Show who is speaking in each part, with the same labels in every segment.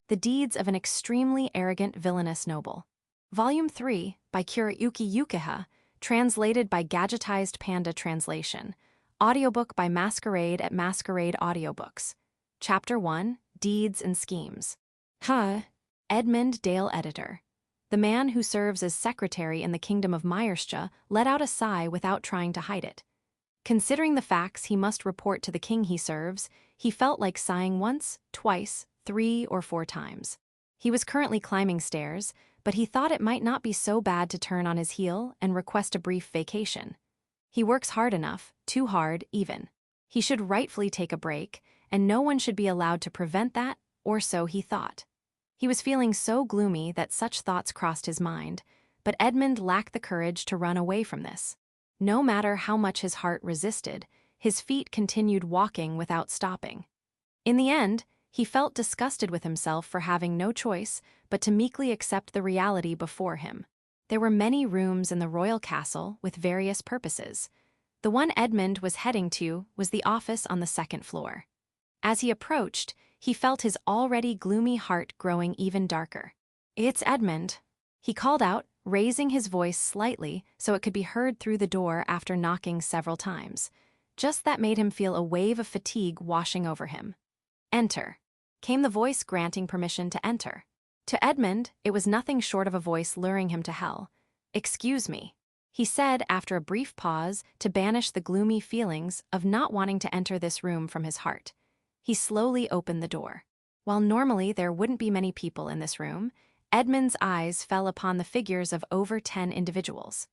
Speaker 1: The Deeds of an Extremely Arrogant Villainous Noble. Volume 3, by Kurayuki Yukiha, translated by Gadgetized Panda Translation. Audiobook by Masquerade at Masquerade Audiobooks. Chapter 1, Deeds and Schemes. Edmund Dale Editor. The man who serves as secretary in the kingdom of Myerstia let out a sigh without trying to hide it. Considering the facts he must report to the king he serves, he felt like sighing once, twice, 3 or 4 times. He was currently climbing stairs, but he thought it might not be so bad to turn on his heel and request a brief vacation. He works hard enough, too hard, even. He should rightfully take a break, and no one should be allowed to prevent that, or so he thought. He was feeling so gloomy that such thoughts crossed his mind, but Edmund lacked the courage to run away from this. No matter how much his heart resisted, his feet continued walking without stopping. In the end, he felt disgusted with himself for having no choice but to meekly accept the reality before him. There were many rooms in the royal castle with various purposes. The one Edmund was heading to was the office on the 2nd floor. As he approached, he felt his already gloomy heart growing even darker. "It's Edmund," he called out, raising his voice slightly so it could be heard through the door after knocking several times. Just that made him feel a wave of fatigue washing over him. "Enter," came the voice granting permission to enter. To Edmund, it was nothing short of a voice luring him to hell. "Excuse me," he said after a brief pause to banish the gloomy feelings of not wanting to enter this room from his heart. He slowly opened the door. While normally there wouldn't be many people in this room, Edmund's eyes fell upon the figures of over 10 individuals.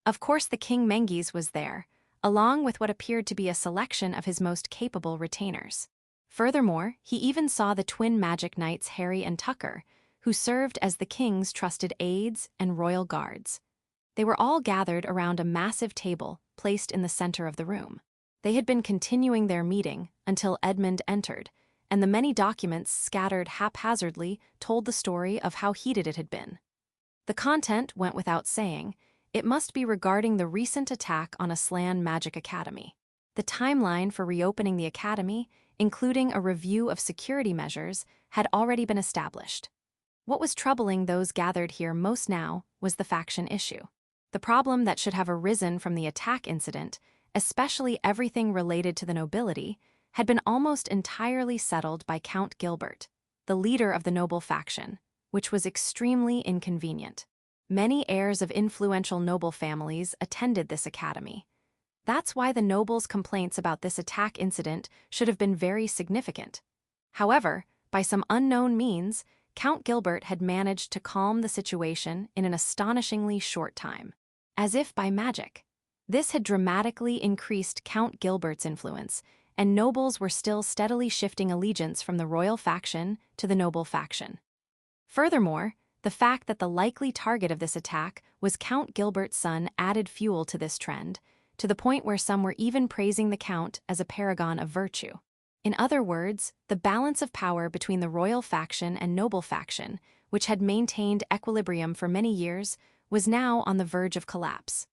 Speaker 1: Of course, the King Menges was there, along with what appeared to be a selection of his most capable retainers. Furthermore, he even saw the twin magic knights Harry and Tucker, who served as the king's trusted aides and royal guards. They were all gathered around a massive table placed in the center of the room. They had been continuing their meeting until Edmund entered, and the many documents scattered haphazardly told the story of how heated it had been. The content went without saying. It must be regarding the recent attack on Aslan Magic Academy. The timeline for reopening the academy, including a review of security measures, had already been established. What was troubling those gathered here most now was the faction issue. The problem that should have arisen from the attack incident, especially everything related to the nobility, had been almost entirely settled by Count Gilbert, the leader of the noble faction, which was extremely inconvenient. Many heirs of influential noble families attended this academy. That's why the nobles' complaints about this attack incident should have been very significant. However, by some unknown means, Count Gilbert had managed to calm the situation in an astonishingly short time. As if by magic. This had dramatically increased Count Gilbert's influence, and nobles were still steadily shifting allegiance from the royal faction to the noble faction. Furthermore, the fact that the likely target of this attack was Count Gilbert's son added fuel to this trend, to the point where some were even praising the Count as a paragon of virtue. In other words, the balance of power between the royal faction and noble faction, which had maintained equilibrium for many years, was now on the verge of collapse.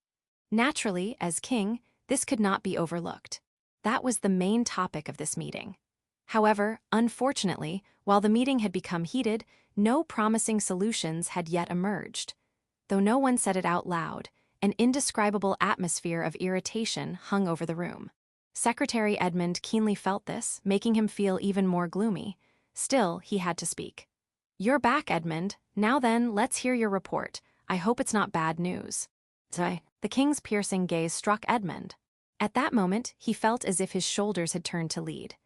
Speaker 1: Naturally, as king, this could not be overlooked. That was the main topic of this meeting. However, unfortunately, while the meeting had become heated, no promising solutions had yet emerged. Though no one said it out loud, an indescribable atmosphere of irritation hung over the room. Secretary Edmund keenly felt this, making him feel even more gloomy. Still, he had to speak. "You're back, Edmund. Now then, let's hear your report. I hope it's not bad news." The king's piercing gaze struck Edmund. At that moment, he felt as if his shoulders had turned to lead.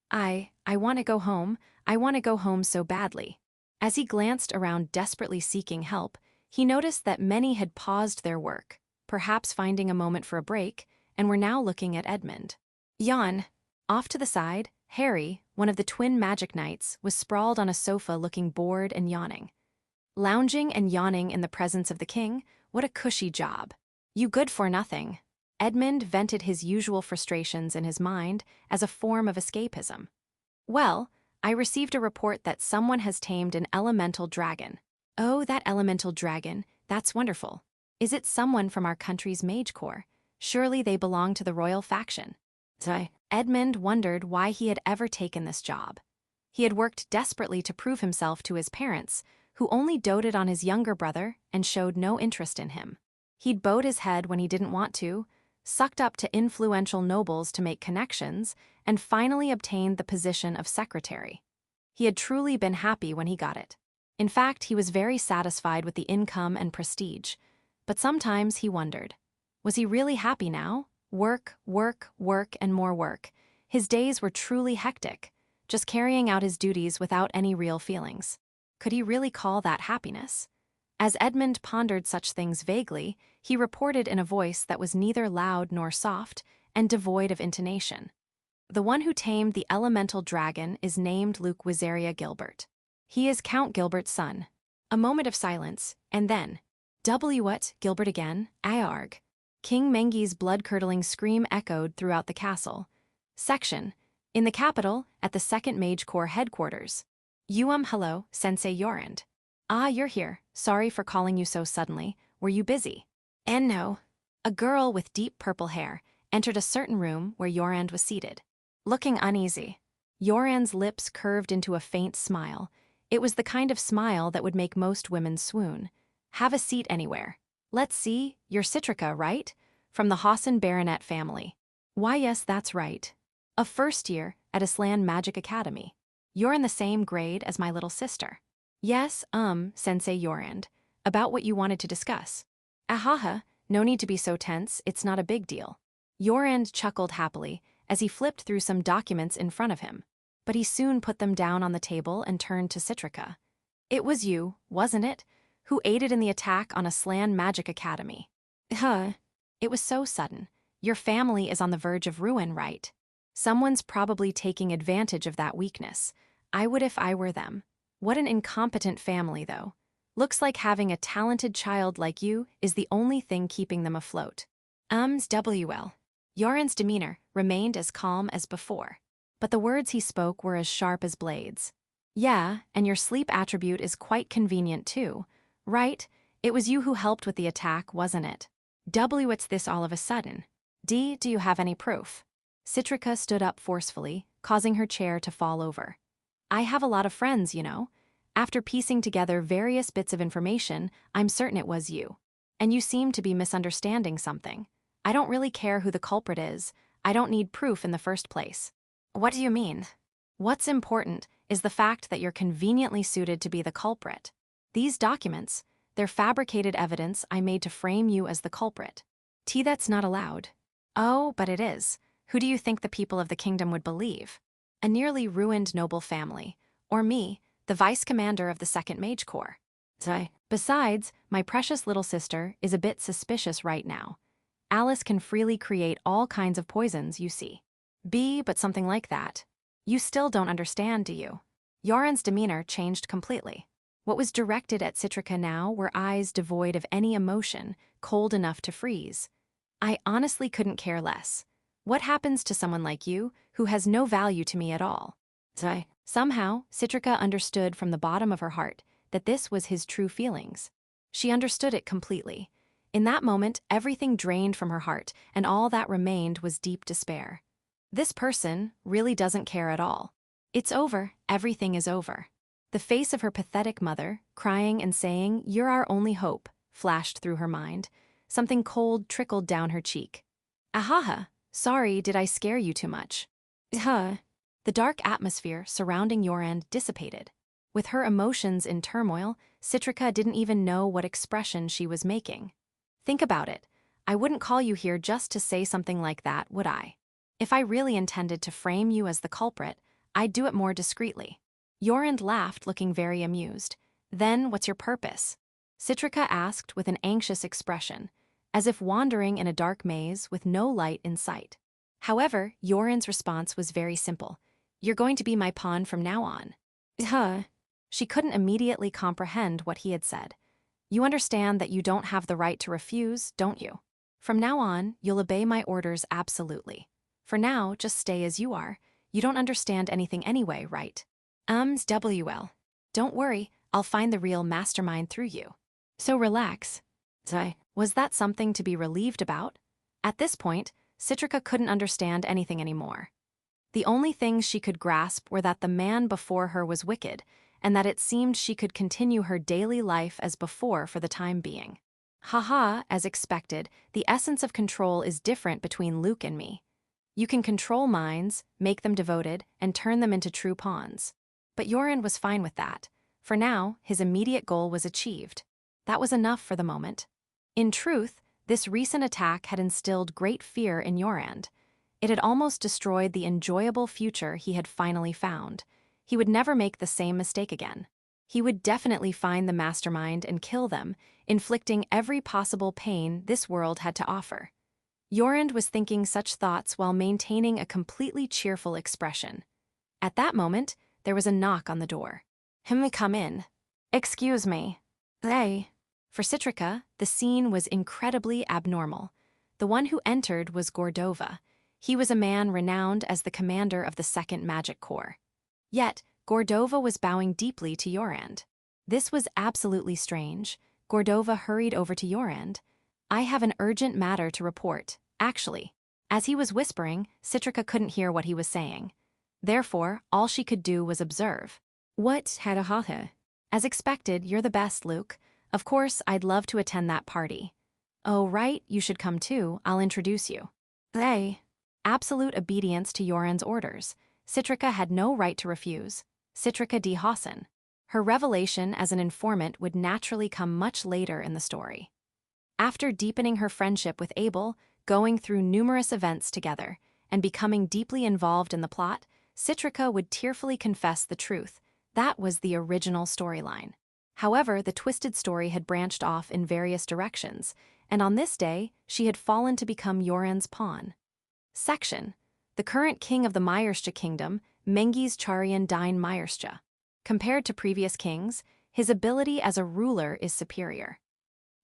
Speaker 1: I want to go home. I want to go home so badly." As he glanced around desperately seeking help, he noticed that many had paused their work, perhaps finding a moment for a break, and were now looking at Edmund. Yawn. Off to the side, Harry, one of the twin magic knights, was sprawled on a sofa looking bored and yawning. Lounging and yawning in the presence of the king, what a cushy job. "You good for nothing." Edmund vented his usual frustrations in his mind as a form of escapism. "Well, I received a report that someone has tamed an elemental dragon." "Oh, that elemental dragon, that's wonderful. Is it someone from our country's mage corps? Surely they belong to the royal faction." Edmund wondered why he had ever taken this job. He had worked desperately to prove himself to his parents, who only doted on his younger brother and showed no interest in him. He'd bowed his head when he didn't want to, sucked up to influential nobles to make connections, and finally obtained the position of secretary. He had truly been happy when he got it. In fact, he was very satisfied with the income and prestige. But sometimes he wondered, was he really happy now? Work, work, work, and more work. His days were truly hectic, just carrying out his duties without any real feelings. Could he really call that happiness? As Edmund pondered such things vaguely, he reported in a voice that was neither loud nor soft and devoid of intonation. The one who tamed the elemental dragon is named Luke Wizaria Gilbert. He is Count Gilbert's son. A moment of silence, and then, "What, Gilbert again, Iarg." King Mengi's blood-curdling scream echoed throughout the castle. Section. In the capital, at the 2nd Mage Corps headquarters. Hello, Sensei Yurand. Ah, you're here. Sorry for calling you so suddenly. Were you busy? And no. A girl with deep purple hair entered a certain room where Yurand was seated. Looking uneasy. Yurand's lips curved into a faint smile. It was the kind of smile that would make most women swoon. Have a seat anywhere. Let's see, you're Citrica, right? From the Hassan Baronet family. Why, yes, that's right. A first year at Aslan Magic Academy. You're in the same grade as my little sister. Yes, Sensei Yurand. About what you wanted to discuss. Ahaha, no need to be so tense, it's not a big deal. Yurand chuckled happily as he flipped through some documents in front of him. But he soon put them down on the table and turned to Citrica. It was you, wasn't it, who aided in the attack on Aslan Magic Academy? It was so sudden. Your family is on the verge of ruin, right? Someone's probably taking advantage of that weakness. I would if I were them. What an incompetent family, though. Looks like having a talented child like you is the only thing keeping them afloat. WL. Yurand's demeanor remained as calm as before. But the words he spoke were as sharp as blades. Yeah, and your sleep attribute is quite convenient too. Right, it was you who helped with the attack, wasn't it? What's this all of a sudden? Do you have any proof? Citrica stood up forcefully, causing her chair to fall over. I have a lot of friends, you know. After piecing together various bits of information, I'm certain it was you. And you seem to be misunderstanding something. I don't really care who the culprit is. I don't need proof in the first place. What do you mean? What's important is the fact that you're conveniently suited to be the culprit. These documents, they're fabricated evidence I made to frame you as the culprit. That's not allowed. Oh, but it is. Who do you think the people of the kingdom would believe? A nearly ruined noble family. Or me, the vice commander of the 2nd Mage Corps. Besides, my precious little sister is a bit suspicious right now. Alice can freely create all kinds of poisons, you see. But something like that. You still don't understand, do you? Yurand's demeanor changed completely. What was directed at Citrica now were eyes devoid of any emotion, cold enough to freeze. I honestly couldn't care less. What happens to someone like you, who has no value to me at all? Somehow, Citrica understood from the bottom of her heart that this was his true feelings. She understood it completely. In that moment, everything drained from her heart, and all that remained was deep despair. This person really doesn't care at all. It's over, everything is over. The face of her pathetic mother, crying and saying, "You're our only hope," flashed through her mind. Something cold trickled down her cheek. Ahaha, sorry, did I scare you too much? The dark atmosphere surrounding Yurand dissipated. With her emotions in turmoil, Citrica didn't even know what expression she was making. Think about it. I wouldn't call you here just to say something like that, would I? If I really intended to frame you as the culprit, I'd do it more discreetly. Yurand laughed, looking very amused. Then what's your purpose? Citrica asked with an anxious expression, as if wandering in a dark maze with no light in sight. However, Yurand's response was very simple. You're going to be my pawn from now on. She couldn't immediately comprehend what he had said. You understand that you don't have the right to refuse, don't you? From now on, you'll obey my orders absolutely. For now, just stay as you are. You don't understand anything anyway, right? WL. Don't worry, I'll find the real mastermind through you. So relax. Was that something to be relieved about? At this point, Citrica couldn't understand anything anymore. The only things she could grasp were that the man before her was wicked, and that it seemed she could continue her daily life as before for the time being. Haha, as expected, the essence of control is different between Luke and me. You can control minds, make them devoted, and turn them into true pawns. But Yurand was fine with that. For now, his immediate goal was achieved. That was enough for the moment. In truth, this recent attack had instilled great fear in Yurand. It had almost destroyed the enjoyable future he had finally found. He would never make the same mistake again. He would definitely find the mastermind and kill them, inflicting every possible pain this world had to offer. Yurand was thinking such thoughts while maintaining a completely cheerful expression. At that moment, there was a knock on the door. Come in. Excuse me. They. For Citrica, the scene was incredibly abnormal. The one who entered was Gordova. He was a man renowned as the commander of the 2nd Magic Corps. Yet, Gordova was bowing deeply to Yurand. This was absolutely strange. Gordova hurried over to Yurand. I have an urgent matter to report, actually. As he was whispering, Citrica couldn't hear what he was saying. Therefore, all she could do was observe. What, Hadahatha? As expected, you're the best, Luke. Of course, I'd love to attend that party. Oh, right, you should come too. I'll introduce you. They. Absolute obedience to Yurand's orders. Citrica had no right to refuse. Citrica D. Hassan. Her revelation as an informant would naturally come much later in the story. After deepening her friendship with Abel, going through numerous events together, and becoming deeply involved in the plot, Citrica would tearfully confess the truth. That was the original storyline. However, the twisted story had branched off in various directions, and on this day, she had fallen to become Yurand's pawn. Section. The current king of the Myerstia kingdom, Mengiz Charian Dine Myerstia. Compared to previous kings, his ability as a ruler is superior.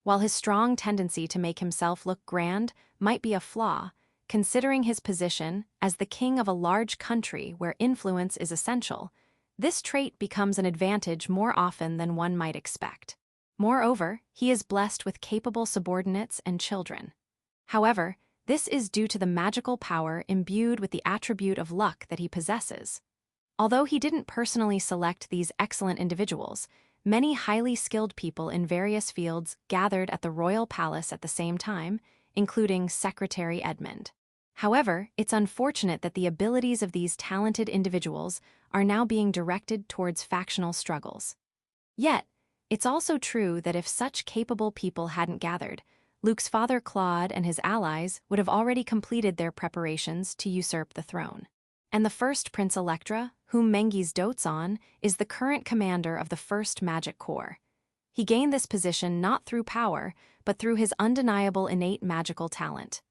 Speaker 1: While his strong tendency to make himself look grand might be a flaw, considering his position as the king of a large country where influence is essential, this trait becomes an advantage more often than one might expect. Moreover, he is blessed with capable subordinates and children. However, this is due to the magical power imbued with the attribute of luck that he possesses. Although he didn't personally select these excellent individuals, many highly skilled people in various fields gathered at the royal palace at the same time, including Secretary Edmund. However, it's unfortunate that the abilities of these talented individuals are now being directed towards factional struggles. Yet, it's also true that if such capable people hadn't gathered, Luke's father Claude and his allies would have already completed their preparations to usurp the throne. And the first Prince Electra, whom Mengiz dotes on, is the current commander of the 1st Magic Corps. He gained this position not through power, but through his undeniable innate magical talent.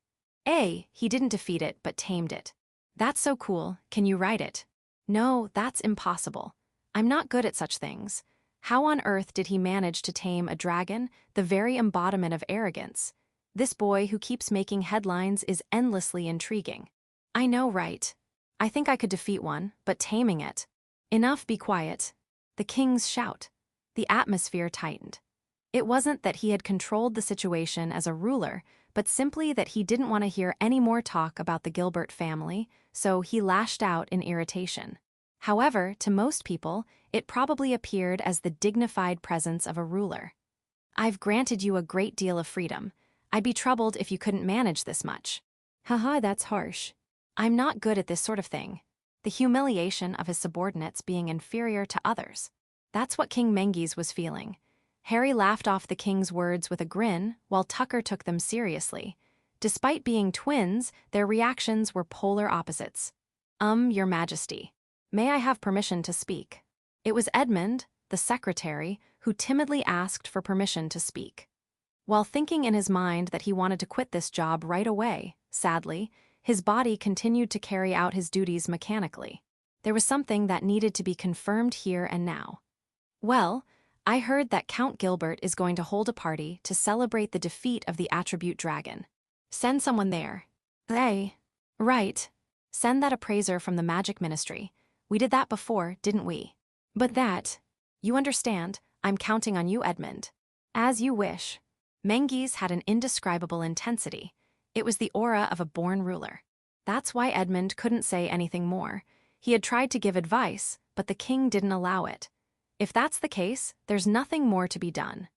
Speaker 1: He didn't defeat it, but tamed it. That's so cool, can you write it? No, that's impossible. I'm not good at such things. How on earth did he manage to tame a dragon, the very embodiment of arrogance? This boy who keeps making headlines is endlessly intriguing. I know, right? I think I could defeat one, but taming it. Enough, be quiet. The king's shout. The atmosphere tightened. It wasn't that he had controlled the situation as a ruler, but simply that he didn't want to hear any more talk about the Gilbert family, so he lashed out in irritation. However, to most people, it probably appeared as the dignified presence of a ruler. I've granted you a great deal of freedom. I'd be troubled if you couldn't manage this much. Haha, that's harsh. I'm not good at this sort of thing. The humiliation of his subordinates being inferior to others. That's what King Mengiz was feeling. Harry laughed off the king's words with a grin, while Tucker took them seriously. Despite being twins, their reactions were polar opposites. Your Majesty. May I have permission to speak? It was Edmund, the secretary, who timidly asked for permission to speak. While thinking in his mind that he wanted to quit this job right away, sadly, his body continued to carry out his duties mechanically. There was something that needed to be confirmed here and now. Well, I heard that Count Gilbert is going to hold a party to celebrate the defeat of the attribute dragon. Send someone there. Right. Send that appraiser from the Magic Ministry. We did that before, didn't we? But that... You understand, I'm counting on you, Edmund. As you wish. Mengiz had an indescribable intensity. It was the aura of a born ruler. That's why Edmund couldn't say anything more. He had tried to give advice, but the king didn't allow it. If that's the case, there's nothing more to be done.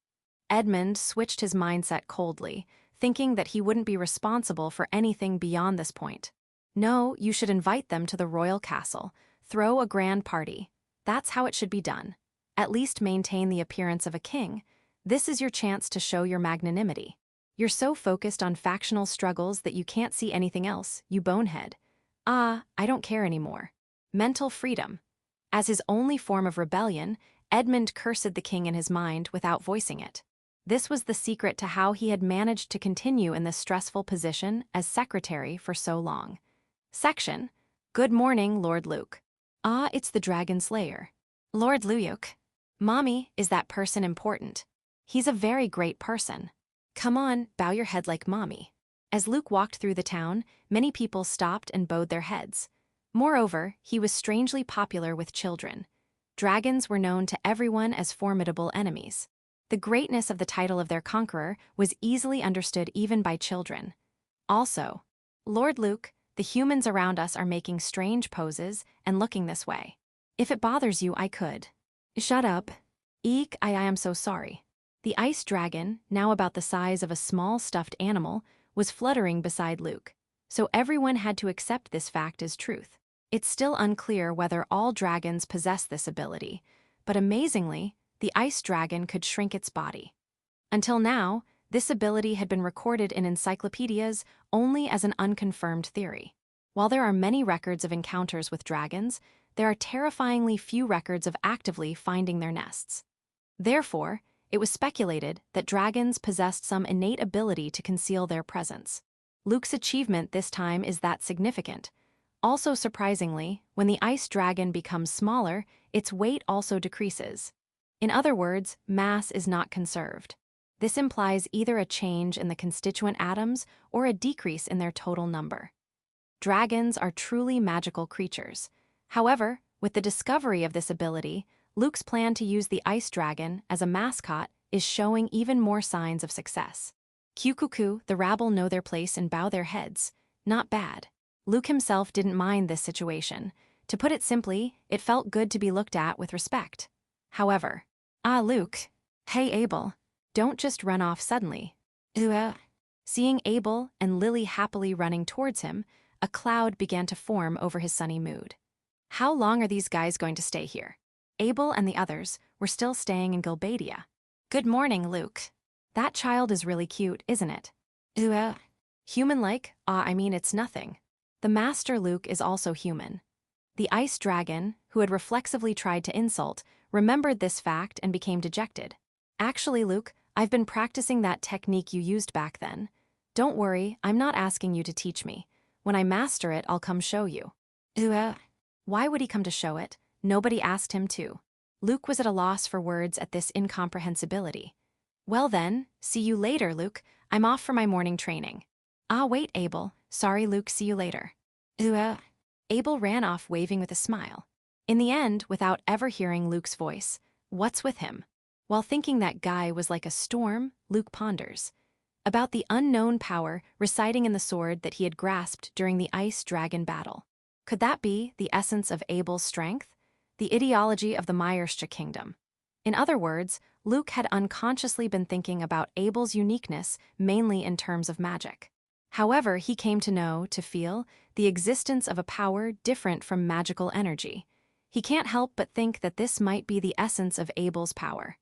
Speaker 1: Edmund switched his mindset coldly, thinking that he wouldn't be responsible for anything beyond this point. No, you should invite them to the royal castle, throw a grand party. That's how it should be done. At least maintain the appearance of a king. This is your chance to show your magnanimity. You're so focused on factional struggles that you can't see anything else, you bonehead. I don't care anymore. Mental freedom. As his only form of rebellion, Edmund cursed the king in his mind without voicing it. This was the secret to how he had managed to continue in this stressful position as secretary for so long. Section. Good morning, Lord Luke. It's the Dragon Slayer. Lord Luke. Mommy, is that person important? He's a very great person. Come on, bow your head like mommy. As Luke walked through the town, many people stopped and bowed their heads. Moreover, he was strangely popular with children. Dragons were known to everyone as formidable enemies. The greatness of the title of their conqueror was easily understood even by children. Also, Lord Luke, the humans around us are making strange poses and looking this way. If it bothers you, I could. Shut up. Eek, I am so sorry. The ice dragon, now about the size of a small stuffed animal, was fluttering beside Luke, so everyone had to accept this fact as truth. It's still unclear whether all dragons possess this ability, but amazingly, the ice dragon could shrink its body. Until now, this ability had been recorded in encyclopedias only as an unconfirmed theory. While there are many records of encounters with dragons, there are terrifyingly few records of actively finding their nests. Therefore, it was speculated that dragons possessed some innate ability to conceal their presence. Luke's achievement this time is that significant. Also surprisingly, when the ice dragon becomes smaller, its weight also decreases. In other words, mass is not conserved. This implies either a change in the constituent atoms or a decrease in their total number. Dragons are truly magical creatures. However, with the discovery of this ability, Luke's plan to use the ice dragon as a mascot is showing even more signs of success. Cuckoo, the rabble know their place and bow their heads. Not bad. Luke himself didn't mind this situation. To put it simply, it felt good to be looked at with respect. However, Luke. Hey, Abel. Don't just run off suddenly. Seeing Abel and Lily happily running towards him, a cloud began to form over his sunny mood. How long are these guys going to stay here? Abel and the others were still staying in Gilbadia. Good morning, Luke. That child is really cute, isn't it? Human-like? It's nothing. The Master Luke is also human. The ice dragon, who had reflexively tried to insult, remembered this fact and became dejected. Actually, Luke, I've been practicing that technique you used back then. Don't worry, I'm not asking you to teach me. When I master it, I'll come show you. Why would he come to show it? Nobody asked him to. Luke was at a loss for words at this incomprehensibility. Well then, see you later, Luke. I'm off for my morning training. Wait, Abel. Sorry, Luke, see you later. Abel ran off waving with a smile. In the end, without ever hearing Luke's voice, what's with him? While thinking that guy was like a storm, Luke ponders about the unknown power residing in the sword that he had grasped during the ice dragon battle. Could that be the essence of Abel's strength? The ideology of the Myerscha kingdom. In other words, Luke had unconsciously been thinking about Abel's uniqueness mainly in terms of magic. However, he came to feel, the existence of a power different from magical energy. He can't help but think that this might be the essence of Abel's power.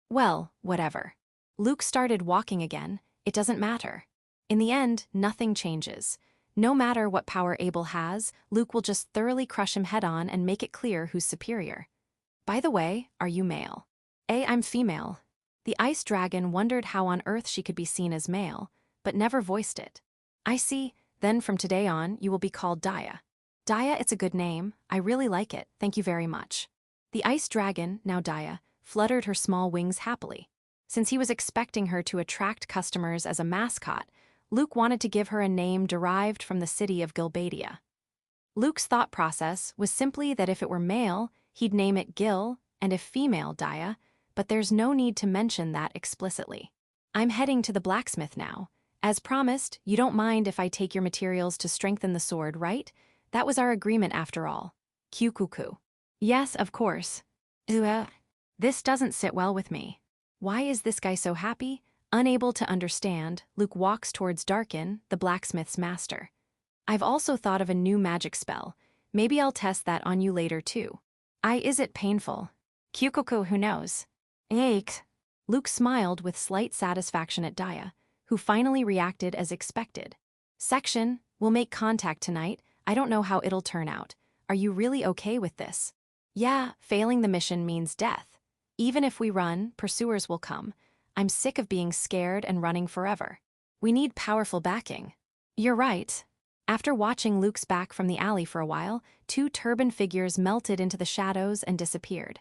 Speaker 1: Well, whatever. Luke started walking again. It doesn't matter. In the end, nothing changes. No matter what power Abel has, Luke will just thoroughly crush him head-on and make it clear who's superior. By the way, are you male? I'm female. The ice dragon wondered how on earth she could be seen as male, but never voiced it. I see, then from today on, you will be called Daya. Daya, it's a good name. I really like it, thank you very much. The ice dragon, now Daya, fluttered her small wings happily. Since he was expecting her to attract customers as a mascot, Luke wanted to give her a name derived from the city of Gilbadia. Luke's thought process was simply that if it were male, he'd name it Gil, and if female, Daya, but there's no need to mention that explicitly. I'm heading to the blacksmith now. As promised, you don't mind if I take your materials to strengthen the sword, right? That was our agreement after all. Kyukuku. Yes, of course. This doesn't sit well with me. Why is this guy so happy? Unable to understand, Luke walks towards Darkin, the blacksmith's master. I've also thought of a new magic spell. Maybe I'll test that on you later too. Is it painful? Kyukuku, who knows? Ache. Luke smiled with slight satisfaction at Daya, who finally reacted as expected. Section, we'll make contact tonight. I don't know how it'll turn out. Are you really okay with this? Yeah, failing the mission means death. Even if we run, pursuers will come. I'm sick of being scared and running forever. We need powerful backing. You're right. After watching Luke's back from the alley for a while, two turban figures melted into the shadows and disappeared.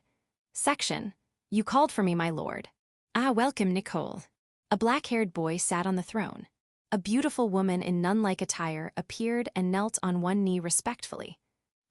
Speaker 1: Section, you called for me, my lord. Welcome, Nicole. A black-haired boy sat on the throne. A beautiful woman in nun-like attire appeared and knelt on one knee respectfully.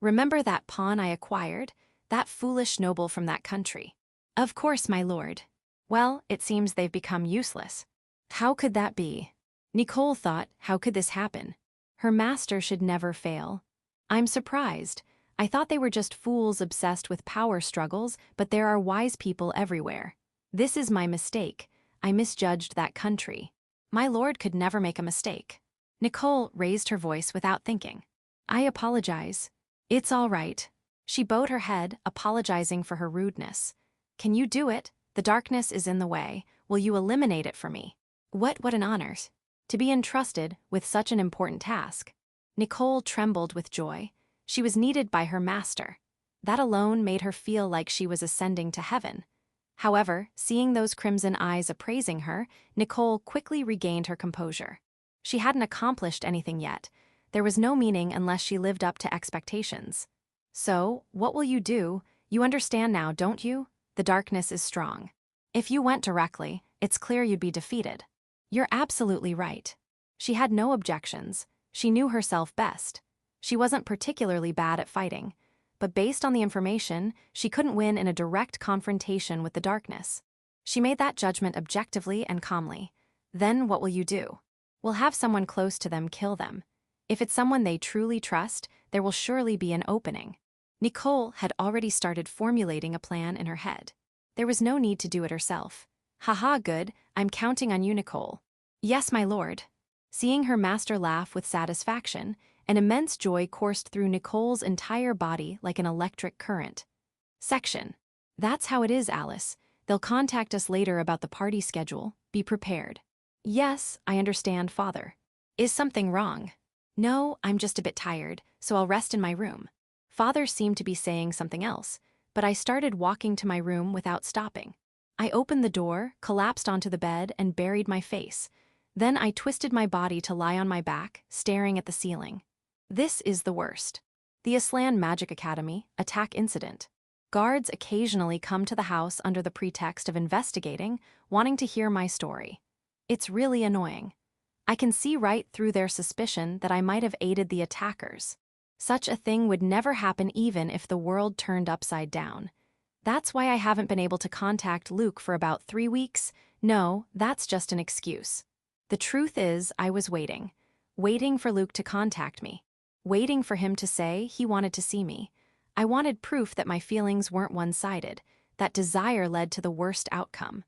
Speaker 1: Remember that pawn I acquired? That foolish noble from that country. Of course, my lord. Well, it seems they've become useless. How could that be? Nicole thought, how could this happen? Her master should never fail. I'm surprised. I thought they were just fools obsessed with power struggles, but there are wise people everywhere. This is my mistake. I misjudged that country. My lord could never make a mistake. Nicole raised her voice without thinking. I apologize. It's all right. She bowed her head, apologizing for her rudeness. Can you do it? The darkness is in the way. Will you eliminate it for me? What an honor. To be entrusted with such an important task. Nicole trembled with joy. She was needed by her master. That alone made her feel like she was ascending to heaven. However, seeing those crimson eyes appraising her, Nicole quickly regained her composure. She hadn't accomplished anything yet. There was no meaning unless she lived up to expectations. So, what will you do? You understand now, don't you? The darkness is strong. If you went directly, it's clear you'd be defeated. You're absolutely right. She had no objections. She knew herself best. She wasn't particularly bad at fighting, but based on the information, she couldn't win in a direct confrontation with the darkness. She made that judgment objectively and calmly. Then what will you do? We'll have someone close to them kill them. If it's someone they truly trust, there will surely be an opening. Nicole had already started formulating a plan in her head. There was no need to do it herself. Haha, good, I'm counting on you, Nicole. Yes, my lord. Seeing her master laugh with satisfaction, an immense joy coursed through Nicole's entire body like an electric current. Section. That's how it is, Alice. They'll contact us later about the party schedule. Be prepared. Yes, I understand, father. Is something wrong? No, I'm just a bit tired, so I'll rest in my room. Father seemed to be saying something else, but I started walking to my room without stopping. I opened the door, collapsed onto the bed, and buried my face. Then I twisted my body to lie on my back, staring at the ceiling. This is the worst. The Aslan Magic Academy, attack incident. Guards occasionally come to the house under the pretext of investigating, wanting to hear my story. It's really annoying. I can see right through their suspicion that I might have aided the attackers. Such a thing would never happen even if the world turned upside down. That's why I haven't been able to contact Luke for about 3 weeks. No, that's just an excuse. The truth is, I was waiting for Luke to contact me, waiting for him to say he wanted to see me. I wanted proof that my feelings weren't one-sided, that desire led to the worst outcome.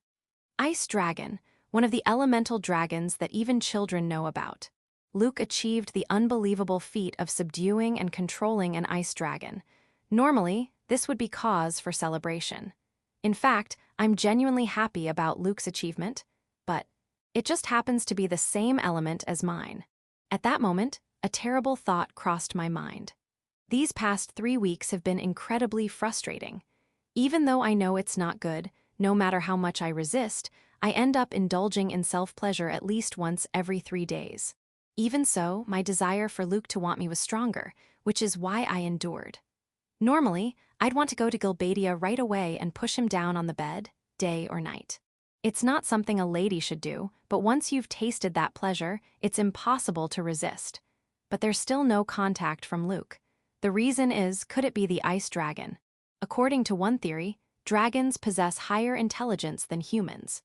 Speaker 1: Ice Dragon, one of the elemental dragons that even children know about. Luke achieved the unbelievable feat of subduing and controlling an ice dragon. Normally, this would be cause for celebration. In fact, I'm genuinely happy about Luke's achievement, but it just happens to be the same element as mine. At that moment, a terrible thought crossed my mind. These past 3 weeks have been incredibly frustrating. Even though I know it's not good, no matter how much I resist, I end up indulging in self-pleasure at least once every 3 days. Even so, my desire for Luke to want me was stronger, which is why I endured. Normally, I'd want to go to Gilbadia right away and push him down on the bed, day or night. It's not something a lady should do, but once you've tasted that pleasure, it's impossible to resist. But there's still no contact from Luke. The reason is, could it be the ice dragon? According to one theory, dragons possess higher intelligence than humans.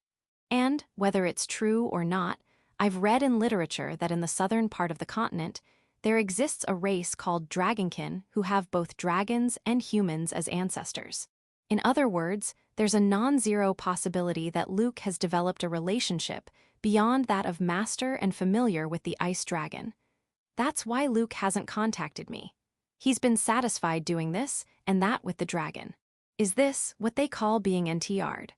Speaker 1: And, whether it's true or not, I've read in literature that in the southern part of the continent, there exists a race called dragonkin who have both dragons and humans as ancestors. In other words, there's a non-zero possibility that Luke has developed a relationship beyond that of master and familiar with the ice dragon. That's why Luke hasn't contacted me. He's been satisfied doing this, and that with the dragon. Is this what they call being NTR'd?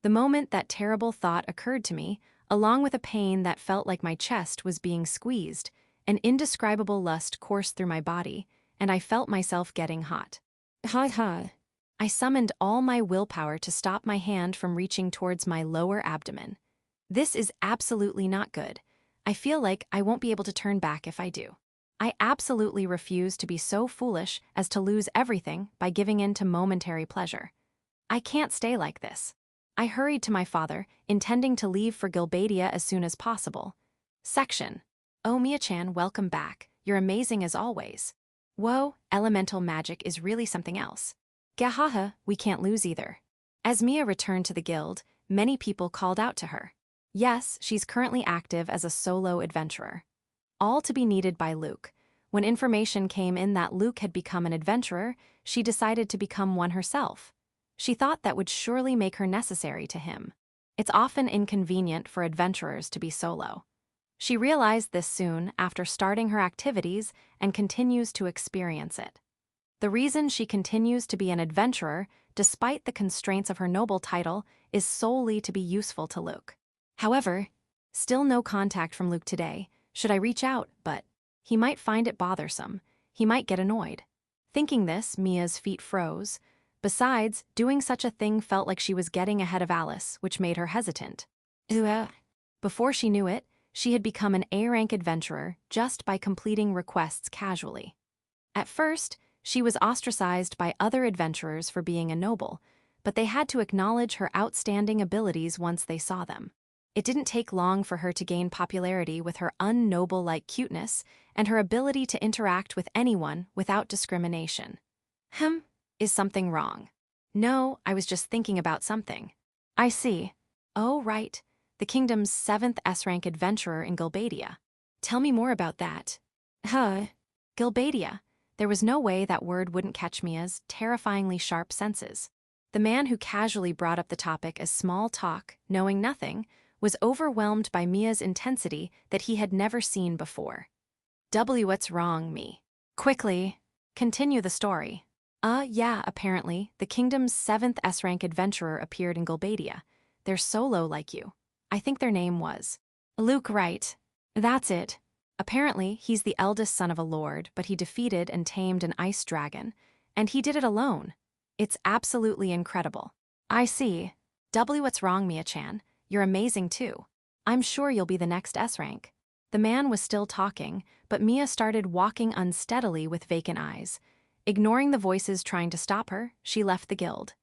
Speaker 1: The moment that terrible thought occurred to me, along with a pain that felt like my chest was being squeezed, an indescribable lust coursed through my body, and I felt myself getting hot. Ha. I summoned all my willpower to stop my hand from reaching towards my lower abdomen. This is absolutely not good. I feel like I won't be able to turn back if I do. I absolutely refuse to be so foolish as to lose everything by giving in to momentary pleasure. I can't stay like this. I hurried to my father, intending to leave for Gilbadia as soon as possible. Section. Oh, Mia-chan, welcome back. You're amazing as always. Whoa, elemental magic is really something else. Gahaha, we can't lose either. As Mia returned to the guild, many people called out to her. Yes, she's currently active as a solo adventurer. All to be needed by Luke. When information came in that Luke had become an adventurer, she decided to become one herself. She thought that would surely make her necessary to him. It's often inconvenient for adventurers to be solo. She realized this soon after starting her activities and continues to experience it. The reason she continues to be an adventurer, despite the constraints of her noble title, is solely to be useful to Luke. However, still no contact from Luke today. Should I reach out? But he might find it bothersome. He might get annoyed. Thinking this, Mia's feet froze. Besides, doing such a thing felt like she was getting ahead of Alice, which made her hesitant. Before she knew it, she had become an A-rank adventurer just by completing requests casually. At first, she was ostracized by other adventurers for being a noble, but they had to acknowledge her outstanding abilities once they saw them. It didn't take long for her to gain popularity with her unnoble-like cuteness and her ability to interact with anyone without discrimination. Is something wrong? No, I was just thinking about something. I see. Oh, right. The kingdom's 7th S-rank adventurer in Gilbadia. Tell me more about that. Gilbadia. There was no way that word wouldn't catch Mia's terrifyingly sharp senses. The man who casually brought up the topic as small talk, knowing nothing, was overwhelmed by Mia's intensity that he had never seen before. What's wrong, me? Quickly, continue the story. Yeah, apparently, the kingdom's 7th S-rank adventurer appeared in Gilbadia. They're solo like you. I think their name was Luke, right? That's it. Apparently, he's the eldest son of a lord, but he defeated and tamed an ice dragon, and he did it alone. It's absolutely incredible. I see. What's wrong, Mia-chan? You're amazing too. I'm sure you'll be the next S-rank. The man was still talking, but Mia started walking unsteadily with vacant eyes. Ignoring the voices trying to stop her, she left the guild.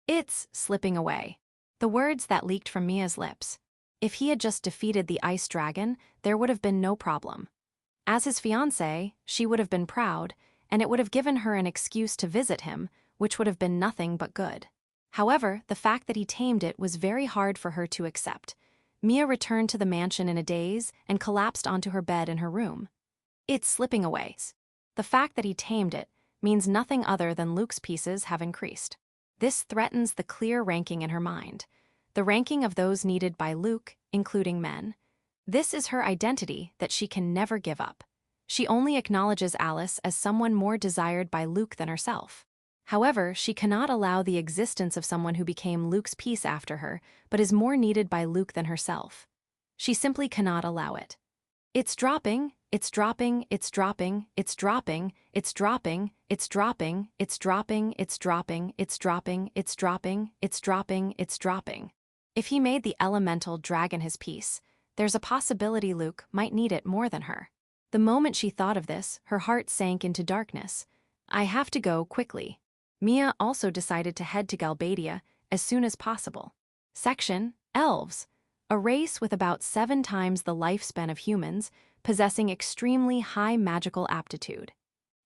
Speaker 1: It's slipping away. The words that leaked from Mia's lips. If he had just defeated the ice dragon, there would have been no problem. As his fiancée, she would have been proud, and it would have given her an excuse to visit him, which would have been nothing but good. However, the fact that he tamed it was very hard for her to accept. Mia returned to the mansion in a daze and collapsed onto her bed in her room. It's slipping away. The fact that he tamed it means nothing other than Luke's pieces have increased. This threatens the clear ranking in her mind. The ranking of those needed by Luke, including men. This is her identity that she can never give up. She only acknowledges Alice as someone more desired by Luke than herself. However, she cannot allow the existence of someone who became Luke's piece after her, but is more needed by Luke than herself. She simply cannot allow it. It's dropping, it's dropping, it's dropping, it's dropping, it's dropping, it's dropping, it's dropping, it's dropping, it's dropping, it's dropping, it's dropping, it's dropping. If he made the elemental dragon his piece, there's a possibility Luke might need it more than her. The moment she thought of this, her heart sank into darkness. I have to go quickly. Mia also decided to head to Gilbadia as soon as possible. Section: Elves. A race with about 7 times the lifespan of humans, possessing extremely high magical aptitude.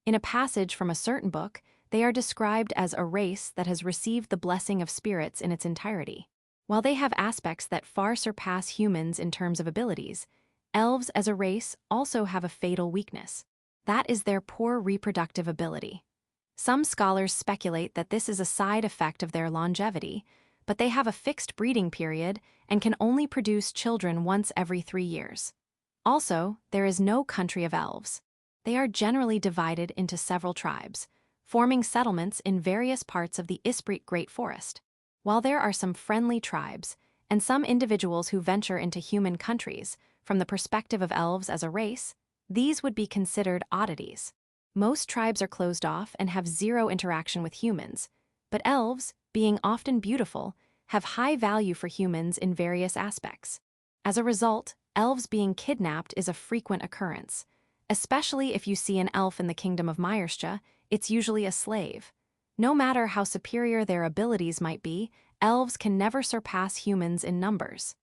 Speaker 1: In a passage from a certain book, they are described as a race that has received the blessing of spirits in its entirety. While they have aspects that far surpass humans in terms of abilities, Elves as a race also have a fatal weakness. That is their poor reproductive ability. Some scholars speculate that this is a side effect of their longevity, but they have a fixed breeding period and can only produce children once every 3 years. Also, there is no country of elves. They are generally divided into several tribes, forming settlements in various parts of the Isprit Great Forest. While there are some friendly tribes, and some individuals who venture into human countries, from the perspective of elves as a race, these would be considered oddities. Most tribes are closed off and have zero interaction with humans, but elves, being often beautiful, have high value for humans in various aspects. As a result, elves being kidnapped is a frequent occurrence. Especially if you see an elf in the kingdom of Myerstia, it's usually a slave. No matter how superior their abilities might be, elves can never surpass humans in numbers.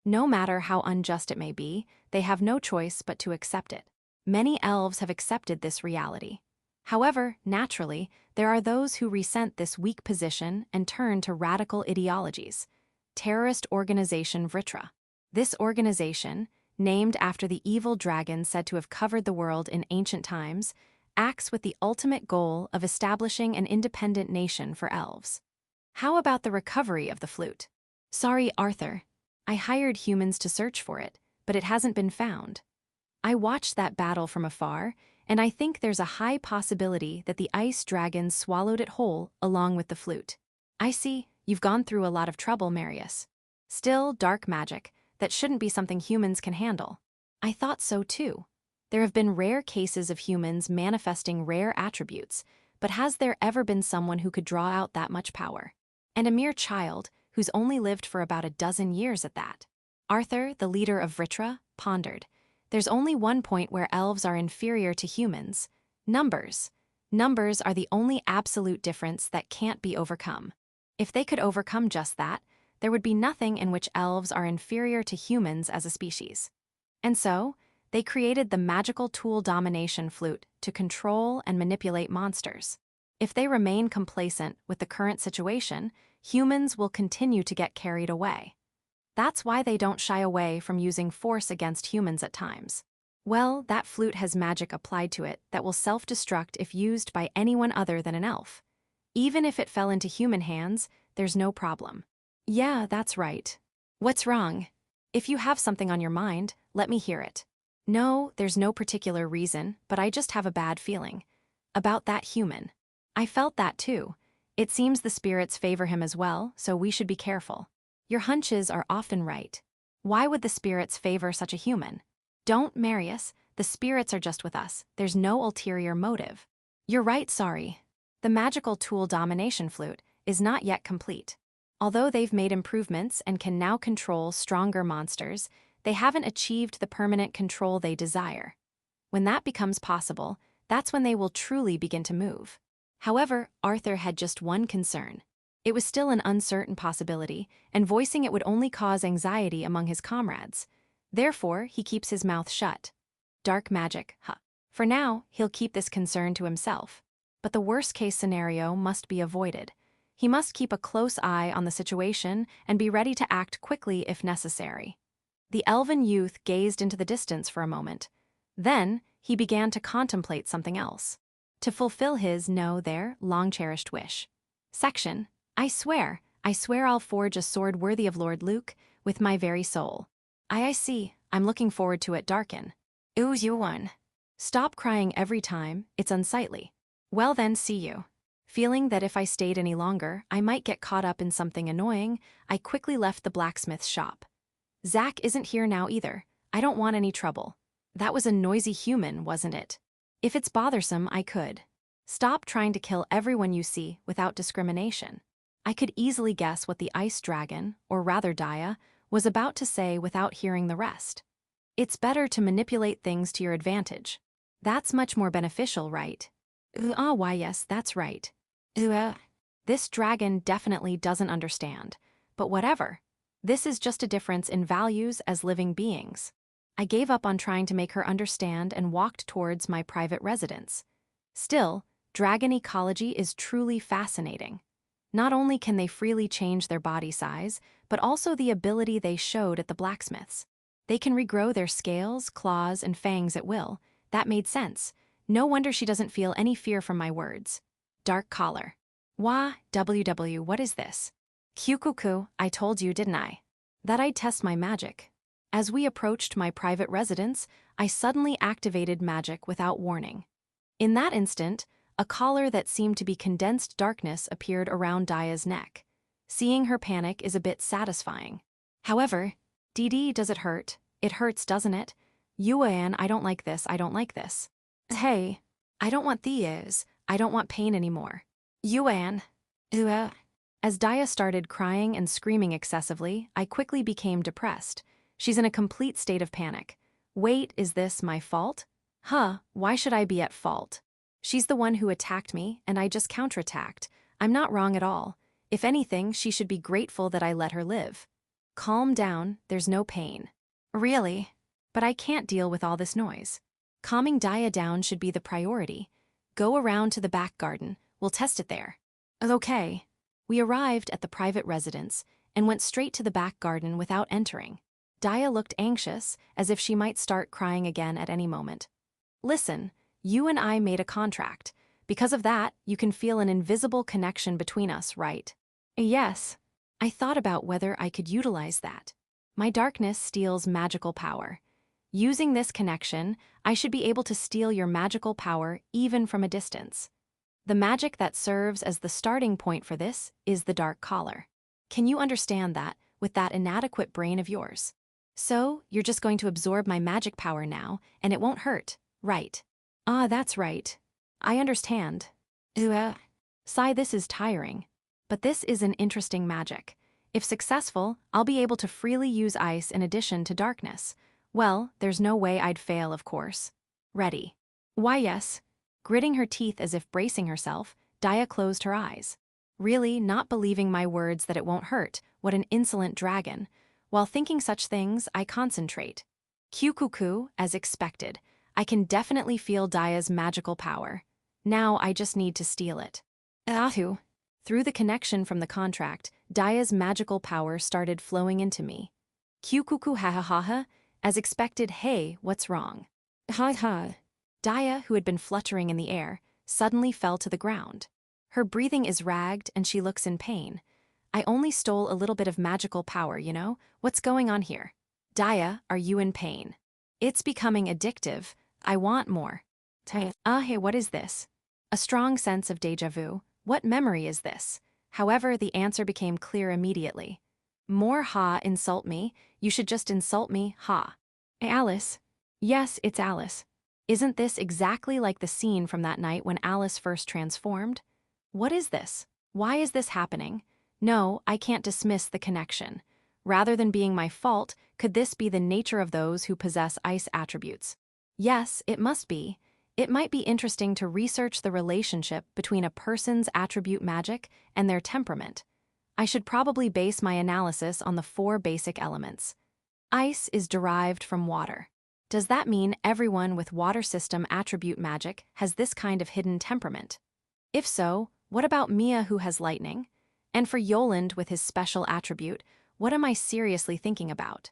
Speaker 1: No matter how unjust it may be, they have no choice but to accept it. Many elves have accepted this reality. However, naturally, there are those who resent this weak position and turn to radical ideologies. Terrorist organization Vritra. This organization, named after the evil dragon said to have covered the world in ancient times, acts with the ultimate goal of establishing an independent nation for elves. How about the recovery of the flute? Sorry, Arthur. I hired humans to search for it, but it hasn't been found. I watched that battle from afar, and I think there's a high possibility that the ice dragon swallowed it whole along with the flute. I see, you've gone through a lot of trouble, Marius. Still, dark magic, that shouldn't be something humans can handle. I thought so too. There have been rare cases of humans manifesting rare attributes, but has there ever been someone who could draw out that much power? And a mere child, who's only lived for about a dozen years at that. Arthur, the leader of Vritra, pondered. There's only one point where elves are inferior to humans. Numbers. Numbers are the only absolute difference that can't be overcome. If they could overcome just that, there would be nothing in which elves are inferior to humans as a species. And so, they created the magical tool domination flute to control and manipulate monsters. If they remain complacent with the current situation, humans will continue to get carried away. That's why they don't shy away from using force against humans at times. Well, that flute has magic applied to it that will self-destruct if used by anyone other than an elf. Even if it fell into human hands, there's no problem. Yeah, that's right. What's wrong? If you have something on your mind, let me hear it. No, there's no particular reason, but I just have a bad feeling. About that human. I felt that too. It seems the spirits favor him as well, so we should be careful. Your hunches are often right. Why would the spirits favor such a human? Don't, Marius. The spirits are just with us. There's no ulterior motive. You're right, sorry. The magical tool domination flute is not yet complete. Although they've made improvements and can now control stronger monsters, they haven't achieved the permanent control they desire. When that becomes possible, that's when they will truly begin to move. However, Arthur had just one concern. It was still an uncertain possibility, and voicing it would only cause anxiety among his comrades. Therefore, he keeps his mouth shut. Dark magic, huh? For now, he'll keep this concern to himself. But the worst-case scenario must be avoided. He must keep a close eye on the situation and be ready to act quickly if necessary. The elven youth gazed into the distance for a moment. Then, he began to contemplate something else. To fulfill his, long-cherished wish. Section. I swear I'll forge a sword worthy of Lord Luke, with my very soul. I see, I'm looking forward to it, Darkin. Ooze you one. Stop crying every time, it's unsightly. Well then, see you. Feeling that if I stayed any longer, I might get caught up in something annoying, I quickly left the blacksmith's shop. Zack isn't here now either. I don't want any trouble. That was a noisy human, wasn't it? If it's bothersome, I could. Stop trying to kill everyone you see without discrimination. I could easily guess what the ice dragon, or rather Dia, was about to say without hearing the rest. It's better to manipulate things to your advantage. That's much more beneficial, right? Why yes, that's right. This dragon definitely doesn't understand. But whatever. This is just a difference in values as living beings. I gave up on trying to make her understand and walked towards my private residence. Still, dragon ecology is truly fascinating. Not only can they freely change their body size, but also the ability they showed at the blacksmith's. They can regrow their scales, claws, and fangs at will. That made sense. No wonder she doesn't feel any fear from my words. Dark collar. Wah, WW, what is this? Kyukuku, I told you, didn't I? That I'd test my magic. As we approached my private residence, I suddenly activated magic without warning. In that instant, a collar that seemed to be condensed darkness appeared around Daya's neck. Seeing her panic is a bit satisfying. However, DD, does it hurt? It hurts, doesn't it? Yuan, I don't like this, I don't like this. Hey, I don't want these, I don't want pain anymore. Yuan. As Daya started crying and screaming excessively, I quickly became depressed. She's in a complete state of panic. Wait, is this my fault? Why should I be at fault? She's the one who attacked me, and I just counterattacked. I'm not wrong at all. If anything, she should be grateful that I let her live. Calm down, there's no pain. Really? But I can't deal with all this noise. Calming Daya down should be the priority. Go around to the back garden, we'll test it there. Okay. We arrived at the private residence and went straight to the back garden without entering. Daya looked anxious, as if she might start crying again at any moment. Listen, you and I made a contract. Because of that, you can feel an invisible connection between us, right? Yes. I thought about whether I could utilize that. My darkness steals magical power. Using this connection, I should be able to steal your magical power even from a distance. The magic that serves as the starting point for this is the dark collar. Can you understand that with that inadequate brain of yours? So, you're just going to absorb my magic power now, and it won't hurt, right? That's right. I understand. Sigh, this is tiring. But this is an interesting magic. If successful, I'll be able to freely use ice in addition to darkness. Well, there's no way I'd fail, of course. Ready. Why, yes. Gritting her teeth as if bracing herself, Daya closed her eyes. Really, not believing my words that it won't hurt, what an insolent dragon. While thinking such things, I concentrate. Kyukuku, as expected. I can definitely feel Daya's magical power. Now I just need to steal it. Ahu. Through the connection from the contract, Daya's magical power started flowing into me. Kyukuku ha. As expected, hey, what's wrong? Ha. Daya, who had been fluttering in the air, suddenly fell to the ground. Her breathing is ragged and she looks in pain. I only stole a little bit of magical power, you know? What's going on here? Daya, are you in pain? It's becoming addictive. I want more. Hey, what is this? A strong sense of déjà vu. What memory is this? However, the answer became clear immediately. More insult me. You should just insult me, Alice. Yes, it's Alice. Isn't this exactly like the scene from that night when Alice first transformed? What is this? Why is this happening? No, I can't dismiss the connection. Rather than being my fault, could this be the nature of those who possess ice attributes? Yes, it must be. It might be interesting to research the relationship between a person's attribute magic and their temperament. I should probably base my analysis on the 4 basic elements. Ice is derived from water. Does that mean everyone with water system attribute magic has this kind of hidden temperament? If so, what about Mia who has lightning? And for Yurand with his special attribute, what am I seriously thinking about?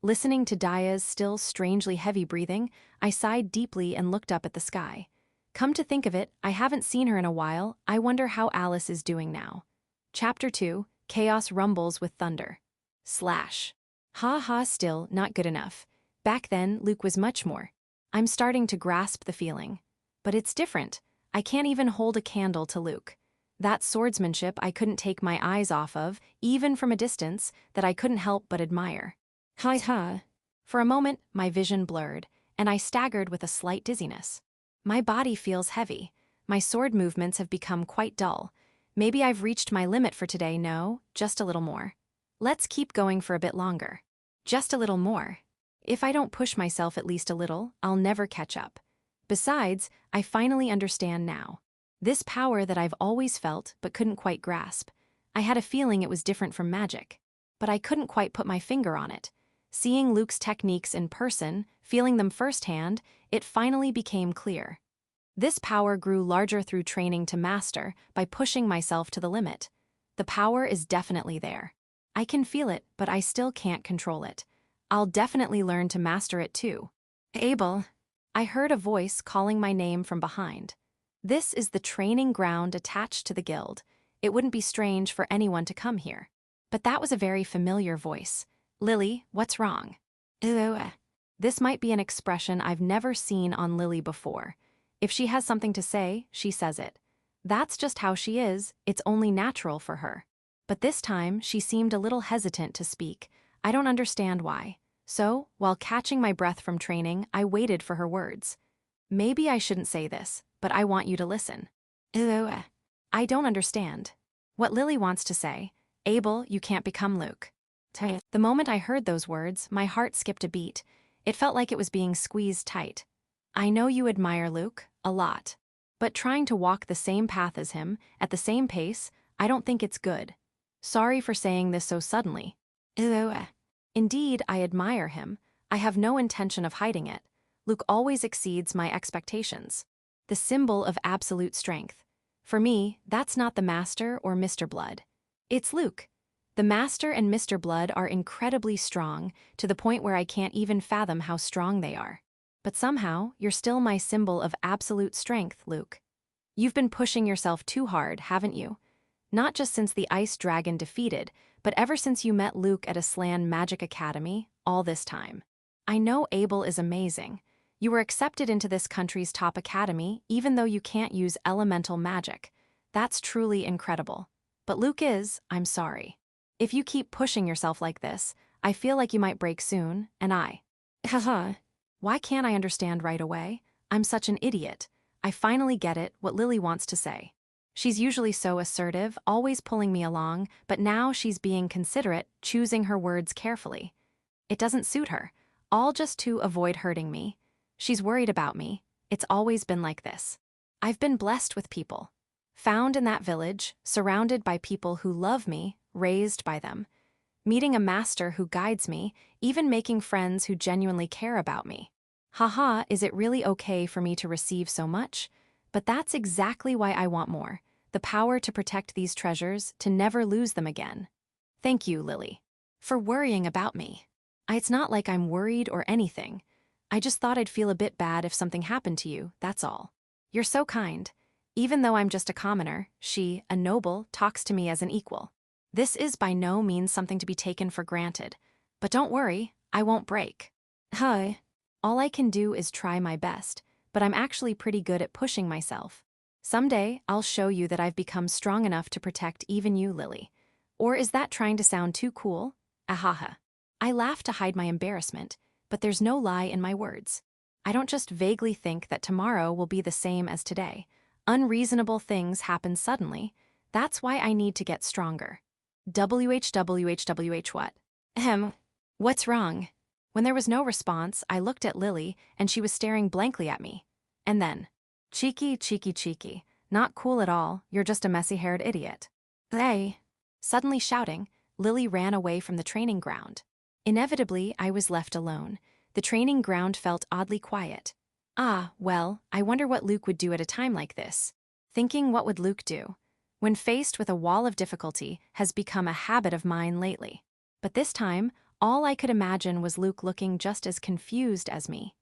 Speaker 1: Listening to Daya's still strangely heavy breathing, I sighed deeply and looked up at the sky. Come to think of it, I haven't seen her in a while. I wonder how Alice is doing now. Chapter 2, Chaos Rumbles with Thunder. Slash. Still not good enough. Back then, Luke was much more. I'm starting to grasp the feeling. But it's different. I can't even hold a candle to Luke. That swordsmanship I couldn't take my eyes off of, even from a distance, that I couldn't help but admire. For a moment, my vision blurred, and I staggered with a slight dizziness. My body feels heavy. My sword movements have become quite dull. Maybe I've reached my limit for today, no, just a little more. Let's keep going for a bit longer. Just a little more. If I don't push myself at least a little, I'll never catch up. Besides, I finally understand now. This power that I've always felt but couldn't quite grasp. I had a feeling it was different from magic, but I couldn't quite put my finger on it. Seeing Luke's techniques in person, feeling them firsthand, it finally became clear. This power grew larger through training to master by pushing myself to the limit. The power is definitely there. I can feel it, but I still can't control it. I'll definitely learn to master it too. Abel. I heard a voice calling my name from behind. This is the training ground attached to the guild. It wouldn't be strange for anyone to come here. But that was a very familiar voice. Lily, what's wrong? This might be an expression I've never seen on Lily before. If she has something to say, she says it. That's just how she is, it's only natural for her. But this time, she seemed a little hesitant to speak. I don't understand why. So, while catching my breath from training, I waited for her words. Maybe I shouldn't say this, but I want you to listen. I don't understand. What Lily wants to say, Abel, you can't become Luke. The moment I heard those words, my heart skipped a beat. It felt like it was being squeezed tight. I know you admire Luke, a lot. But trying to walk the same path as him, at the same pace, I don't think it's good. Sorry for saying this so suddenly. Indeed, I admire him. I have no intention of hiding it. Luke always exceeds my expectations. The symbol of absolute strength. For me, that's not the Master or Mr. Blood. It's Luke. The Master and Mr. Blood are incredibly strong, to the point where I can't even fathom how strong they are. But somehow, you're still my symbol of absolute strength, Luke. You've been pushing yourself too hard, haven't you? Not just since the Ice Dragon defeated, but ever since you met Luke at Aslan Magic Academy, all this time. I know Abel is amazing. You were accepted into this country's top academy, even though you can't use elemental magic. That's truly incredible. But Luke is, I'm sorry. If you keep pushing yourself like this, I feel like you might break soon, and Haha. Why can't I understand right away? I'm such an idiot. I finally get it, what Lily wants to say. She's usually so assertive, always pulling me along, but now she's being considerate, choosing her words carefully. It doesn't suit her, all just to avoid hurting me. She's worried about me. It's always been like this. I've been blessed with people. Found in that village, surrounded by people who love me, raised by them. Meeting a master who guides me, even making friends who genuinely care about me. Haha, is it really okay for me to receive so much? But that's exactly why I want more. The power to protect these treasures, to never lose them again. Thank you, Lily, for worrying about me. It's not like I'm worried or anything. I just thought I'd feel a bit bad if something happened to you, that's all. You're so kind. Even though I'm just a commoner, she, a noble, talks to me as an equal. This is by no means something to be taken for granted. But don't worry, I won't break. Hi. All I can do is try my best, but I'm actually pretty good at pushing myself. Someday, I'll show you that I've become strong enough to protect even you, Lily. Or is that trying to sound too cool? Ahaha. I laugh to hide my embarrassment, but there's no lie in my words. I don't just vaguely think that tomorrow will be the same as today. Unreasonable things happen suddenly. That's why I need to get stronger. WHWHWH what? What's wrong? When there was no response, I looked at Lily, and she was staring blankly at me. And then, cheeky, cheeky, cheeky. Not cool at all, you're just a messy-haired idiot. Hey! Suddenly shouting, Lily ran away from the training ground. Inevitably, I was left alone. The training ground felt oddly quiet. Ah, well, I wonder what Luke would do at a time like this. Thinking what would Luke do? When faced with a wall of difficulty has become a habit of mine lately. But this time, all I could imagine was Luke looking just as confused as me.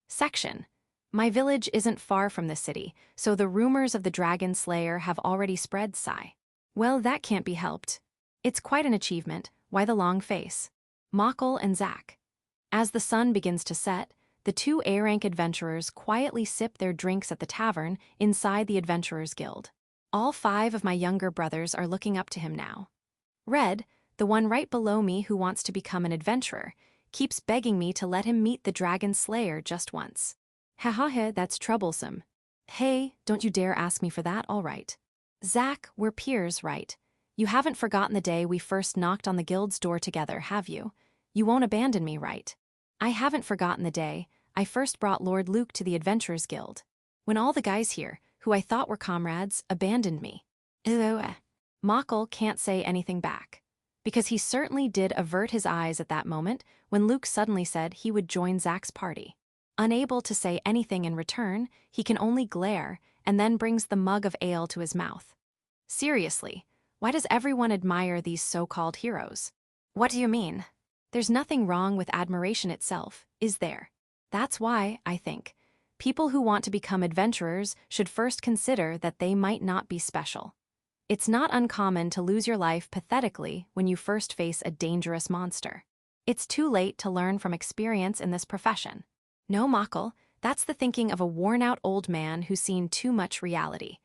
Speaker 1: Section. My village isn't far from the city, so the rumors of the Dragon Slayer have already spread, sigh. Well, that can't be helped. It's quite an achievement, why the long face? Nicole and Zach. As the sun begins to set, the two A-rank adventurers quietly sip their drinks at the tavern inside the Adventurers Guild. All 5 of my younger brothers are looking up to him now. Red, the one right below me who wants to become an adventurer, keeps begging me to let him meet the Dragon Slayer just once. Hahaha, that's troublesome. Hey, don't you dare ask me for that, all right. Zach, we're peers, right? You haven't forgotten the day we first knocked on the guild's door together, have you? You won't abandon me, right? I haven't forgotten the day I first brought Lord Luke to the Adventurers Guild. When all the guys here, who I thought were comrades, abandoned me. Nicole can't say anything back. Because he certainly did avert his eyes at that moment when Luke suddenly said he would join Zach's party. Unable to say anything in return, he can only glare and then brings the mug of ale to his mouth. Seriously, why does everyone admire these so-called heroes? What do you mean? There's nothing wrong with admiration itself, is there? That's why, I think, people who want to become adventurers should first consider that they might not be special. It's not uncommon to lose your life pathetically when you first face a dangerous monster. It's too late to learn from experience in this profession. No, Makal, that's the thinking of a worn-out old man who's seen too much reality.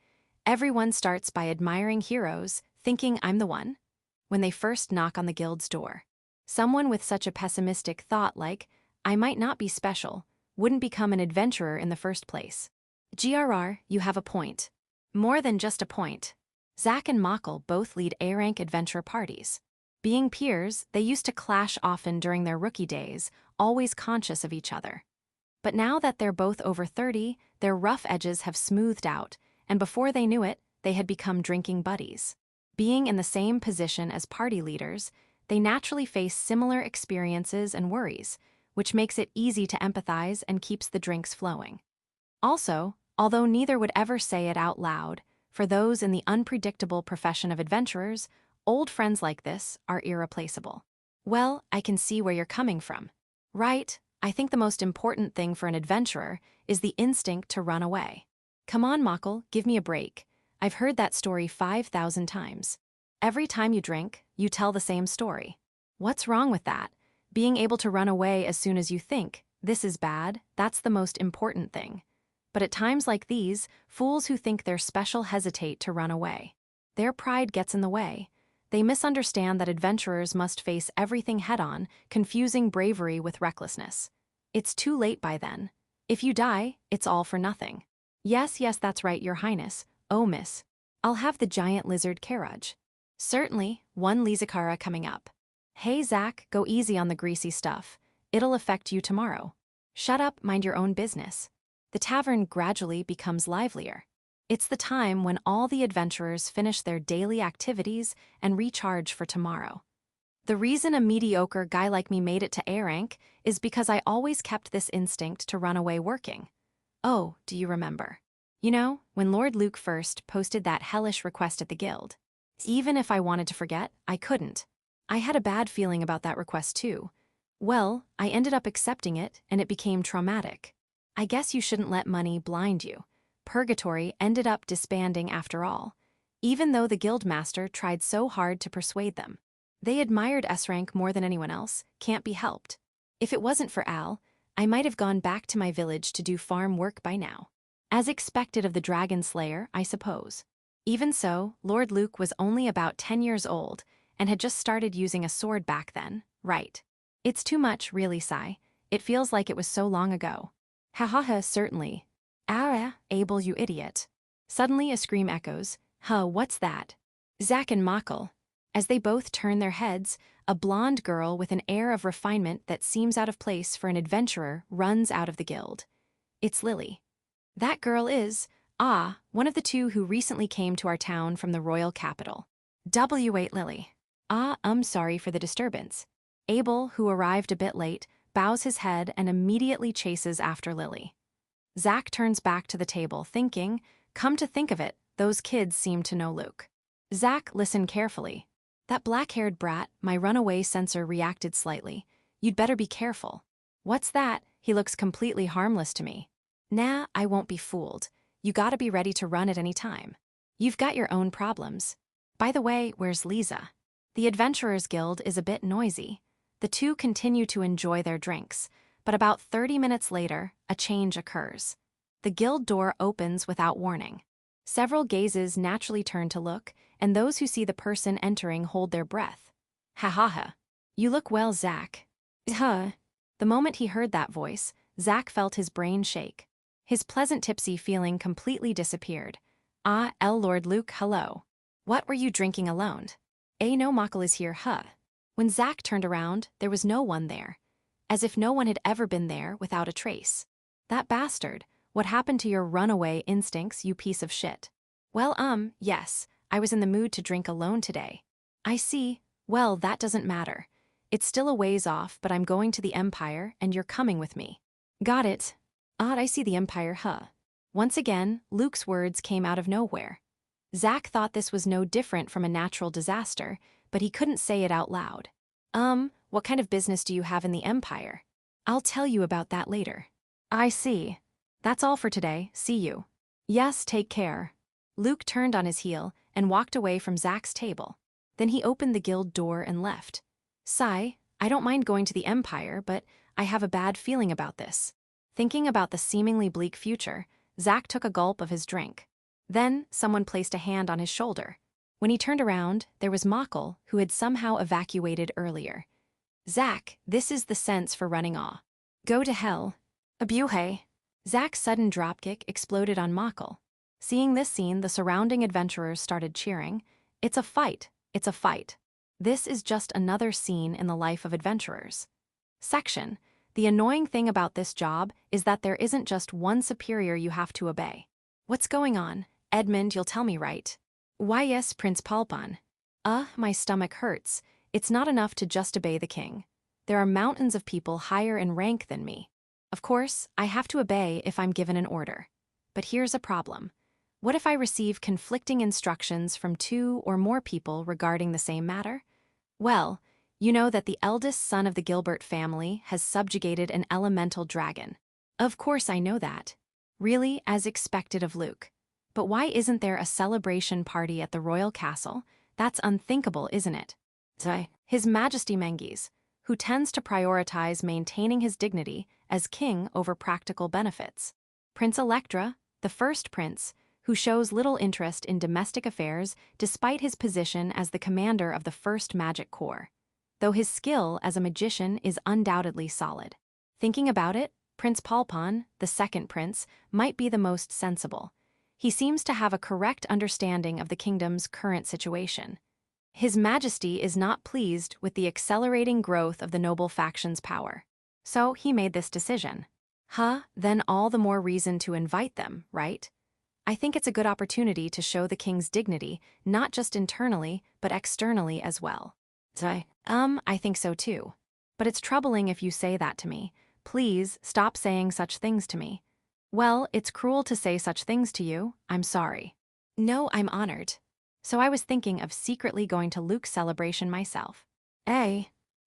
Speaker 1: Everyone starts by admiring heroes, thinking I'm the one, when they first knock on the guild's door. Someone with such a pessimistic thought like, I might not be special, wouldn't become an adventurer in the first place. GRR, you have a point. More than just a point. Zach and Makal both lead A-rank adventure parties. Being peers, they used to clash often during their rookie days, always conscious of each other. But now that they're both over 30, their rough edges have smoothed out, and before they knew it, they had become drinking buddies. Being in the same position as party leaders, they naturally face similar experiences and worries, which makes it easy to empathize and keeps the drinks flowing. Also, although neither would ever say it out loud, for those in the unpredictable profession of adventurers, old friends like this are irreplaceable. Well, I can see where you're coming from. Right, I think the most important thing for an adventurer is the instinct to run away. Come on, Makal, give me a break. I've heard that story 5,000 times. Every time you drink, you tell the same story. What's wrong with that? Being able to run away as soon as you think, this is bad, that's the most important thing. But at times like these, fools who think they're special hesitate to run away. Their pride gets in the way. They misunderstand that adventurers must face everything head-on, confusing bravery with recklessness. It's too late by then. If you die, it's all for nothing. Yes, that's right, Your Highness. Oh, miss. I'll have the giant lizard carriage. Certainly, one Lizakara coming up. Hey, Zach, go easy on the greasy stuff. It'll affect you tomorrow. Shut up, mind your own business. The tavern gradually becomes livelier. It's the time when all the adventurers finish their daily activities and recharge for tomorrow. The reason a mediocre guy like me made it to A rank is because I always kept this instinct to run away working. Oh, do you remember? You know, when Lord Luke first posted that hellish request at the guild. Even if I wanted to forget, I couldn't. I had a bad feeling about that request too. Well, I ended up accepting it, and it became traumatic. I guess you shouldn't let money blind you. Purgatory ended up disbanding after all, even though the guildmaster tried so hard to persuade them. They admired S-rank more than anyone else, can't be helped. If it wasn't for Al, I might have gone back to my village to do farm work by now. As expected of the Dragon Slayer, I suppose. Even so, Lord Luke was only about 10 years old and had just started using a sword back then, right? It's too much, really, Sai. It feels like it was so long ago. Ha, certainly. Abel, you idiot. Suddenly a scream echoes. What's that? Zach and Makal. As they both turn their heads, a blonde girl with an air of refinement that seems out of place for an adventurer runs out of the guild. It's Lily. That girl is, one of the two who recently came to our town from the royal capital. W8 Lily. Sorry for the disturbance. Abel, who arrived a bit late, bows his head and immediately chases after Lily. Zach turns back to the table, thinking, come to think of it, those kids seem to know Luke. Zach, listen carefully. That black-haired brat, my runaway sensor reacted slightly. You'd better be careful. What's that? He looks completely harmless to me. Nah, I won't be fooled. You gotta be ready to run at any time. You've got your own problems. By the way, where's Lisa? The Adventurers Guild is a bit noisy. The two continue to enjoy their drinks, but about 30 minutes later, a change occurs. The guild door opens without warning. Several gazes naturally turn to look, and those who see the person entering hold their breath. Ha. You look well, Zach. The moment he heard that voice, Zach felt his brain shake. His pleasant tipsy feeling completely disappeared. Lord Luke, hello. What were you drinking alone? No, Makal is here, When Zach turned around, there was no one there. As if no one had ever been there without a trace. That bastard, what happened to your runaway instincts, you piece of shit? Well, yes, I was in the mood to drink alone today. I see. Well, that doesn't matter. It's still a ways off, but I'm going to the Empire, and you're coming with me. Got it. I see the Empire, Once again, Luke's words came out of nowhere. Zach thought this was no different from a natural disaster, but he couldn't say it out loud. What kind of business do you have in the Empire? I'll tell you about that later. I see. That's all for today, see you. Yes, take care. Luke turned on his heel and walked away from Zach's table. Then he opened the guild door and left. Sigh, I don't mind going to the Empire, but I have a bad feeling about this. Thinking about the seemingly bleak future, Zach took a gulp of his drink. Then, someone placed a hand on his shoulder. When he turned around, there was Nicole, who had somehow evacuated earlier. Zach, this is the sense for running awe. Go to hell. Abuhe. Zach's sudden dropkick exploded on Nicole. Seeing this scene, the surrounding adventurers started cheering. It's a fight. It's a fight. This is just another scene in the life of adventurers. Section. The annoying thing about this job is that there isn't just one superior you have to obey. What's going on? Edmund, you'll tell me, right? Why yes, Prince Palpon. My stomach hurts. It's not enough to just obey the king. There are mountains of people higher in rank than me. Of course, I have to obey if I'm given an order. But here's a problem. What if I receive conflicting instructions from 2 or more people regarding the same matter? Well, you know that the eldest son of the Gilbert family has subjugated an elemental dragon. Of course I know that. Really, as expected of Luke. But why isn't there a celebration party at the royal castle? That's unthinkable, isn't it? His Majesty Menges, who tends to prioritize maintaining his dignity as king over practical benefits. Prince Electra, the first prince, who shows little interest in domestic affairs despite his position as the commander of the first magic corps. Though his skill as a magician is undoubtedly solid. Thinking about it, Prince Palpon, the second prince, might be the most sensible. He seems to have a correct understanding of the kingdom's current situation. His Majesty is not pleased with the accelerating growth of the noble faction's power. So he made this decision. Then all the more reason to invite them, right? I think it's a good opportunity to show the king's dignity, not just internally, but externally as well. I think so too. But it's troubling if you say that to me. Please stop saying such things to me. Well, it's cruel to say such things to you. I'm sorry. No, I'm honored. So I was thinking of secretly going to Luke's celebration myself.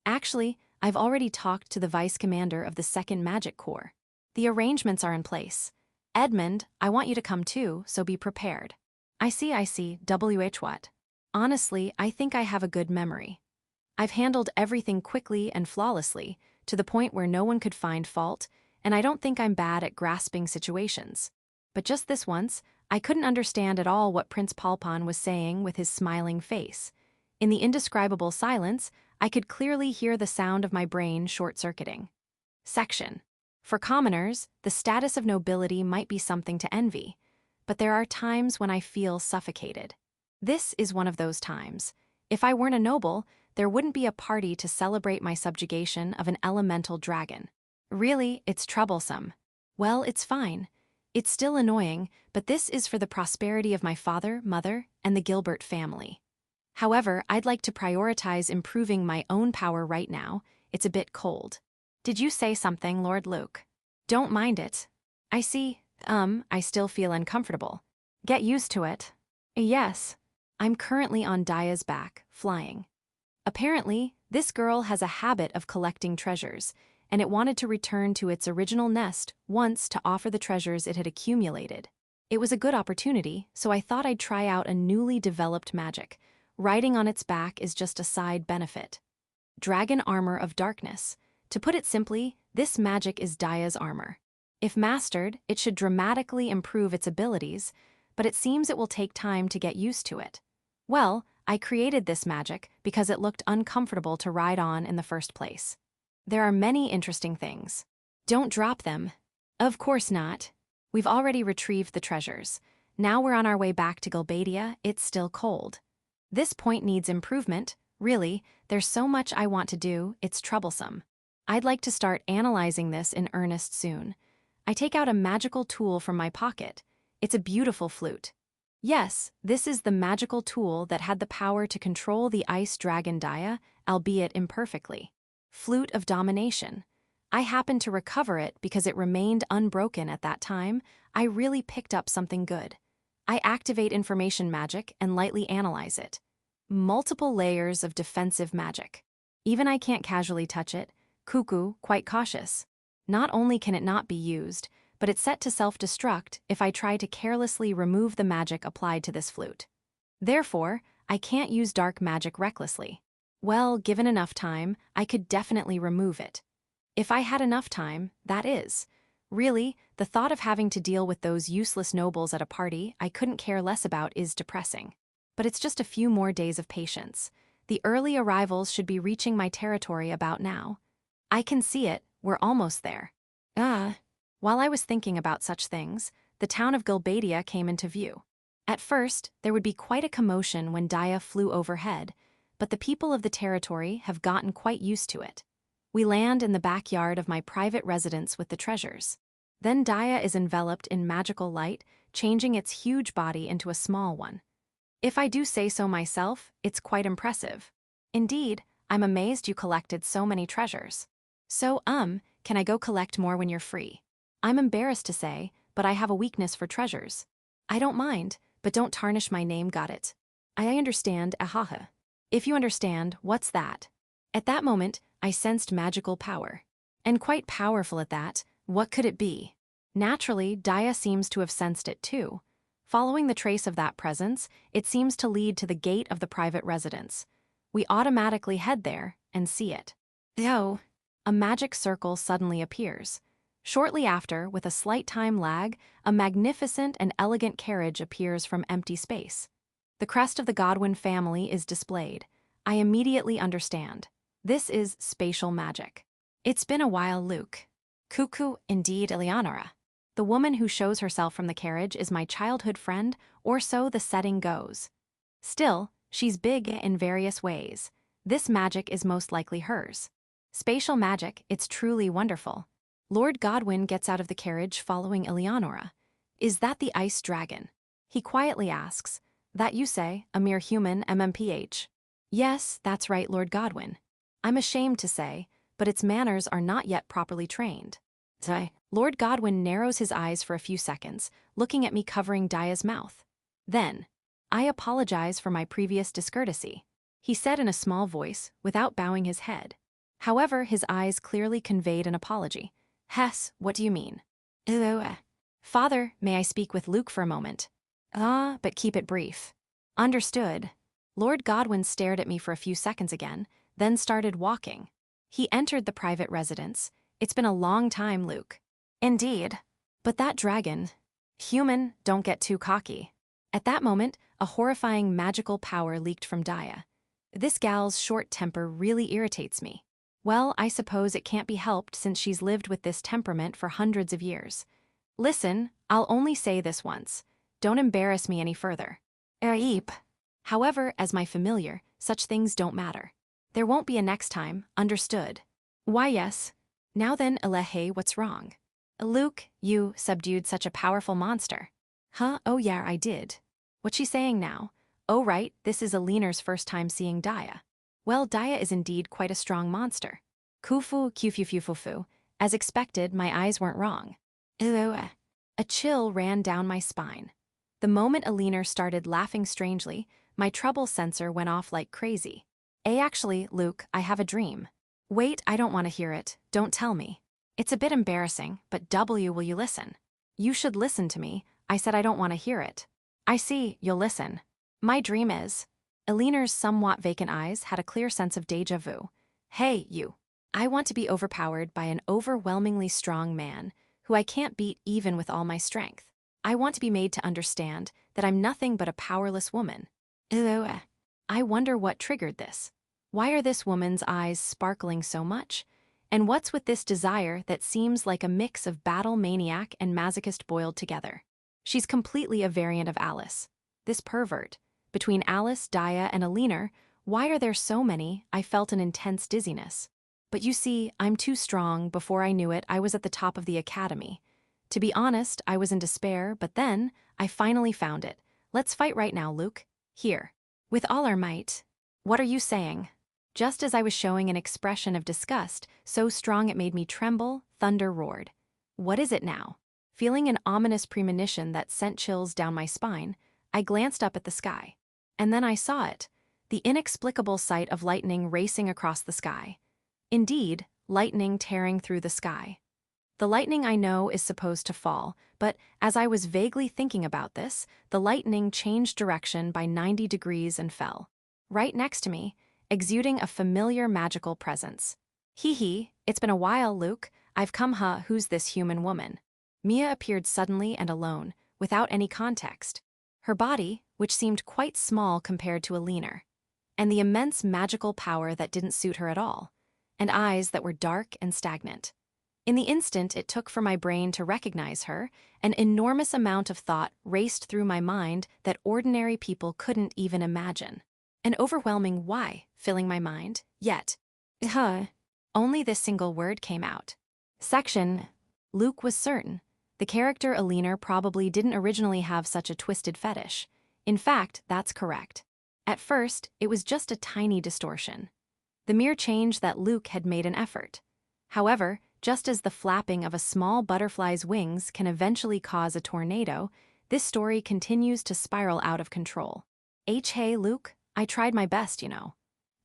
Speaker 1: Actually, I've already talked to the vice commander of the 2nd Magic Corps. The arrangements are in place. Edmund, I want you to come too, so be prepared. I see, what? Honestly, I think I have a good memory. I've handled everything quickly and flawlessly, to the point where no one could find fault, and I don't think I'm bad at grasping situations. But just this once, I couldn't understand at all what Prince Palpon was saying with his smiling face. In the indescribable silence, I could clearly hear the sound of my brain short-circuiting. Section. For commoners, the status of nobility might be something to envy, but there are times when I feel suffocated. This is one of those times. If I weren't a noble, there wouldn't be a party to celebrate my subjugation of an elemental dragon. Really, it's troublesome. Well, it's fine. It's still annoying, but this is for the prosperity of my father, mother, and the Gilbert family. However, I'd like to prioritize improving my own power right now. It's a bit cold. Did you say something, Lord Luke? Don't mind it. I see. I still feel uncomfortable. Get used to it. Yes. I'm currently on Daya's back, flying. Apparently, this girl has a habit of collecting treasures, and it wanted to return to its original nest once to offer the treasures it had accumulated. It was a good opportunity, so I thought I'd try out a newly developed magic. Riding on its back is just a side benefit. Dragon Armor of Darkness. To put it simply, this magic is Daya's armor. If mastered, it should dramatically improve its abilities, but it seems it will take time to get used to it. Well, I created this magic because it looked uncomfortable to ride on in the first place. There are many interesting things. Don't drop them. Of course not. We've already retrieved the treasures. Now we're on our way back to Gilbadia. It's still cold. This point needs improvement. Really, there's so much I want to do, it's troublesome. I'd like to start analyzing this in earnest soon. I take out a magical tool from my pocket. It's a beautiful flute. Yes, this is the magical tool that had the power to control the ice dragon Daya, albeit imperfectly. Flute of Domination. I happened to recover it because it remained unbroken at that time. I really picked up something good. I activate information magic and lightly analyze it. Multiple layers of defensive magic. Even I can't casually touch it. Cuckoo, quite cautious. Not only can it not be used, but it's set to self-destruct if I try to carelessly remove the magic applied to this flute. Therefore, I can't use dark magic recklessly. Well, given enough time, I could definitely remove it. If I had enough time, that is. Really, the thought of having to deal with those useless nobles at a party I couldn't care less about is depressing. But it's just a few more days of patience. The early arrivals should be reaching my territory about now. I can see it, we're almost there. While I was thinking about such things, the town of Gilbadia came into view. At first, there would be quite a commotion when Daya flew overhead, but the people of the territory have gotten quite used to it. We land in the backyard of my private residence with the treasures. Then Daya is enveloped in magical light, changing its huge body into a small one. If I do say so myself, it's quite impressive. Indeed, I'm amazed you collected so many treasures. So, can I go collect more when you're free? I'm embarrassed to say, but I have a weakness for treasures. I don't mind, but don't tarnish my name, got it? I understand, ahaha. If you understand, what's that? At that moment, I sensed magical power. And quite powerful at that. What could it be? Naturally, Daya seems to have sensed it too. Following the trace of that presence, it seems to lead to the gate of the private residence. We automatically head there and see it. Oh, a magic circle suddenly appears. Shortly after, with a slight time lag, a magnificent and elegant carriage appears from empty space. The crest of the Godwin family is displayed. I immediately understand. This is spatial magic. It's been a while, Luke. Cuckoo, indeed, Eleonora. The woman who shows herself from the carriage is my childhood friend, or so the setting goes. Still, she's big in various ways. This magic is most likely hers. Spatial magic, it's truly wonderful. Lord Godwin gets out of the carriage following Eleonora. Is that the ice dragon? He quietly asks. That you say, a mere human MMPH. Yes, that's right, Lord Godwin. I'm ashamed to say, but its manners are not yet properly trained. Lord Godwin narrows his eyes for a few seconds, looking at me covering Daya's mouth. Then, I apologize for my previous discourtesy, he said in a small voice, without bowing his head. However, his eyes clearly conveyed an apology. Hess, what do you mean? Father, may I speak with Luke for a moment? But keep it brief. Understood. Lord Godwin stared at me for a few seconds again, then started walking. He entered the private residence. It's been a long time, Luke. Indeed. But that dragon... Human, don't get too cocky. At that moment, a horrifying magical power leaked from Daya. This gal's short temper really irritates me. Well, I suppose it can't be helped since she's lived with this temperament for hundreds of years. Listen, I'll only say this once. Don't embarrass me any further. Eep. However, as my familiar, such things don't matter. There won't be a next time, understood? Why yes. Now then, Elehe, what's wrong? Luke, you subdued such a powerful monster. Huh? Oh yeah, I did. What's she saying now? Oh right, this is Eleanor's first time seeing Daya. Well, Daya is indeed quite a strong monster. Kufu, kufufufufu. As expected, my eyes weren't wrong. A chill ran down my spine. The moment Elanor started laughing strangely, my trouble sensor went off like crazy. Actually, Luke, I have a dream. Wait, I don't want to hear it. Don't tell me. It's a bit embarrassing, but will you listen? You should listen to me. I said I don't want to hear it. I see, you'll listen. My dream is... Eleanor's somewhat vacant eyes had a clear sense of déjà vu. Hey, you. I want to be overpowered by an overwhelmingly strong man, who I can't beat even with all my strength. I want to be made to understand that I'm nothing but a powerless woman. I wonder what triggered this. Why are this woman's eyes sparkling so much? And what's with this desire that seems like a mix of battle maniac and masochist boiled together? She's completely a variant of Alice. This pervert. Between Alice, Daya, and Elanor, why are there so many? I felt an intense dizziness. But you see, I'm too strong. Before I knew it, I was at the top of the academy. To be honest, I was in despair, but then, I finally found it. Let's fight right now, Luke. Here. With all our might. What are you saying? Just as I was showing an expression of disgust, so strong it made me tremble, thunder roared. What is it now? Feeling an ominous premonition that sent chills down my spine, I glanced up at the sky. And then I saw it. the inexplicable sight of lightning racing across the sky. Indeed, lightning tearing through the sky. The lightning I know is supposed to fall, but as I was vaguely thinking about this, the lightning changed direction by 90 degrees and fell right next to me, exuding a familiar magical presence. Hee hee, it's been a while, Luke. I've come, who's this human woman? Mia appeared suddenly and alone, without any context. Her body, which seemed quite small compared to Elanor, and the immense magical power that didn't suit her at all, and eyes that were dark and stagnant. In the instant it took for my brain to recognize her, an enormous amount of thought raced through my mind that ordinary people couldn't even imagine. An overwhelming why filling my mind, yet, only this single word came out. Section. Luke was certain. The character Elanor probably didn't originally have such a twisted fetish. In fact, that's correct. At first, it was just a tiny distortion. The mere change that Luke had made an effort. However, just as the flapping of a small butterfly's wings can eventually cause a tornado, this story continues to spiral out of control. Hey, Luke, I tried my best, you know.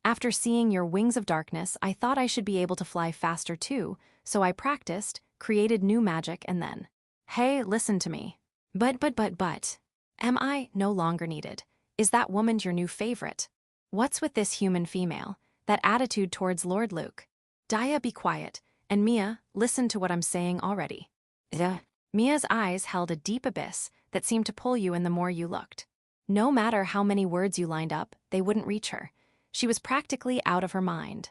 Speaker 1: After seeing your wings of darkness, I thought I should be able to fly faster too, so I practiced, created new magic, and then... Hey, listen to me. But. Am I no longer needed? Is that woman your new favorite? What's with this human female, that attitude towards Lord Luke? Dia, be quiet, and Mia, listen to what I'm saying already. Mia's eyes held a deep abyss that seemed to pull you in the more you looked. No matter how many words you lined up, they wouldn't reach her. She was practically out of her mind.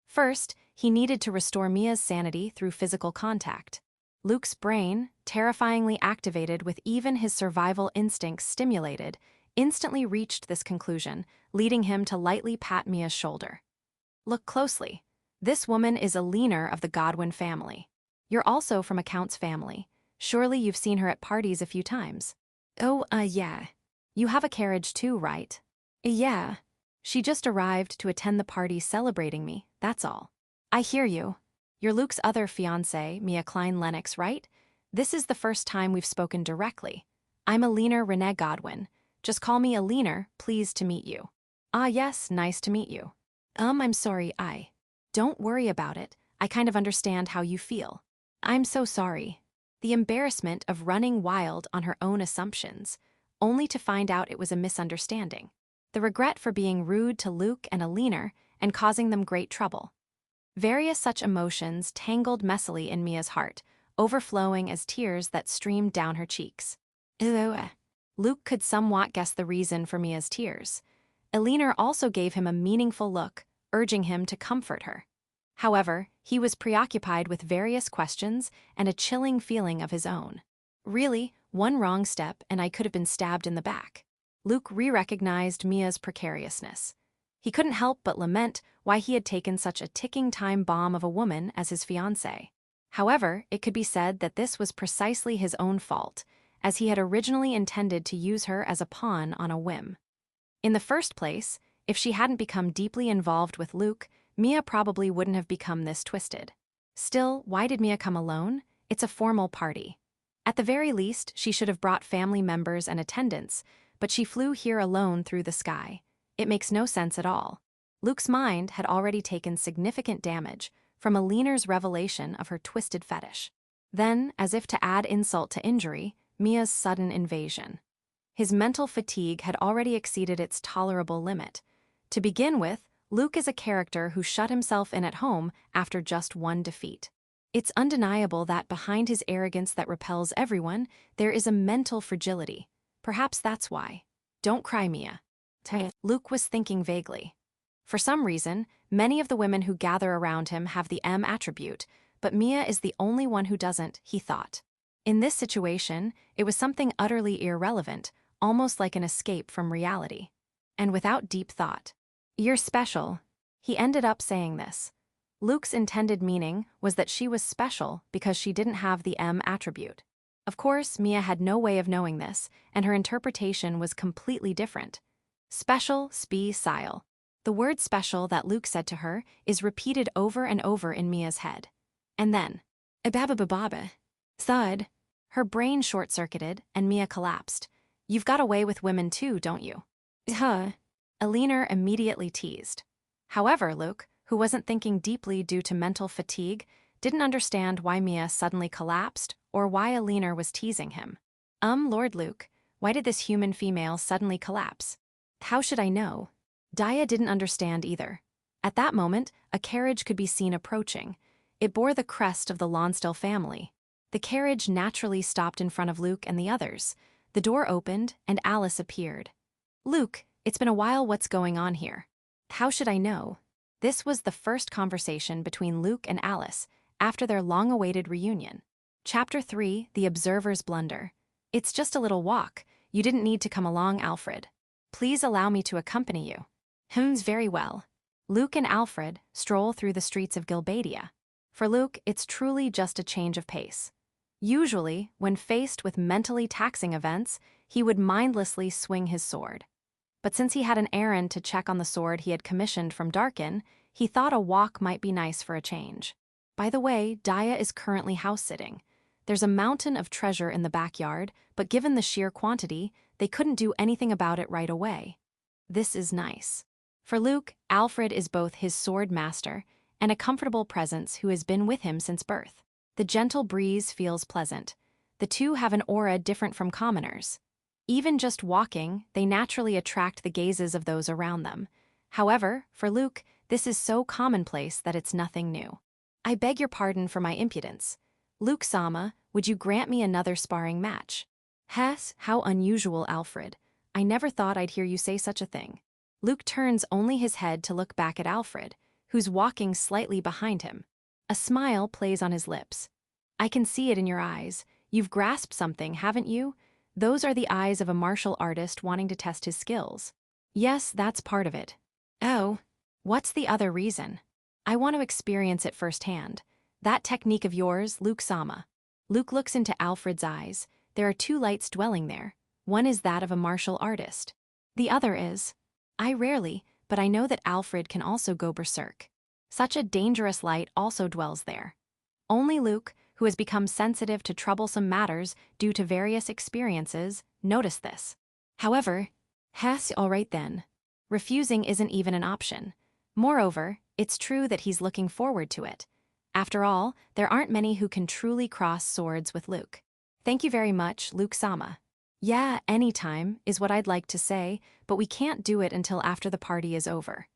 Speaker 1: First, he needed to restore Mia's sanity through physical contact. Luke's brain, terrifyingly activated with even his survival instincts stimulated, instantly reached this conclusion, leading him to lightly pat Mia's shoulder. Look closely. This woman is Elanor of the Godwin family. You're also from a Count's family. Surely you've seen her at parties a few times. Oh, yeah. You have a carriage too, right? Yeah. She just arrived to attend the party celebrating me, that's all. I hear you. You're Luke's other fiancée, Mia Klein-Lennox, right? This is the first time we've spoken directly. I'm Elanor Renee Godwin. Just call me Elanor, pleased to meet you. Ah yes, nice to meet you. I'm sorry, Don't worry about it, I kind of understand how you feel. I'm so sorry. The embarrassment of running wild on her own assumptions, only to find out it was a misunderstanding. The regret for being rude to Luke and Elanor and causing them great trouble. Various such emotions tangled messily in Mia's heart, overflowing as tears that streamed down her cheeks. Luke could somewhat guess the reason for Mia's tears. Elanor also gave him a meaningful look, urging him to comfort her. However, he was preoccupied with various questions and a chilling feeling of his own. Really, one wrong step and I could have been stabbed in the back. Luke re-recognized Mia's precariousness. He couldn't help but lament why he had taken such a ticking time bomb of a woman as his fiancée. However, it could be said that this was precisely his own fault, as he had originally intended to use her as a pawn on a whim. In the first place, if she hadn't become deeply involved with Luke, Mia probably wouldn't have become this twisted. Still, why did Mia come alone? It's a formal party. At the very least, she should have brought family members and attendants, but she flew here alone through the sky. It makes no sense at all. Luke's mind had already taken significant damage from Eleanor's revelation of her twisted fetish. Then, as if to add insult to injury, Mia's sudden invasion. His mental fatigue had already exceeded its tolerable limit. To begin with, Luke is a character who shut himself in at home after just one defeat. It's undeniable that behind his arrogance that repels everyone, there is a mental fragility. Perhaps that's why. Don't cry, Mia. Luke was thinking vaguely. For some reason, many of the women who gather around him have the M attribute, but Mia is the only one who doesn't, he thought. In this situation, it was something utterly irrelevant, almost like an escape from reality. And without deep thought. You're special. He ended up saying this. Luke's intended meaning was that she was special because she didn't have the M attribute. Of course, Mia had no way of knowing this, and her interpretation was completely different. Special, sile. The word special that Luke said to her is repeated over and over in Mia's head. And then, ababababa. Thud. Her brain short-circuited, and Mia collapsed. You've got a way with women too, don't you? Elanor immediately teased. However, Luke, who wasn't thinking deeply due to mental fatigue, didn't understand why Mia suddenly collapsed or why Elanor was teasing him. Lord Luke, why did this human female suddenly collapse? How should I know? Dia didn't understand either. At that moment, a carriage could be seen approaching. It bore the crest of the Lonsdale family. The carriage naturally stopped in front of Luke and the others. The door opened, and Alice appeared. Luke, it's been a while. What's going on here? How should I know? This was the first conversation between Luke and Alice after their long-awaited reunion. Chapter 3, The Observer's Blunder. It's just a little walk. You didn't need to come along, Alfred. Please allow me to accompany you. Very well. Luke and Alfred stroll through the streets of Gilbadia. For Luke, it's truly just a change of pace. Usually, when faced with mentally taxing events, he would mindlessly swing his sword. But since he had an errand to check on the sword he had commissioned from Darkin, he thought a walk might be nice for a change. By the way, Dia is currently house-sitting. There's a mountain of treasure in the backyard, but given the sheer quantity, they couldn't do anything about it right away. This is nice. For Luke, Alfred is both his sword master and a comfortable presence who has been with him since birth. The gentle breeze feels pleasant. The two have an aura different from commoners. Even just walking, they naturally attract the gazes of those around them. However, for Luke, this is so commonplace that it's nothing new. I beg your pardon for my impudence. Luke-sama, would you grant me another sparring match? Hess, how unusual, Alfred. I never thought I'd hear you say such a thing. Luke turns only his head to look back at Alfred, who's walking slightly behind him. A smile plays on his lips. I can see it in your eyes. You've grasped something, haven't you? Those are the eyes of a martial artist wanting to test his skills. Yes, that's part of it. Oh, what's the other reason? I want to experience it firsthand. That technique of yours, Luke-sama. Luke looks into Alfred's eyes. There are two lights dwelling there. One is that of a martial artist. The other is... I rarely, but I know that Alfred can also go berserk. Such a dangerous light also dwells there. Only Luke, who has become sensitive to troublesome matters due to various experiences, noticed this. However, Hess, all right then. Refusing isn't even an option. Moreover, it's true that he's looking forward to it. After all, there aren't many who can truly cross swords with Luke. Thank you very much, Luke-sama. Yeah, anytime, is what I'd like to say, but we can't do it until after the party is over.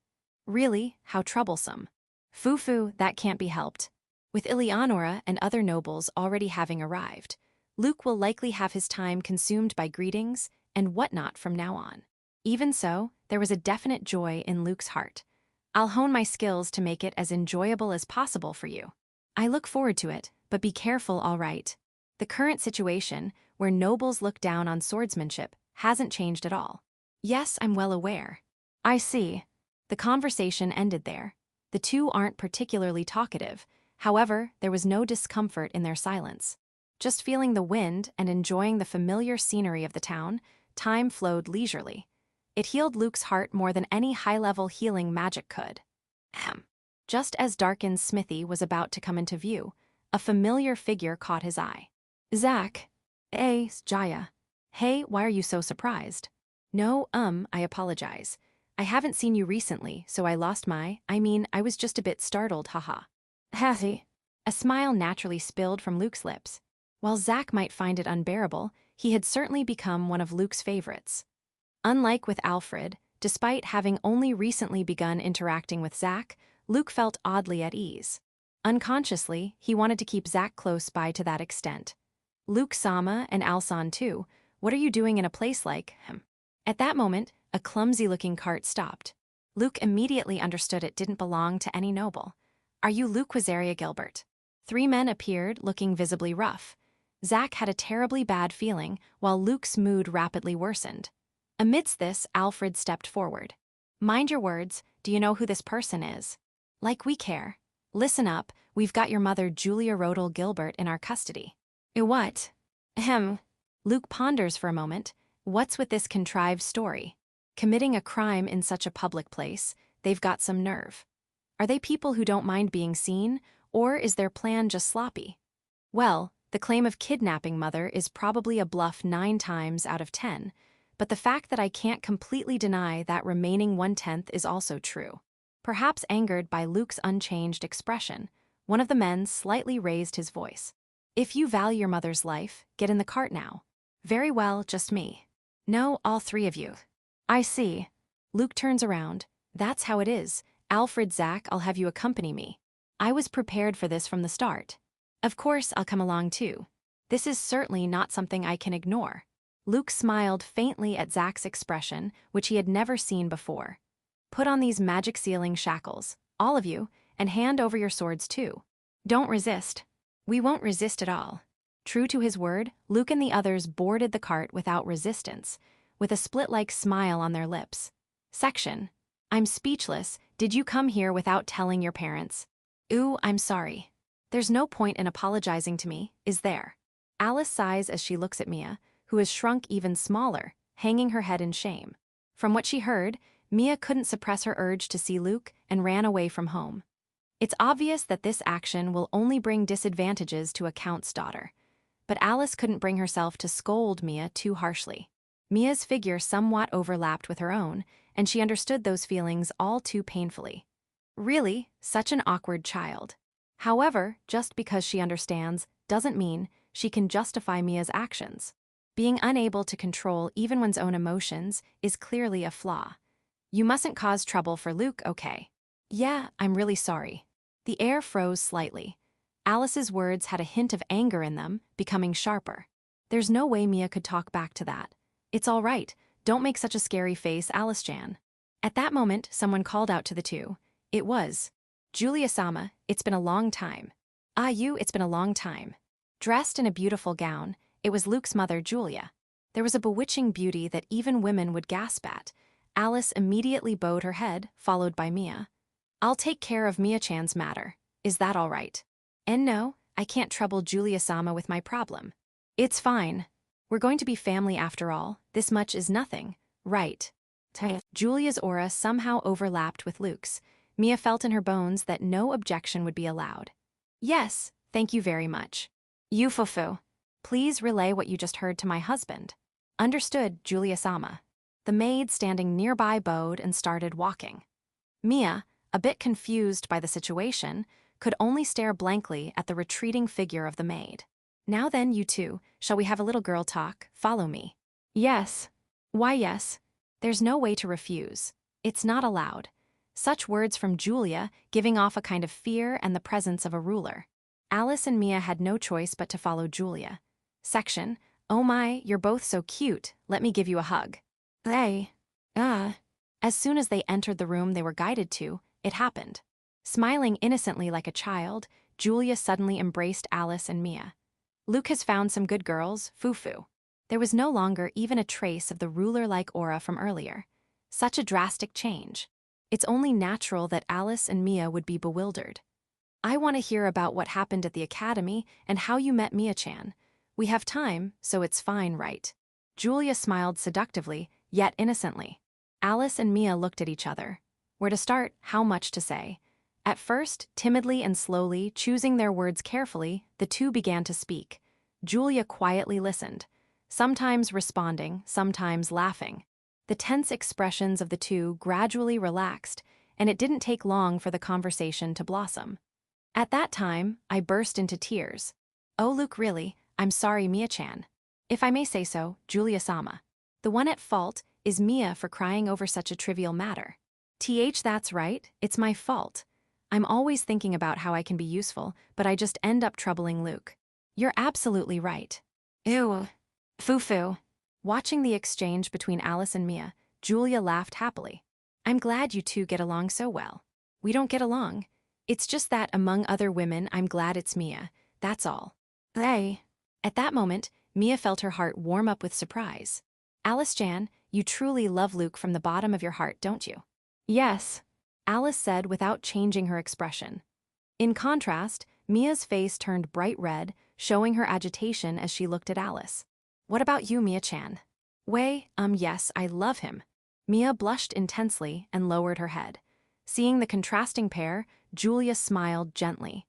Speaker 1: Really? How troublesome. Foo-foo, that can't be helped. With Eleonora and other nobles already having arrived, Luke will likely have his time consumed by greetings and whatnot from now on. Even so, there was a definite joy in Luke's heart. I'll hone my skills to make it as enjoyable as possible for you. I look forward to it, but be careful, all right. The current situation, where nobles look down on swordsmanship, hasn't changed at all. Yes, I'm well aware. I see. The conversation ended there. The two aren't particularly talkative. However, there was no discomfort in their silence. Just feeling the wind and enjoying the familiar scenery of the town, time flowed leisurely. It healed Luke's heart more than any high-level healing magic could. Just as Darkin's smithy was about to come into view, a familiar figure caught his eye. Zach. Hey, Jaya. Hey, why are you so surprised? No, I apologize. I haven't seen you recently, so I lost I was just a bit startled, haha. Hathy. A smile naturally spilled from Luke's lips. While Zach might find it unbearable, he had certainly become one of Luke's favorites. Unlike with Alfred, despite having only recently begun interacting with Zach, Luke felt oddly at ease. Unconsciously, he wanted to keep Zach close by to that extent. Luke-sama and Alsan too, what are you doing in a place like him? At that moment, a clumsy-looking cart stopped. Luke immediately understood it didn't belong to any noble. Are you Luke Quizaria Gilbert? 3 men appeared, looking visibly rough. Zach had a terribly bad feeling, while Luke's mood rapidly worsened. Amidst this, Alfred stepped forward. Mind your words, do you know who this person is? Like we care. Listen up, we've got your mother Julia Rodel Gilbert in our custody. What? Luke ponders for a moment. What's with this contrived story? Committing a crime in such a public place, they've got some nerve. Are they people who don't mind being seen, or is their plan just sloppy? Well, the claim of kidnapping mother is probably a bluff 9 times out of 10, but the fact that I can't completely deny that remaining 1/10 is also true. Perhaps angered by Luke's unchanged expression, one of the men slightly raised his voice. If you value your mother's life, get in the cart now. Very well, just me. No, all three of you. I see. Luke turns around. That's how it is. Alfred, Zach, I'll have you accompany me. I was prepared for this from the start. Of course, I'll come along too. This is certainly not something I can ignore. Luke smiled faintly at Zach's expression, which he had never seen before. Put on these magic sealing shackles, all of you, and hand over your swords too. Don't resist. We won't resist at all. True to his word, Luke and the others boarded the cart without resistance, with a split-like smile on their lips. Section. I'm speechless. Did you come here without telling your parents? Ooh, I'm sorry. There's no point in apologizing to me, is there? Alice sighs as she looks at Mia, who has shrunk even smaller, hanging her head in shame. From what she heard, Mia couldn't suppress her urge to see Luke and ran away from home. It's obvious that this action will only bring disadvantages to a count's daughter, but Alice couldn't bring herself to scold Mia too harshly. Mia's figure somewhat overlapped with her own, and she understood those feelings all too painfully. Really, such an awkward child. However, just because she understands doesn't mean she can justify Mia's actions. Being unable to control even one's own emotions is clearly a flaw. You mustn't cause trouble for Luke, okay? Yeah, I'm really sorry. The air froze slightly. Alice's words had a hint of anger in them, becoming sharper. There's no way Mia could talk back to that. It's all right, don't make such a scary face, Alice-chan. At that moment, someone called out to the two. It was Julia-sama, it's been a long time. Ah, it's been a long time. Dressed in a beautiful gown, it was Luke's mother, Julia. There was a bewitching beauty that even women would gasp at. Alice immediately bowed her head, followed by Mia. I'll take care of Mia-chan's matter. Is that all right? And no, I can't trouble Julia-sama with my problem. It's fine. We're going to be family after all. This much is nothing, right? Julia's aura somehow overlapped with Luke's. Mia felt in her bones that no objection would be allowed. Yes, thank you very much. Yufufu, please relay what you just heard to my husband. Understood, Julia-sama. The maid standing nearby bowed and started walking. Mia, a bit confused by the situation, could only stare blankly at the retreating figure of the maid. Now then, you two, shall we have a little girl talk? Follow me. Yes. Why yes. There's no way to refuse. It's not allowed. Such words from Julia, giving off a kind of fear and the presence of a ruler. Alice and Mia had no choice but to follow Julia. Section. Oh my, you're both so cute. Let me give you a hug. Hey. As soon as they entered the room they were guided to, it happened. Smiling innocently like a child, Julia suddenly embraced Alice and Mia. Luke has found some good girls, Fufu. There was no longer even a trace of the ruler-like aura from earlier. Such a drastic change. It's only natural that Alice and Mia would be bewildered. I want to hear about what happened at the academy and how you met Mia-chan. We have time, so it's fine, right? Julia smiled seductively, yet innocently. Alice and Mia looked at each other. Where to start, how much to say. At first, timidly and slowly, choosing their words carefully, the two began to speak. Julia quietly listened, sometimes responding, sometimes laughing. The tense expressions of the two gradually relaxed, and it didn't take long for the conversation to blossom. At that time, I burst into tears. Oh, Luke, really, I'm sorry, Mia-chan. If I may say so, Julia-sama. The one at fault is Mia for crying over such a trivial matter. That's right, it's my fault. I'm always thinking about how I can be useful, but I just end up troubling Luke. You're absolutely right. Ew. Fufu. Watching the exchange between Alice and Mia, Julia laughed happily. I'm glad you two get along so well. We don't get along. It's just that among other women, I'm glad it's Mia. That's all. Hey. At that moment, Mia felt her heart warm up with surprise. Alice-chan, you truly love Luke from the bottom of your heart, don't you? Yes. Alice said without changing her expression. In contrast, Mia's face turned bright red, showing her agitation as she looked at Alice. What about you, Mia-chan? Yes, I love him. Mia blushed intensely and lowered her head. Seeing the contrasting pair, Julia smiled gently.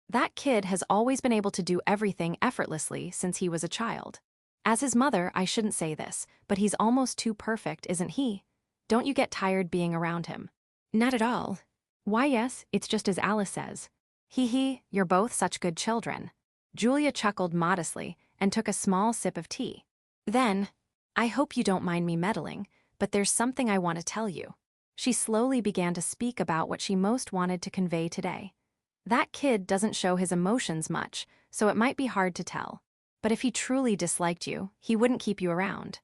Speaker 1: That kid has always been able to do everything effortlessly since he was a child. As his mother, I shouldn't say this, but he's almost too perfect, isn't he? Don't you get tired being around him? Not at all. Why, yes, it's just as Alice says. Hee hee, you're both such good children. Julia chuckled modestly and took a small sip of tea. Then, I hope you don't mind me meddling, but there's something I want to tell you. She slowly began to speak about what she most wanted to convey today. That kid doesn't show his emotions much, so it might be hard to tell. But if he truly disliked you, he wouldn't keep you around.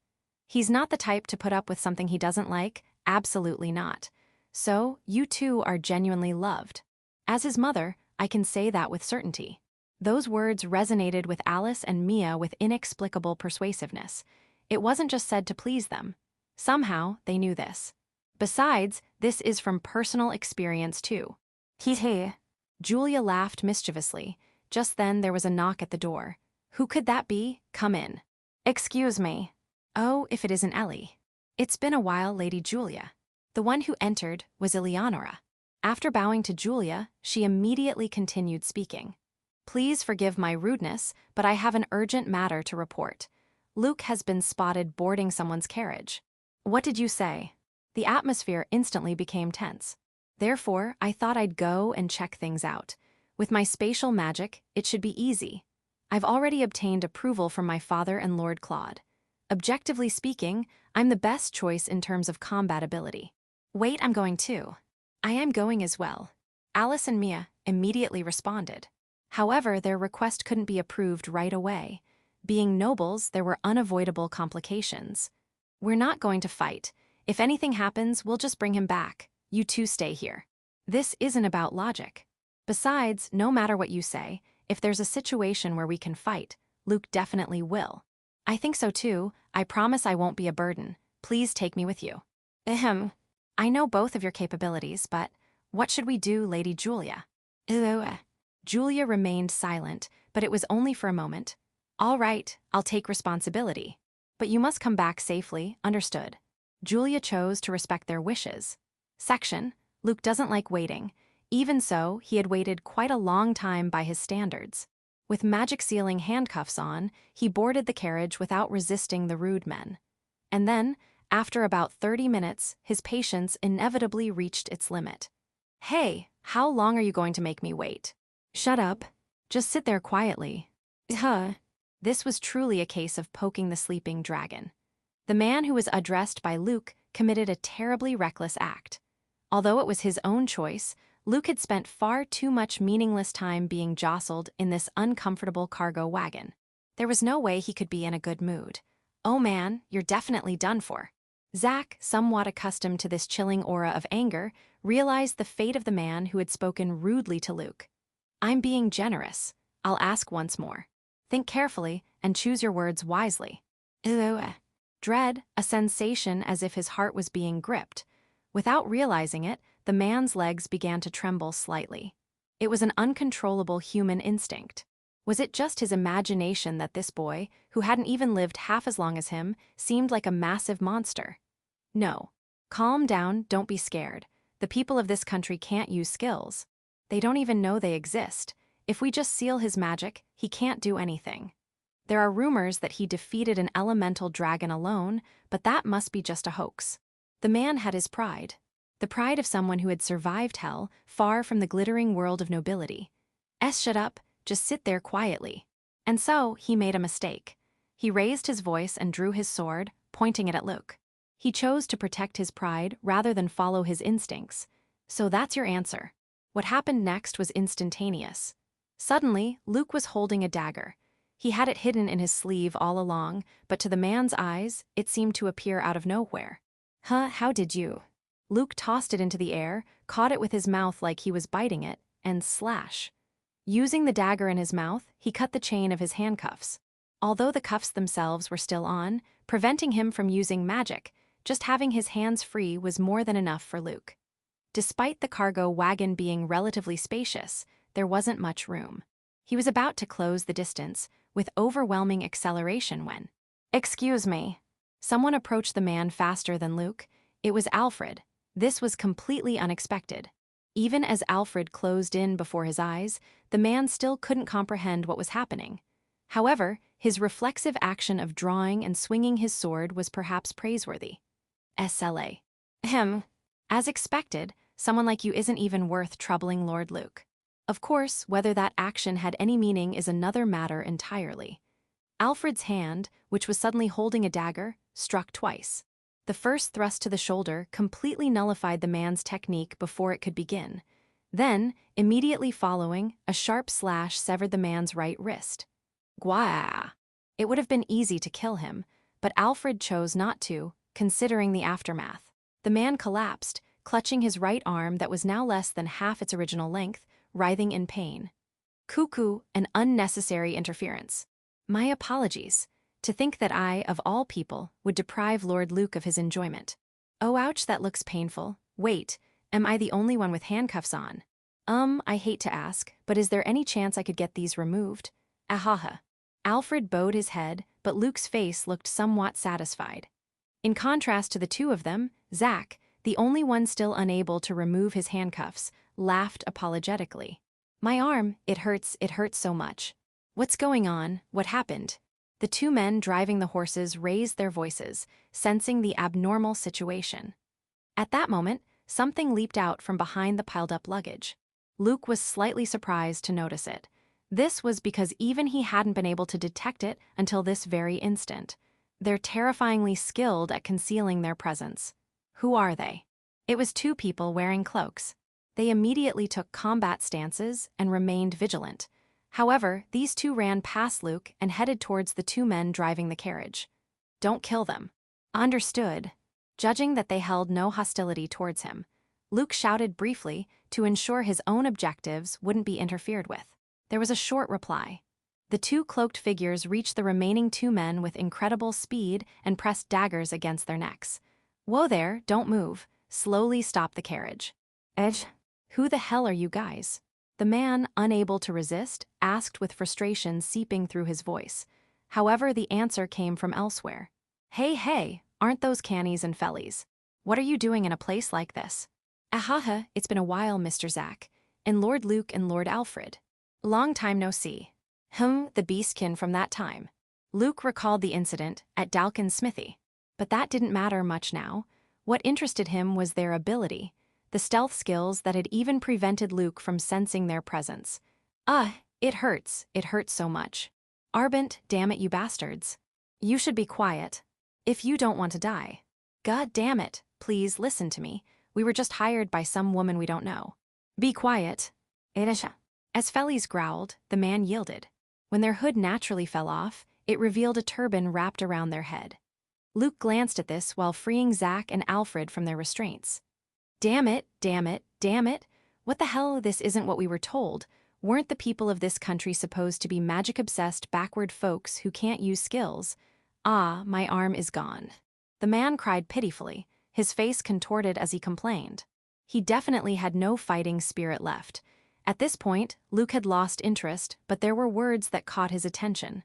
Speaker 1: He's not the type to put up with something he doesn't like, absolutely not. So, you two are genuinely loved. As his mother, I can say that with certainty. Those words resonated with Alice and Mia with inexplicable persuasiveness. It wasn't just said to please them. Somehow, they knew this. Besides, this is from personal experience too. Hee. Julia laughed mischievously. Just then there was a knock at the door. Who could that be? Come in. Excuse me. Oh, if it isn't Ellie. It's been a while, Lady Julia. The one who entered was Eleonora. After bowing to Julia, she immediately continued speaking. Please forgive my rudeness, but I have an urgent matter to report. Luke has been spotted boarding someone's carriage. What did you say? The atmosphere instantly became tense. Therefore, I thought I'd go and check things out. With my spatial magic, it should be easy. I've already obtained approval from my father and Lord Claude. Objectively speaking, I'm the best choice in terms of combat ability. Wait, I'm going too. I am going as well. Alice and Mia immediately responded. However, their request couldn't be approved right away. Being nobles, there were unavoidable complications. We're not going to fight. If anything happens, we'll just bring him back. You two stay here. This isn't about logic. Besides, no matter what you say, if there's a situation where we can fight, Luke definitely will. I think so too. I promise I won't be a burden. Please take me with you. Ahem. I know both of your capabilities, but what should we do, Lady Julia? Julia remained silent, but it was only for a moment. All right, I'll take responsibility. But you must come back safely, understood? Julia chose to respect their wishes. Section, Luke doesn't like waiting. Even so, he had waited quite a long time by his standards. With magic sealing handcuffs on, he boarded the carriage without resisting the rude men. And then, after about 30 minutes, his patience inevitably reached its limit. Hey, how long are you going to make me wait? Shut up. Just sit there quietly. This was truly a case of poking the sleeping dragon. The man who was addressed by Luke committed a terribly reckless act. Although it was his own choice, Luke had spent far too much meaningless time being jostled in this uncomfortable cargo wagon. There was no way he could be in a good mood. Oh man, you're definitely done for. Zack, somewhat accustomed to this chilling aura of anger, realized the fate of the man who had spoken rudely to Luke. I'm being generous. I'll ask once more. Think carefully and choose your words wisely. Dread, a sensation as if his heart was being gripped. Without realizing it, the man's legs began to tremble slightly. It was an uncontrollable human instinct. Was it just his imagination that this boy, who hadn't even lived half as long as him, seemed like a massive monster? No. Calm down, don't be scared. The people of this country can't use skills. They don't even know they exist. If we just seal his magic, he can't do anything. There are rumors that he defeated an elemental dragon alone, but that must be just a hoax. The man had his pride. The pride of someone who had survived hell, far from the glittering world of nobility. Shut up, just sit there quietly. And so, he made a mistake. He raised his voice and drew his sword, pointing it at Luke. He chose to protect his pride rather than follow his instincts. So that's your answer. What happened next was instantaneous. Suddenly, Luke was holding a dagger. He had it hidden in his sleeve all along, but to the man's eyes, it seemed to appear out of nowhere. How did you? Luke tossed it into the air, caught it with his mouth like he was biting it, and slash. Using the dagger in his mouth, he cut the chain of his handcuffs. Although the cuffs themselves were still on, preventing him from using magic, just having his hands free was more than enough for Luke. Despite the cargo wagon being relatively spacious, there wasn't much room. He was about to close the distance, with overwhelming acceleration when... Excuse me. Someone approached the man faster than Luke. It was Alfred. This was completely unexpected. Even as Alfred closed in before his eyes, the man still couldn't comprehend what was happening. However, his reflexive action of drawing and swinging his sword was perhaps praiseworthy. SLA. Ahem. As expected, someone like you isn't even worth troubling Lord Luke. Of course, whether that action had any meaning is another matter entirely. Alfred's hand, which was suddenly holding a dagger, struck twice. The first thrust to the shoulder completely nullified the man's technique before it could begin. Then, immediately following, a sharp slash severed the man's right wrist. Gwah! It would have been easy to kill him, but Alfred chose not to, considering the aftermath. The man collapsed, clutching his right arm that was now less than half its original length, writhing in pain. Cuckoo, an unnecessary interference. My apologies. To think that I, of all people, would deprive Lord Luke of his enjoyment. Oh ouch, that looks painful. Wait, am I the only one with handcuffs on? I hate to ask, but is there any chance I could get these removed? Ahaha. Alfred bowed his head, but Luke's face looked somewhat satisfied. In contrast to the two of them, Zack, the only one still unable to remove his handcuffs, laughed apologetically. My arm, it hurts so much. What's going on? What happened? The two men driving the horses raised their voices, sensing the abnormal situation. At that moment, something leaped out from behind the piled-up luggage. Luke was slightly surprised to notice it. This was because even he hadn't been able to detect it until this very instant. They're terrifyingly skilled at concealing their presence. Who are they? It was two people wearing cloaks. They immediately took combat stances and remained vigilant. However, these two ran past Luke and headed towards the two men driving the carriage. Don't kill them. Understood. Judging that they held no hostility towards him, Luke shouted briefly to ensure his own objectives wouldn't be interfered with. There was a short reply. The two cloaked figures reached the remaining two men with incredible speed and pressed daggers against their necks. Whoa there, don't move. Slowly stop the carriage. Edge, who the hell are you guys? The man, unable to resist, asked with frustration seeping through his voice. However, the answer came from elsewhere. Hey, aren't those cannies and fellies? What are you doing in a place like this? Ahaha, it's been a while, Mr. Zack, and Lord Luke and Lord Alfred. Long time no see. The beastkin from that time. Luke recalled the incident at Dalkin's smithy. But that didn't matter much now. What interested him was their ability, the stealth skills that had even prevented Luke from sensing their presence. It hurts so much. Arbent, damn it, you bastards. You should be quiet. If you don't want to die. God damn it, please listen to me. We were just hired by some woman we don't know. Be quiet. As Fellies growled, the man yielded. When their hood naturally fell off, it revealed a turban wrapped around their head. Luke glanced at this while freeing Zack and Alfred from their restraints. Damn it. What the hell, this isn't what we were told. Weren't the people of this country supposed to be magic-obsessed backward folks who can't use skills? My arm is gone. The man cried pitifully, his face contorted as he complained. He definitely had no fighting spirit left. At this point, Luke had lost interest, but there were words that caught his attention.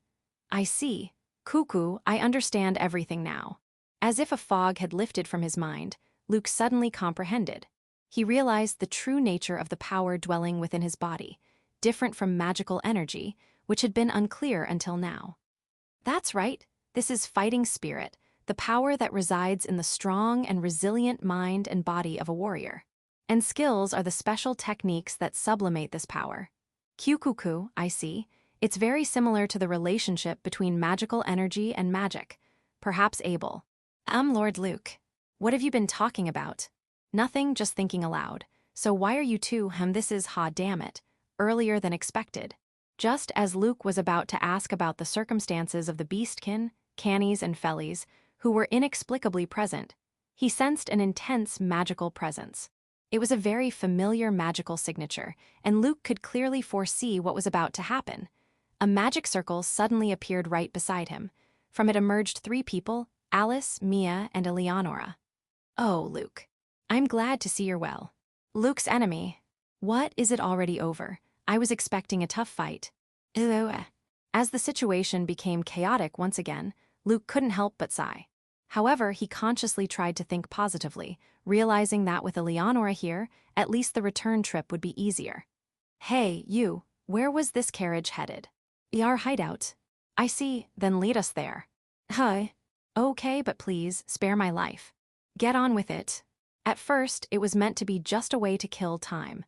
Speaker 1: I see. Cuckoo, I understand everything now. As if a fog had lifted from his mind, Luke suddenly comprehended. He realized the true nature of the power dwelling within his body, different from magical energy, which had been unclear until now. That's right, this is fighting spirit, the power that resides in the strong and resilient mind and body of a warrior. And skills are the special techniques that sublimate this power. Cuckoo, I see. It's very similar to the relationship between magical energy and magic. Perhaps Abel. Lord Luke. What have you been talking about? Nothing, just thinking aloud. So why are you two, this is, damn it, earlier than expected. Just as Luke was about to ask about the circumstances of the beastkin, cannies, and fellies, who were inexplicably present, he sensed an intense magical presence. It was a very familiar magical signature, and Luke could clearly foresee what was about to happen. A magic circle suddenly appeared right beside him. From it emerged three people, Alice, Mia, and Eleonora. Oh, Luke. I'm glad to see you're well. Luke's enemy. What, is it already over? I was expecting a tough fight. As the situation became chaotic once again, Luke couldn't help but sigh. However, he consciously tried to think positively, realizing that with Eleonora here, at least the return trip would be easier. Hey, you, where was this carriage headed? Our hideout. I see, then lead us there. Huh. Okay, but please, spare my life. Get on with it. At first, it was meant to be just a way to kill time.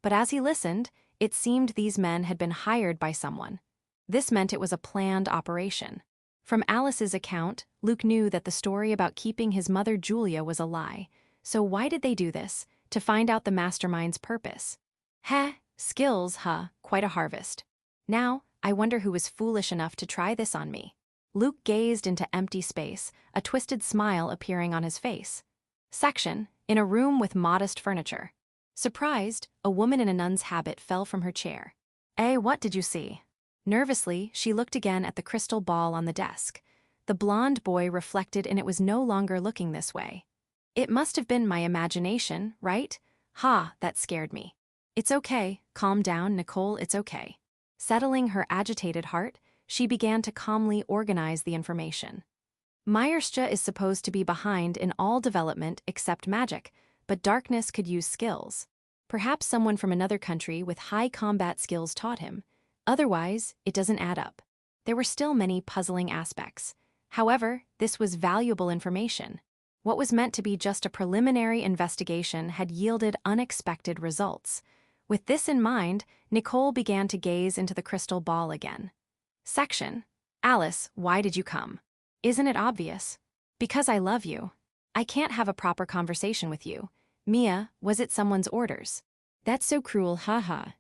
Speaker 1: But as he listened, it seemed these men had been hired by someone. This meant it was a planned operation. From Alice's account, Luke knew that the story about keeping his mother Julia was a lie. So why did they do this? To find out the mastermind's purpose. Heh, skills, quite a harvest. Now, I wonder who was foolish enough to try this on me. Luke gazed into empty space, a twisted smile appearing on his face. Section, in a room with modest furniture. Surprised, a woman in a nun's habit fell from her chair. What did you see? Nervously, she looked again at the crystal ball on the desk. The blonde boy reflected and it was no longer looking this way. It must have been my imagination, right? That scared me. It's okay, calm down, Nicole, it's okay. Settling her agitated heart, she began to calmly organize the information. Myerstra is supposed to be behind in all development except magic, but darkness could use skills. Perhaps someone from another country with high combat skills taught him. Otherwise, it doesn't add up. There were still many puzzling aspects. However, this was valuable information. What was meant to be just a preliminary investigation had yielded unexpected results. With this in mind, Nicole began to gaze into the crystal ball again. Section. Alice, why did you come? Isn't it obvious? Because I love you. I can't have a proper conversation with you. Mia, was it someone's orders? That's so cruel, haha.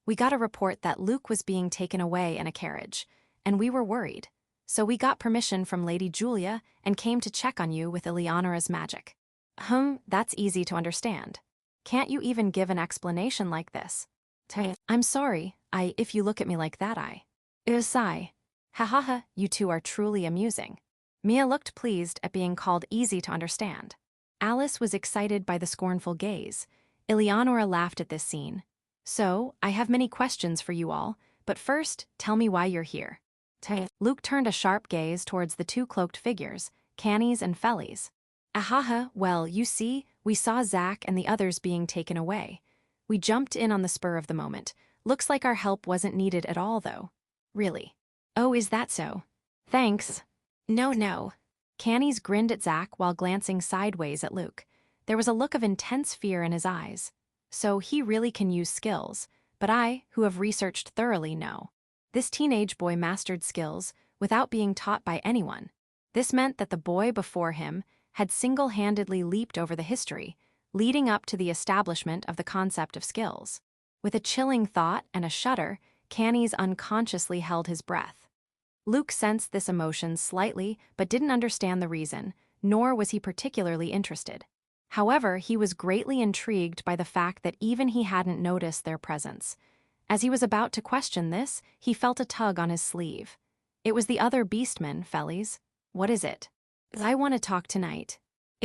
Speaker 1: We got a report that Luke was being taken away in a carriage, and we were worried. So we got permission from Lady Julia and came to check on you with Eleonora's magic. That's easy to understand. Can't you even give an explanation like this? I'm sorry, if you look at me like that, sigh. Ha, you two are truly amusing. Mia looked pleased at being called easy to understand. Alice was excited by the scornful gaze. Eleonora laughed at this scene. So, I have many questions for you all, but first, tell me why you're here. Luke turned a sharp gaze towards the two cloaked figures, Cannies and Fellies. Well, you see, we saw Zack and the others being taken away. We jumped in on the spur of the moment. Looks like our help wasn't needed at all, though. Really? Oh, is that so? Thanks. No. Cannies grinned at Zack while glancing sideways at Luke. There was a look of intense fear in his eyes. So he really can use skills, but I, who have researched thoroughly, know. This teenage boy mastered skills without being taught by anyone. This meant that the boy before him had single-handedly leaped over the history, leading up to the establishment of the concept of skills. With a chilling thought and a shudder, Cannies unconsciously held his breath. Luke sensed this emotion slightly but didn't understand the reason, nor was he particularly interested. However, he was greatly intrigued by the fact that even he hadn't noticed their presence. As he was about to question this, he felt a tug on his sleeve. It was the other beastman, Fellies. What is it? I want to talk tonight.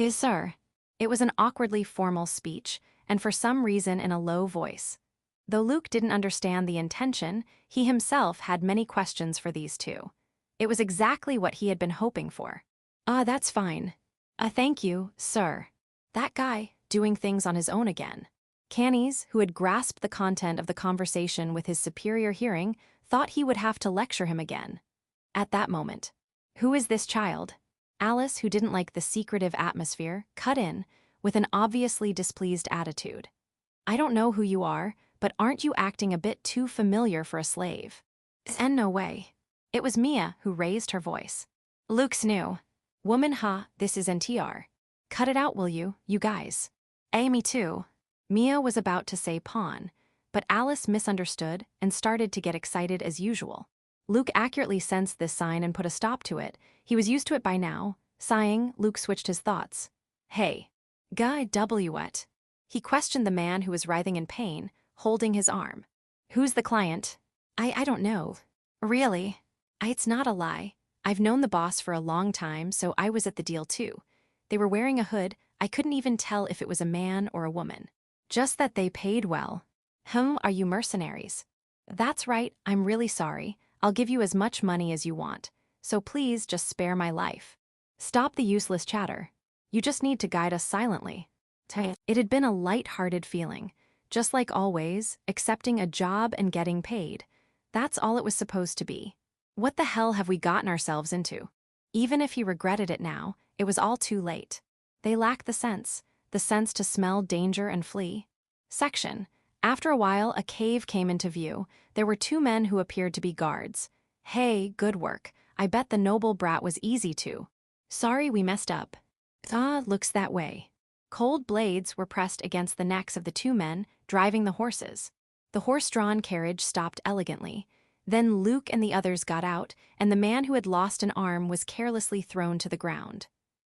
Speaker 1: Sir. It was an awkwardly formal speech, and for some reason in a low voice. Though Luke didn't understand the intention, he himself had many questions for these two. It was exactly what he had been hoping for. That's fine. Thank you, sir. That guy, doing things on his own again. Cannies, who had grasped the content of the conversation with his superior hearing, thought he would have to lecture him again. At that moment, who is this child? Alice, who didn't like the secretive atmosphere, cut in, with an obviously displeased attitude. I don't know who you are, but aren't you acting a bit too familiar for a slave? And no way. It was Mia who raised her voice. Luke's new. Woman, this is NTR. Cut it out, will you guys? Me too. Mia was about to say pawn, but Alice misunderstood and started to get excited as usual. Luke accurately sensed this sign and put a stop to it. He was used to it by now. Sighing, Luke switched his thoughts. Hey. Guy what? He questioned the man who was writhing in pain, holding his arm. Who's the client? I don't know. Really? It's not a lie. I've known the boss for a long time, so I was at the deal too. They were wearing a hood. I couldn't even tell if it was a man or a woman. Just that they paid well. Are you mercenaries? That's right, I'm really sorry. I'll give you as much money as you want. So please just spare my life. Stop the useless chatter. You just need to guide us silently. It had been a light-hearted feeling. Just like always, accepting a job and getting paid. That's all it was supposed to be. What the hell have we gotten ourselves into? Even if he regretted it now, it was all too late. They lacked the sense to smell danger and flee. Section. After a while, a cave came into view. There were 2 men who appeared to be guards. Hey, good work. I bet the noble brat was easy to. Sorry we messed up. Looks that way. Cold blades were pressed against the necks of the 2 men, driving the horses. The horse-drawn carriage stopped elegantly. Then Luke and the others got out, and the man who had lost an arm was carelessly thrown to the ground.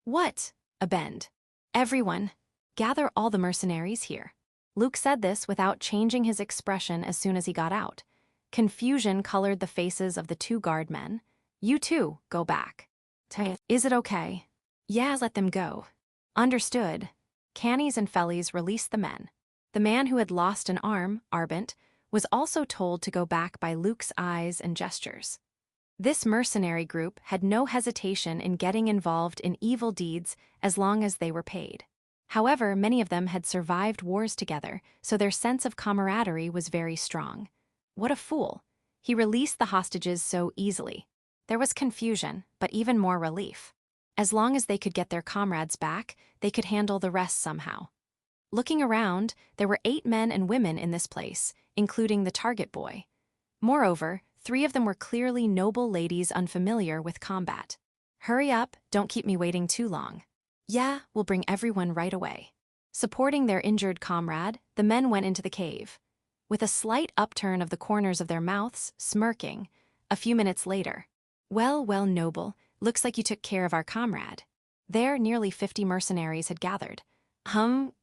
Speaker 1: What? A bend. Everyone, gather all the mercenaries here. Luke said this without changing his expression as soon as he got out. Confusion colored the faces of the 2 guard men. You too, go back. Is it okay? Yeah, let them go. Understood. Cannies and Fellies released the men. The man who had lost an arm, Arbent, was also told to go back by Luke's eyes and gestures. This mercenary group had no hesitation in getting involved in evil deeds as long as they were paid. However, many of them had survived wars together, so their sense of camaraderie was very strong. What a fool. He released the hostages so easily. There was confusion, but even more relief. As long as they could get their comrades back, they could handle the rest somehow. Looking around, there were 8 men and women in this place, including the target boy. Moreover, 3 of them were clearly noble ladies unfamiliar with combat. Hurry up, don't keep me waiting too long. Yeah, we'll bring everyone right away. Supporting their injured comrade, the men went into the cave. With a slight upturn of the corners of their mouths, smirking, a few minutes later. Well, noble, looks like you took care of our comrade. There, nearly 50 mercenaries had gathered.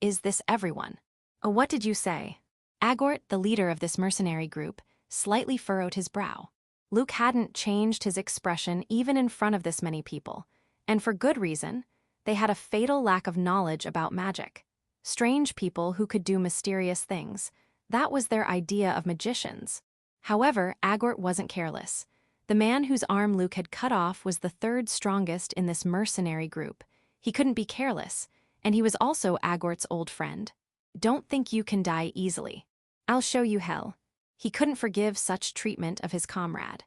Speaker 1: Is this everyone? Oh, what did you say? Agort, the leader of this mercenary group, slightly furrowed his brow. Luke hadn't changed his expression even in front of this many people, and for good reason. They had a fatal lack of knowledge about magic. Strange people who could do mysterious things. That was their idea of magicians. However, Agort wasn't careless. The man whose arm Luke had cut off was the 3rd strongest in this mercenary group. He couldn't be careless, and he was also Agort's old friend. Don't think you can die easily. I'll show you hell. He couldn't forgive such treatment of his comrade.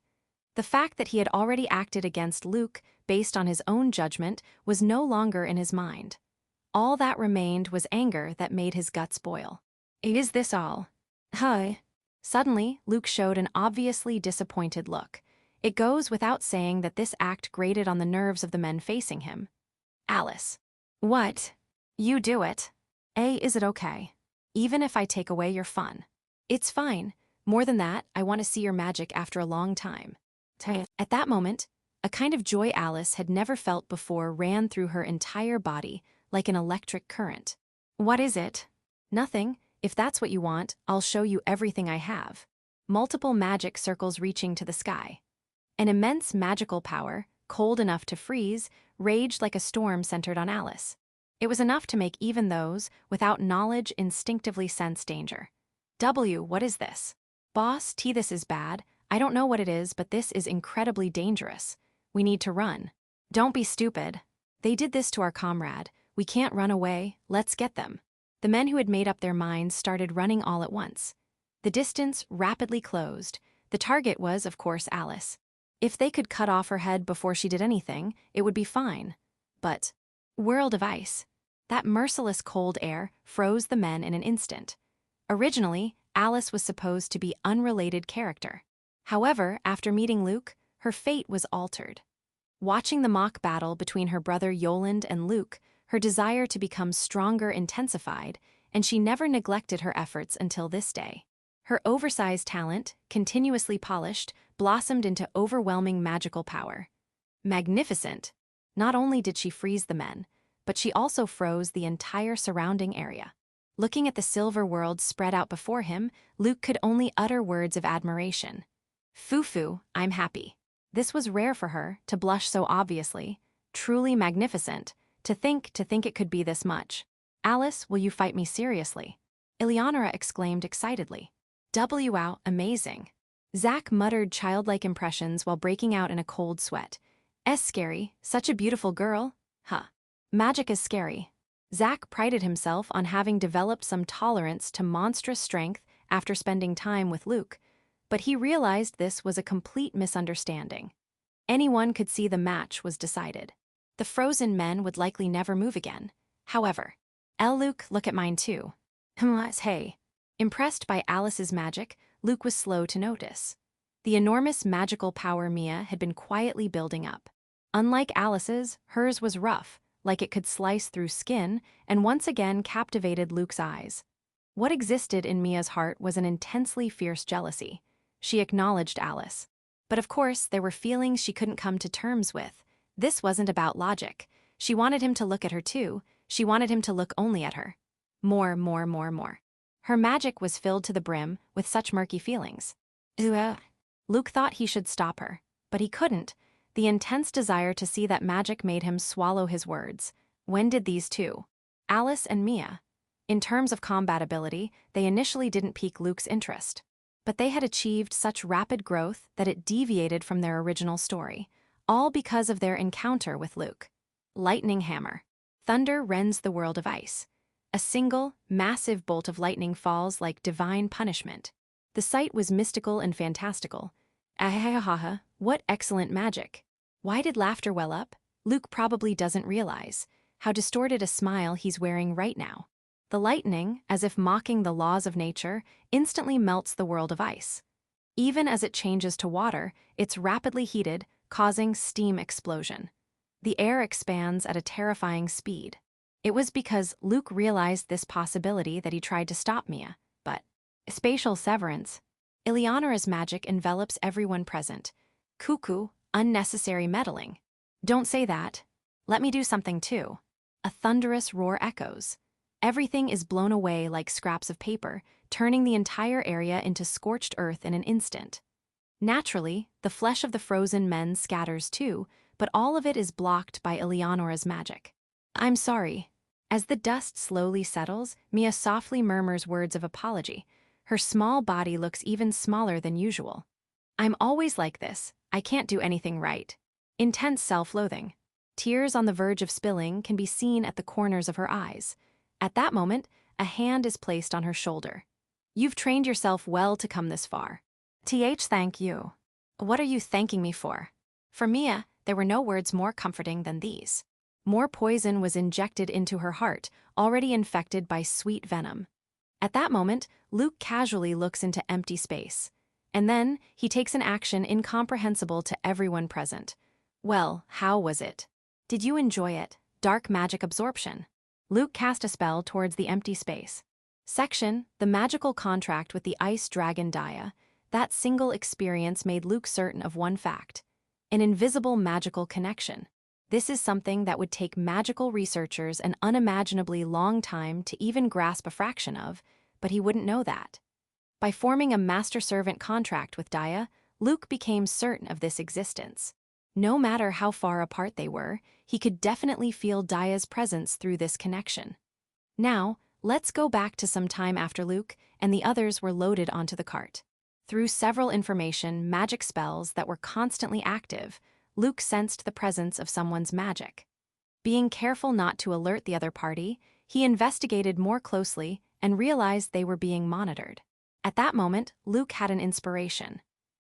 Speaker 1: The fact that he had already acted against Luke based on his own judgment was no longer in his mind. All that remained was anger that made his guts boil. Is this all? Hi. Suddenly, Luke showed an obviously disappointed look. It goes without saying that this act grated on the nerves of the men facing him. Alice. What? You do it. Is it okay? Even if I take away your fun. It's fine. More than that, I want to see your magic after a long time. At that moment, a kind of joy Alice had never felt before ran through her entire body like an electric current. What is it? Nothing. If that's what you want, I'll show you everything I have. Multiple magic circles reaching to the sky. An immense magical power, cold enough to freeze, raged like a storm centered on Alice. It was enough to make even those without knowledge instinctively sense danger. What is this? Boss, this is bad. I don't know what it is, but this is incredibly dangerous. We need to run. Don't be stupid. They did this to our comrade. We can't run away. Let's get them. The men who had made up their minds started running all at once. The distance rapidly closed. The target was, of course, Alice. If they could cut off her head before she did anything, it would be fine. But, world of ice. That merciless cold air froze the men in an instant. Originally, Alice was supposed to be unrelated character. However, after meeting Luke, her fate was altered. Watching the mock battle between her brother Yurand and Luke, her desire to become stronger intensified, and she never neglected her efforts until this day. Her oversized talent, continuously polished, blossomed into overwhelming magical power. Magnificent! Not only did she freeze the men, but she also froze the entire surrounding area. Looking at the silver world spread out before him, Luke could only utter words of admiration. Foo-foo, I'm happy. This was rare for her, to blush so obviously. Truly magnificent, to think it could be this much. Alice, will you fight me seriously? Elanor exclaimed excitedly. Wow, amazing. Zach muttered childlike impressions while breaking out in a cold sweat. Scary, such a beautiful girl. Magic is scary. Zach prided himself on having developed some tolerance to monstrous strength after spending time with Luke. But he realized this was a complete misunderstanding. Anyone could see the match was decided. The frozen men would likely never move again. However, Luke, look at mine too. Hey. Impressed by Alice's magic, Luke was slow to notice. The enormous magical power Mia had been quietly building up. Unlike Alice's, hers was rough, like it could slice through skin, and once again captivated Luke's eyes. What existed in Mia's heart was an intensely fierce jealousy. She acknowledged Alice. But of course, there were feelings she couldn't come to terms with. This wasn't about logic. She wanted him to look at her too. She wanted him to look only at her. More. Her magic was filled to the brim with such murky feelings. Luke thought he should stop her, but he couldn't. The intense desire to see that magic made him swallow his words. When did these two, Alice and Mia? In terms of combat ability, they initially didn't pique Luke's interest. But they had achieved such rapid growth that it deviated from their original story, all because of their encounter with Luke. Lightning hammer. Thunder rends the world of ice. A single, massive bolt of lightning falls like divine punishment. The sight was mystical and fantastical. Ahahaha, what excellent magic. Why did laughter well up? Luke probably doesn't realize how distorted a smile he's wearing right now. The lightning, as if mocking the laws of nature, instantly melts the world of ice. Even as it changes to water, it's rapidly heated, causing steam explosion. The air expands at a terrifying speed. It was because Luke realized this possibility that he tried to stop Mia, but spatial severance. Eleanor's magic envelops everyone present. Cuckoo, unnecessary meddling. Don't say that. Let me do something too. A thunderous roar echoes. Everything is blown away like scraps of paper, turning the entire area into scorched earth in an instant. Naturally, the flesh of the frozen men scatters too, but all of it is blocked by Eleanor's magic. I'm sorry. As the dust slowly settles, Mia softly murmurs words of apology. Her small body looks even smaller than usual. I'm always like this. I can't do anything right. Intense self-loathing. Tears on the verge of spilling can be seen at the corners of her eyes. At that moment, a hand is placed on her shoulder. You've trained yourself well to come this far. Thank you. What are you thanking me for? For Mia, there were no words more comforting than these. More poison was injected into her heart, already infected by sweet venom. At that moment, Luke casually looks into empty space. And then, he takes an action incomprehensible to everyone present. Well, how was it? Did you enjoy it? Dark magic absorption. Luke cast a spell towards the empty space. Section, the magical contract with the ice dragon Dia. That single experience made Luke certain of one fact. An invisible magical connection. This is something that would take magical researchers an unimaginably long time to even grasp a fraction of, but he wouldn't know that. By forming a master-servant contract with Dia, Luke became certain of this existence. No matter how far apart they were, he could definitely feel Dia's presence through this connection. Now, let's go back to some time after Luke and the others were loaded onto the cart. Through several magic spells that were constantly active, Luke sensed the presence of someone's magic. Being careful not to alert the other party, he investigated more closely and realized they were being monitored. At that moment, Luke had an inspiration.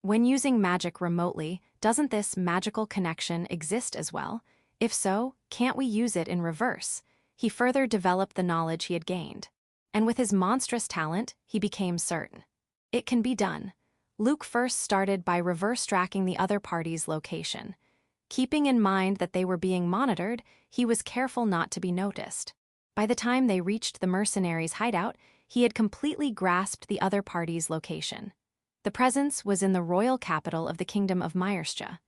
Speaker 1: When using magic remotely, doesn't this magical connection exist as well? If so, can't we use it in reverse? He further developed the knowledge he had gained. And with his monstrous talent, he became certain. It can be done. Luke first started by reverse tracking the other party's location. Keeping in mind that they were being monitored, he was careful not to be noticed. By the time they reached the mercenaries' hideout, he had completely grasped the other party's location. The presence was in the royal capital of the kingdom of Myerstia.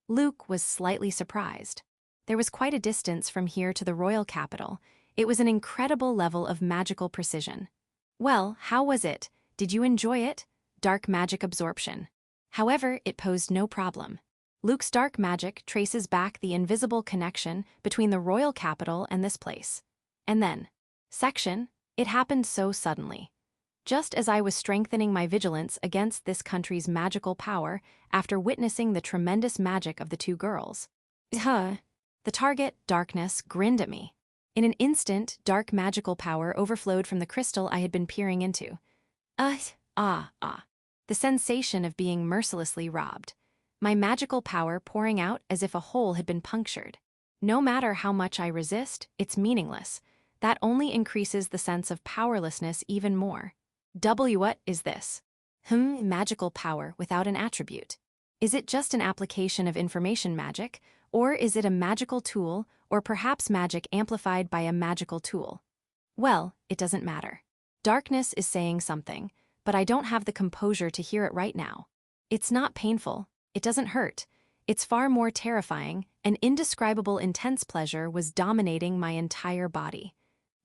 Speaker 1: Luke was slightly surprised. There was quite a distance from here to the royal capital. It was an incredible level of magical precision. Well, how was it? Did you enjoy it? Dark magic absorption. However, it posed no problem. Luke's dark magic traces back the invisible connection between the royal capital and this place. And then, section, it happened so suddenly. Just as I was strengthening my vigilance against this country's magical power after witnessing the tremendous magic of the two girls. The target, darkness, grinned at me. In an instant, dark magical power overflowed from the crystal I had been peering into. The sensation of being mercilessly robbed. My magical power pouring out as if a hole had been punctured. No matter how much I resist, it's meaningless. That only increases the sense of powerlessness even more. What is this? Magical power without an attribute. Is it just an application of information magic, or is it a magical tool, or perhaps magic amplified by a magical tool? Well, it doesn't matter. Darkness is saying something, but I don't have the composure to hear it right now. It's not painful, it doesn't hurt. It's far more terrifying. An indescribable intense pleasure was dominating my entire body.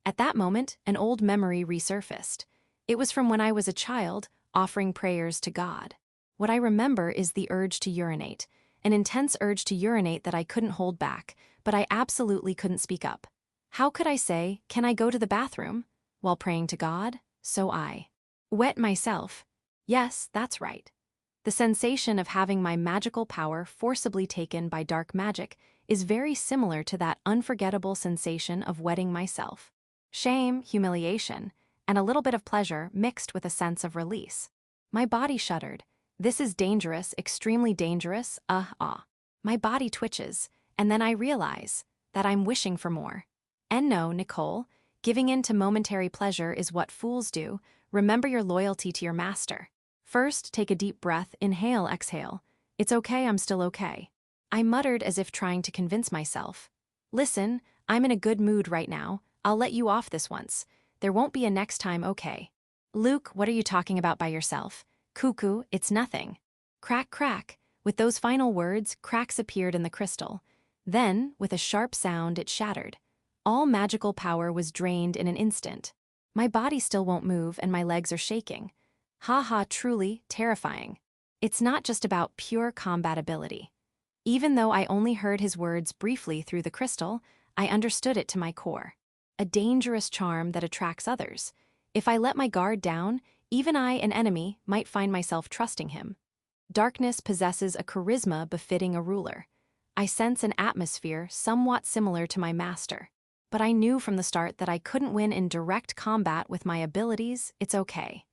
Speaker 1: At that moment, an old memory resurfaced. It was from when I was a child, offering prayers to God. What I remember is the urge to urinate, an intense urge to urinate that I couldn't hold back, but I absolutely couldn't speak up. How could I say, "Can I go to the bathroom?" while praying to God? So I wet myself. Yes, that's right. The sensation of having my magical power forcibly taken by dark magic is very similar to that unforgettable sensation of wetting myself. Shame, humiliation, and a little bit of pleasure mixed with a sense of release. My body shuddered. This is dangerous, extremely dangerous, My body twitches, and then I realize that I'm wishing for more. And no, Nicole, giving in to momentary pleasure is what fools do. Remember your loyalty to your master. First, take a deep breath, inhale, exhale. It's okay, I'm still okay. I muttered as if trying to convince myself. Listen, I'm in a good mood right now. I'll let you off this once. There won't be a next time, okay? Luke, what are you talking about by yourself? Cuckoo, it's nothing. Crack, crack. With those final words, cracks appeared in the crystal. Then, with a sharp sound, it shattered. All magical power was drained in an instant. My body still won't move and my legs are shaking. Truly terrifying. It's not just about pure combat ability. Even though I only heard his words briefly through the crystal, I understood it to my core. A dangerous charm that attracts others. If I let my guard down, even I, an enemy, might find myself trusting him. Darkness possesses a charisma befitting a ruler. I sense an atmosphere somewhat similar to my master. But I knew from the start that I couldn't win in direct combat with my abilities. It's okay.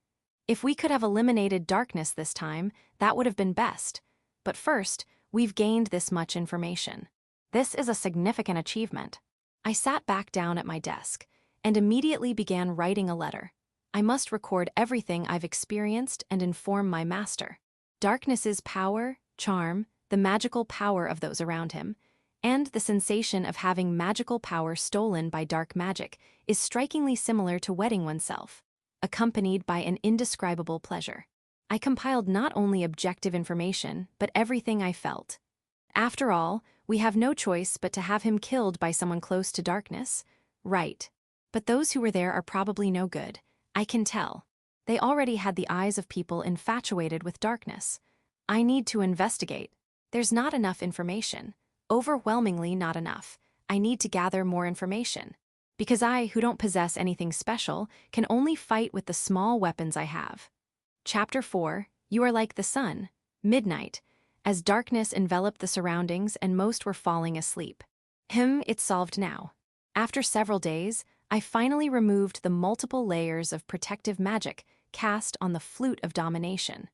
Speaker 1: If we could have eliminated darkness this time, that would have been best. But first, we've gained this much information. This is a significant achievement. I sat back down at my desk and immediately began writing a letter. I must record everything I've experienced and inform my master. Darkness's power, charm, the magical power of those around him, and the sensation of having magical power stolen by dark magic is strikingly similar to wetting oneself, accompanied by an indescribable pleasure. I compiled not only objective information, but everything I felt. After all, we have no choice but to have him killed by someone close to darkness. Right. But those who were there are probably no good. I can tell. They already had the eyes of people infatuated with darkness. I need to investigate. There's not enough information. Overwhelmingly not enough. I need to gather more information. Because I, who don't possess anything special, can only fight with the small weapons I have. Chapter 4, You Are Like the Sun. Midnight. As darkness enveloped the surroundings and most were falling asleep. It's solved now. After several days, I finally removed the multiple layers of protective magic cast on the flute of domination.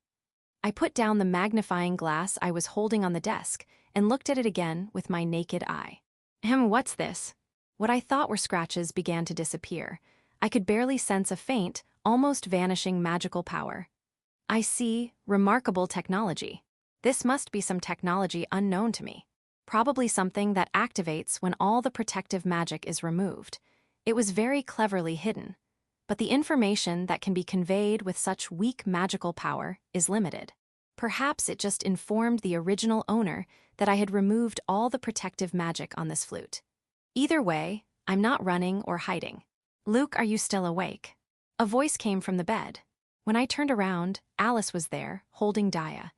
Speaker 1: I put down the magnifying glass I was holding on the desk and looked at it again with my naked eye. What's this? What I thought were scratches began to disappear. I could barely sense a faint, almost vanishing magical power. I see remarkable technology. This must be some technology unknown to me. Probably something that activates when all the protective magic is removed. It was very cleverly hidden. But the information that can be conveyed with such weak magical power is limited. Perhaps it just informed the original owner that I had removed all the protective magic on this flute. Either way, I'm not running or hiding. Luke, are you still awake? A voice came from the bed. When I turned around, Alice was there, holding Dia.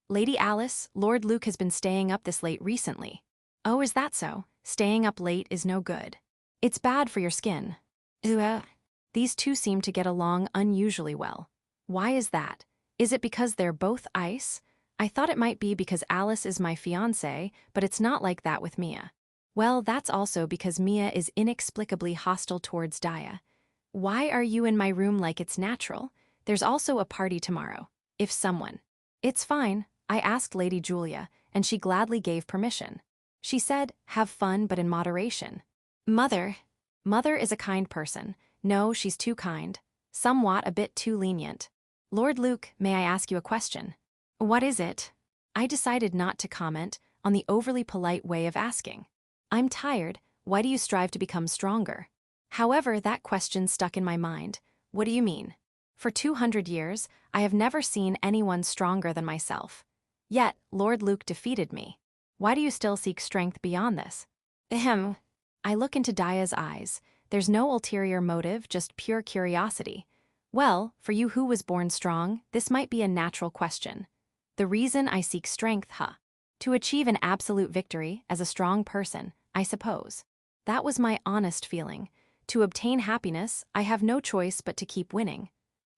Speaker 1: Lady Alice, Lord Luke has been staying up this late recently. Oh, is that so? Staying up late is no good. It's bad for your skin. These two seem to get along unusually well. Why is that? Is it because they're both ice? I thought it might be because Alice is my fiancée, but it's not like that with Mia. Well, that's also because Mia is inexplicably hostile towards Dia. Why are you in my room like it's natural? There's also a party tomorrow. If someone. It's fine, I asked Lady Julia, and she gladly gave permission. She said, have fun but in moderation. Mother. Mother is a kind person. No, she's too kind. Somewhat a bit too lenient. Lord Luke, may I ask you a question? What is it? I decided not to comment on the overly polite way of asking. I'm tired, why do you strive to become stronger? However, that question stuck in my mind. What do you mean? For 200 years, I have never seen anyone stronger than myself. Yet, Lord Luke defeated me. Why do you still seek strength beyond this? Ahem. I look into Daya's eyes. There's no ulterior motive, just pure curiosity. Well, for you who was born strong, this might be a natural question. The reason I seek strength, to achieve an absolute victory as a strong person, I suppose. That was my honest feeling. To obtain happiness, I have no choice but to keep winning.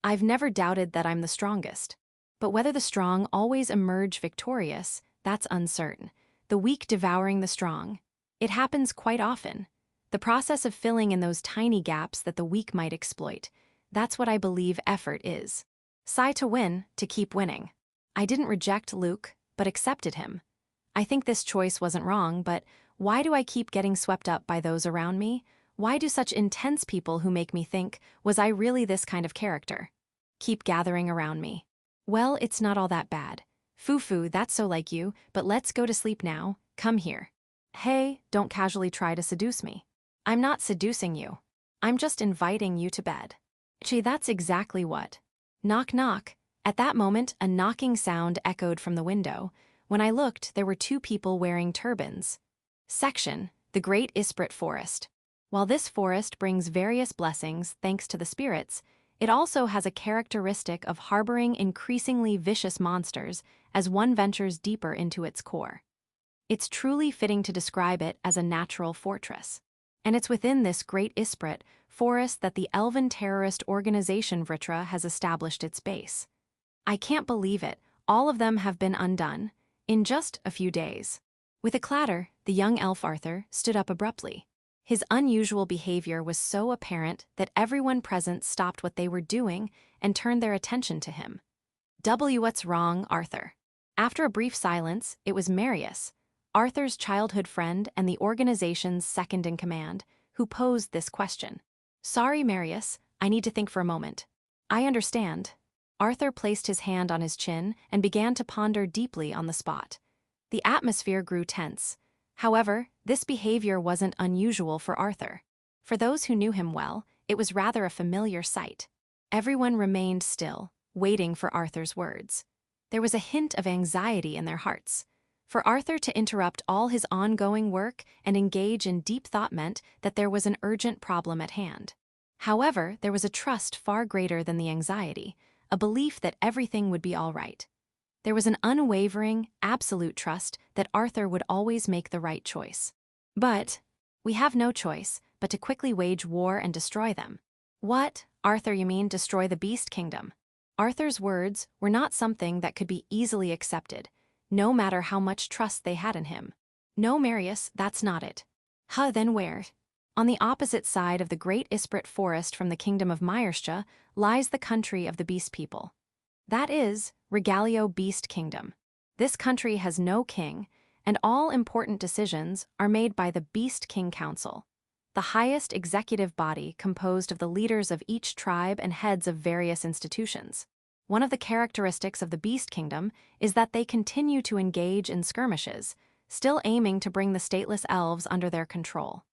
Speaker 1: I've never doubted that I'm the strongest. But whether the strong always emerge victorious, that's uncertain. The weak devouring the strong. It happens quite often. The process of filling in those tiny gaps that the weak might exploit. That's what I believe effort is. Sigh to win, to keep winning. I didn't reject Luke, but accepted him. I think this choice wasn't wrong, but why do I keep getting swept up by those around me? Why do such intense people who make me think, was I really this kind of character? Keep gathering around me. Well, it's not all that bad. Foo-foo, that's so like you, but let's go to sleep now. Come here. Hey, don't casually try to seduce me. I'm not seducing you. I'm just inviting you to bed. Gee, that's exactly what. Knock knock. At that moment, a knocking sound echoed from the window. When I looked, there were two people wearing turbans. Section, the Great Isprit Forest. While this forest brings various blessings thanks to the spirits, it also has a characteristic of harboring increasingly vicious monsters as one ventures deeper into its core. It's truly fitting to describe it as a natural fortress. And it's within this Great Isprit forest that the elven terrorist organization Vritra has established its base. I can't believe it, all of them have been undone, in just a few days. With a clatter, the young elf Arthur stood up abruptly. His unusual behavior was so apparent that everyone present stopped what they were doing and turned their attention to him. What's wrong, Arthur? After a brief silence, it was Marius, Arthur's childhood friend and the organization's second-in-command, who posed this question. Sorry, Marius, I need to think for a moment. I understand. Arthur placed his hand on his chin and began to ponder deeply on the spot. The atmosphere grew tense. However, this behavior wasn't unusual for Arthur. For those who knew him well, it was rather a familiar sight. Everyone remained still, waiting for Arthur's words. There was a hint of anxiety in their hearts. For Arthur to interrupt all his ongoing work and engage in deep thought meant that there was an urgent problem at hand. However, there was a trust far greater than the anxiety, a belief that everything would be all right. There was an unwavering, absolute trust that Arthur would always make the right choice. But we have no choice but to quickly wage war and destroy them. What, Arthur, you mean destroy the Beast Kingdom? Arthur's words were not something that could be easily accepted, no matter how much trust they had in him. No, Marius, that's not it. Then where? On the opposite side of the Great Isprit Forest from the kingdom of Myerstia lies the country of the Beast People. That is, Regalio Beast Kingdom. This country has no king, and all important decisions are made by the Beast King Council, the highest executive body composed of the leaders of each tribe and heads of various institutions. One of the characteristics of the Beast Kingdom is that they continue to engage in skirmishes, still aiming to bring the stateless elves under their control.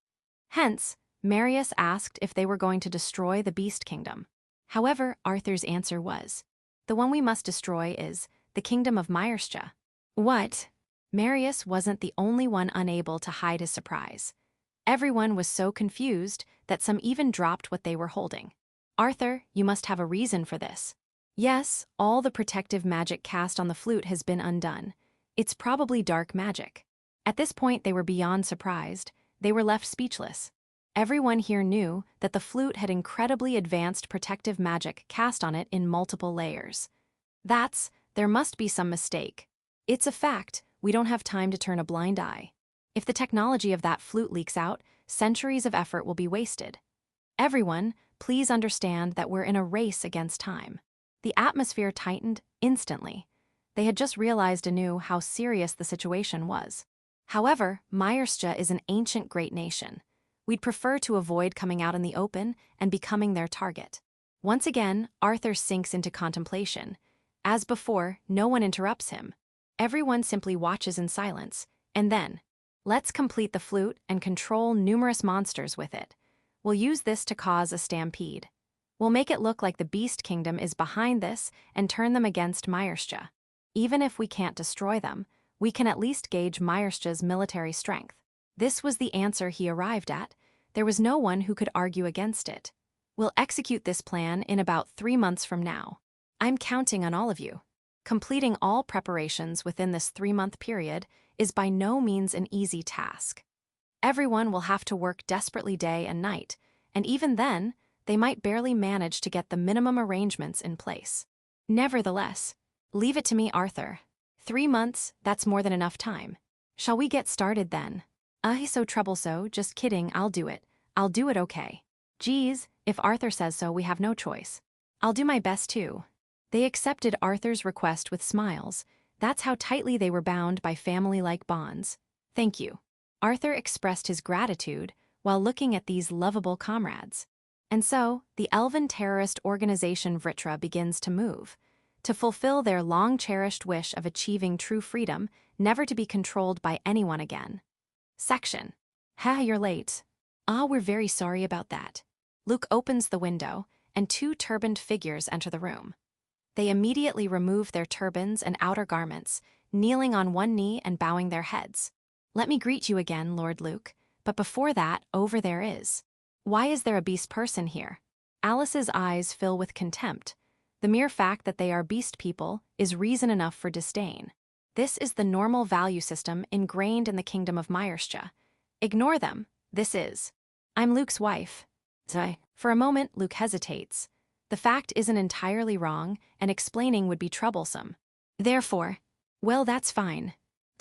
Speaker 1: Hence, Marius asked if they were going to destroy the Beast Kingdom. However, Arthur's answer was, the one we must destroy is the kingdom of Myerstia. What? Marius wasn't the only one unable to hide his surprise. Everyone was so confused that some even dropped what they were holding. Arthur, you must have a reason for this. Yes, all the protective magic cast on the flute has been undone. It's probably dark magic. At this point, they were beyond surprised. They were left speechless. Everyone here knew that the flute had incredibly advanced protective magic cast on it in multiple layers. There must be some mistake. It's a fact, we don't have time to turn a blind eye. If the technology of that flute leaks out, centuries of effort will be wasted. Everyone, please understand that we're in a race against time. The atmosphere tightened instantly. They had just realized anew how serious the situation was. However, Myerstia is an ancient great nation. We'd prefer to avoid coming out in the open and becoming their target. Once again, Arthur sinks into contemplation. As before, no one interrupts him. Everyone simply watches in silence, and then, let's complete the flute and control numerous monsters with it. We'll use this to cause a stampede. We'll make it look like the Beast Kingdom is behind this and turn them against Myerstia. Even if we can't destroy them, we can at least gauge Myerstia's military strength. This was the answer he arrived at. There was no one who could argue against it. We'll execute this plan in about 3 months from now. I'm counting on all of you. Completing all preparations within this 3-month period is by no means an easy task. Everyone will have to work desperately day and night, and even then, they might barely manage to get the minimum arrangements in place. Nevertheless, leave it to me, Arthur. 3 months, that's more than enough time. Shall we get started then? He's so troublesome, just kidding, I'll do it. I'll do it, okay. Geez, if Arthur says so, we have no choice. I'll do my best too. They accepted Arthur's request with smiles. That's how tightly they were bound by family-like bonds. Thank you. Arthur expressed his gratitude while looking at these lovable comrades. And so, the elven terrorist organization Vritra begins to move, to fulfill their long-cherished wish of achieving true freedom, never to be controlled by anyone again. Section. You're late. We're very sorry about that. Luke opens the window, and 2 turbaned figures enter the room. They immediately remove their turbans and outer garments, kneeling on one knee and bowing their heads. Let me greet you again, Lord Luke, but before that, over there is. Why is there a beast person here? Alice's eyes fill with contempt. The mere fact that they are beast people is reason enough for disdain. This is the normal value system ingrained in the kingdom of Myerstia. Ignore them, this is. I'm Luke's wife. For a moment, Luke hesitates. The fact isn't entirely wrong, and explaining would be troublesome. Therefore, well, that's fine.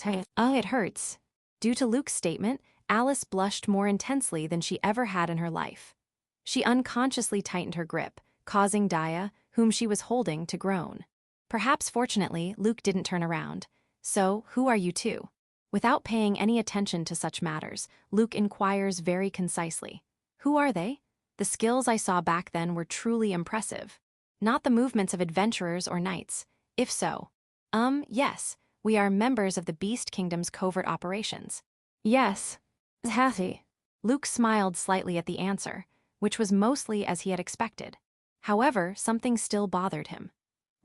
Speaker 1: It hurts. Due to Luke's statement, Alice blushed more intensely than she ever had in her life. She unconsciously tightened her grip, causing Daya, whom she was holding, to groan. Perhaps fortunately, Luke didn't turn around. So, who are you two? Without paying any attention to such matters, Luke inquires very concisely. Who are they? The skills I saw back then were truly impressive. Not the movements of adventurers or knights. If so. Yes, we are members of the Beast Kingdom's covert operations. Yes. Hathy. Luke smiled slightly at the answer, which was mostly as he had expected. However, something still bothered him.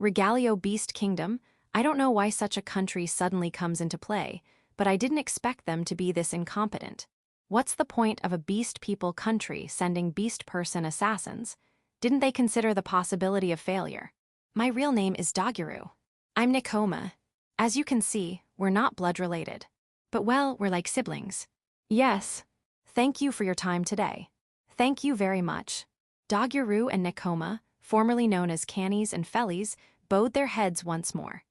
Speaker 1: Regalio Beast Kingdom, I don't know why such a country suddenly comes into play, but I didn't expect them to be this incompetent. What's the point of a beast people country sending beast person assassins? Didn't they consider the possibility of failure? My real name is Doguru. I'm Nicole. As you can see, we're not blood related. But well, we're like siblings. Yes. Thank you for your time today. Thank you very much. Doguru and Nicole, formerly known as Cannies and Fellies, bowed their heads once more.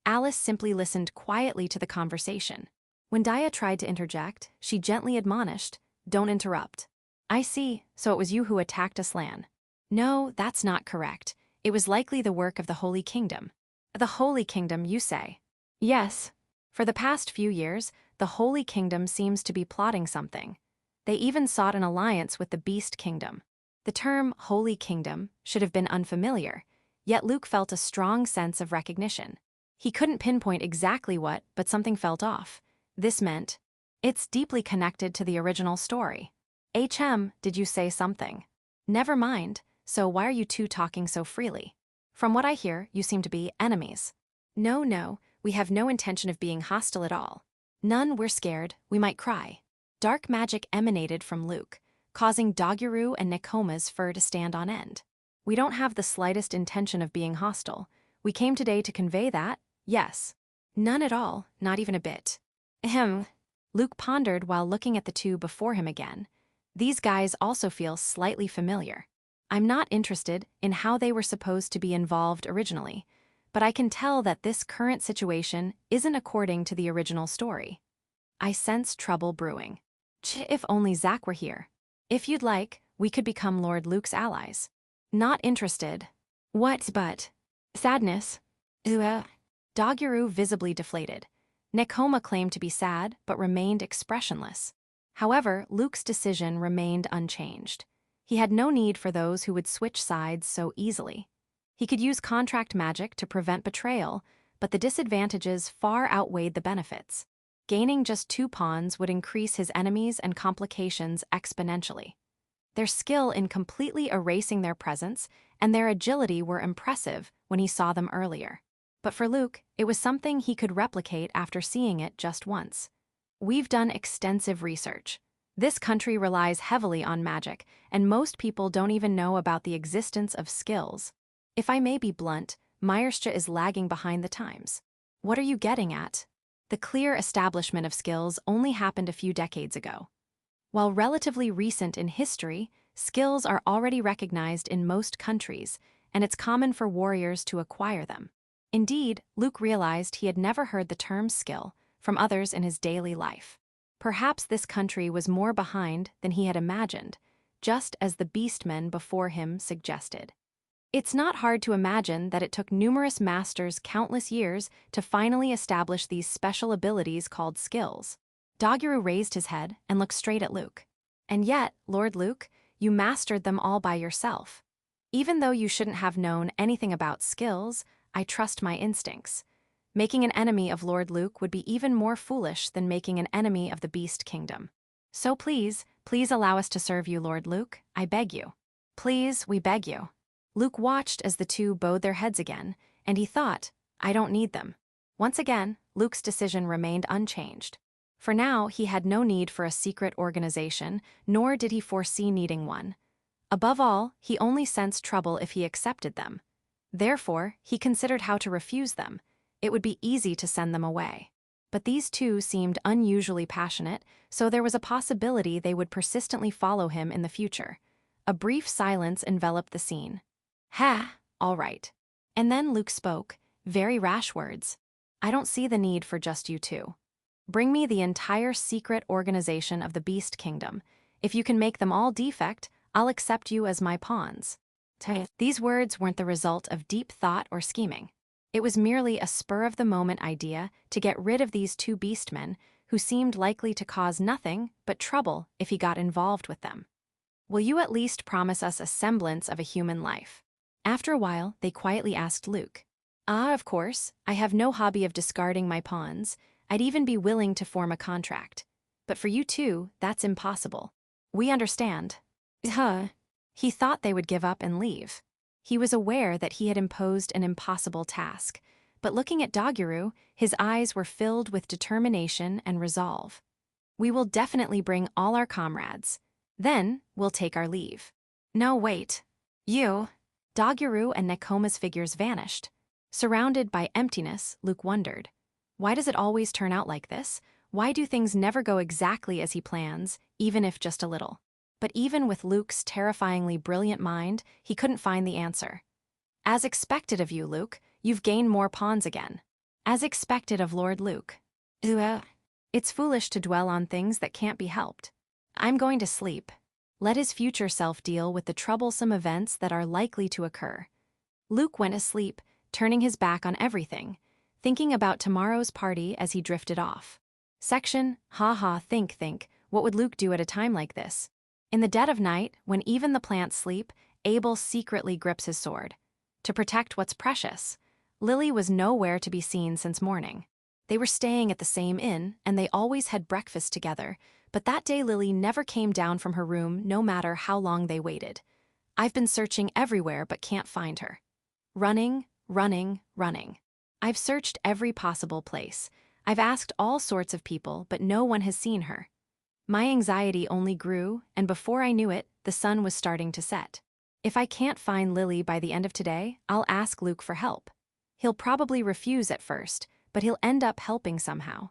Speaker 1: Alice simply listened quietly to the conversation. When Daya tried to interject, she gently admonished, "Don't interrupt." I see, so it was you who attacked Aslan. No, that's not correct. It was likely the work of the Holy Kingdom. The Holy Kingdom, you say? Yes. For the past few years, the Holy Kingdom seems to be plotting something. They even sought an alliance with the Beast Kingdom. The term Holy Kingdom should have been unfamiliar, yet Luke felt a strong sense of recognition. He couldn't pinpoint exactly what, but something felt off. This meant, it's deeply connected to the original story. Did you say something? Never mind, so why are you two talking so freely? From what I hear, you seem to be enemies. No, we have no intention of being hostile at all. None, we're scared, we might cry. Dark magic emanated from Luke, causing Doguru and Nicole's fur to stand on end. We don't have the slightest intention of being hostile. We came today to convey that, yes. None at all, not even a bit. Luke pondered while looking at the two before him again. These guys also feel slightly familiar. I'm not interested in how they were supposed to be involved originally, but I can tell that this current situation isn't according to the original story. I sense trouble brewing. If only Zach were here. If you'd like, we could become Lord Luke's allies. Not interested. What but? Sadness. Doguru visibly deflated. Nekoma claimed to be sad, but remained expressionless. However, Luke's decision remained unchanged. He had no need for those who would switch sides so easily. He could use contract magic to prevent betrayal, but the disadvantages far outweighed the benefits. Gaining just 2 pawns would increase his enemies and complications exponentially. Their skill in completely erasing their presence and their agility were impressive when he saw them earlier. But for Luke, it was something he could replicate after seeing it just once. We've done extensive research. This country relies heavily on magic, and most people don't even know about the existence of skills. If I may be blunt, Myerstra is lagging behind the times. What are you getting at? The clear establishment of skills only happened a few decades ago. While relatively recent in history, skills are already recognized in most countries, and it's common for warriors to acquire them. Indeed, Luke realized he had never heard the term skill from others in his daily life. Perhaps this country was more behind than he had imagined, just as the beastmen before him suggested. It's not hard to imagine that it took numerous masters countless years to finally establish these special abilities called skills. Doguru raised his head and looked straight at Luke. And yet, Lord Luke, you mastered them all by yourself. Even though you shouldn't have known anything about skills, I trust my instincts. Making an enemy of Lord Luke would be even more foolish than making an enemy of the Beast Kingdom. So please allow us to serve you, Lord Luke, I beg you. Please, we beg you. Luke watched as the two bowed their heads again, and he thought, I don't need them. Once again, Luke's decision remained unchanged. For now, he had no need for a secret organization, nor did he foresee needing one. Above all, he only sensed trouble if he accepted them. Therefore, he considered how to refuse them. It would be easy to send them away. But these two seemed unusually passionate, so there was a possibility they would persistently follow him in the future. A brief silence enveloped the scene. All right. And then Luke spoke, very rash words. I don't see the need for just you two. Bring me the entire secret organization of the Beast Kingdom. If you can make them all defect, I'll accept you as my pawns. These words weren't the result of deep thought or scheming. It was merely a spur-of-the-moment idea to get rid of these two beastmen who seemed likely to cause nothing but trouble if he got involved with them. Will you at least promise us a semblance of a human life? After a while, they quietly asked Luke. Of course, I have no hobby of discarding my pawns. I'd even be willing to form a contract. But for you two, that's impossible. We understand. He thought they would give up and leave. He was aware that he had imposed an impossible task, but looking at Doguru, his eyes were filled with determination and resolve. We will definitely bring all our comrades. Then, we'll take our leave. No, wait. You. Doguru and Nekoma's figures vanished. Surrounded by emptiness, Luke wondered. Why does it always turn out like this? Why do things never go exactly as he plans, even if just a little? But even with Luke's terrifyingly brilliant mind, he couldn't find the answer. As expected of you, Luke, you've gained more pawns again. As expected of Lord Luke. It's foolish to dwell on things that can't be helped. I'm going to sleep. Let his future self deal with the troublesome events that are likely to occur. Luke went asleep, turning his back on everything, thinking about tomorrow's party as he drifted off. Section, think, what would Luke do at a time like this? In the dead of night, when even the plants sleep, Abel secretly grips his sword. To protect what's precious. Lily was nowhere to be seen since morning. They were staying at the same inn, and they always had breakfast together, but that day Lily never came down from her room no matter how long they waited. I've been searching everywhere but can't find her. Running. I've searched every possible place. I've asked all sorts of people, but no one has seen her. My anxiety only grew, and before I knew it, the sun was starting to set. If I can't find Lily by the end of today, I'll ask Luke for help. He'll probably refuse at first, but he'll end up helping somehow.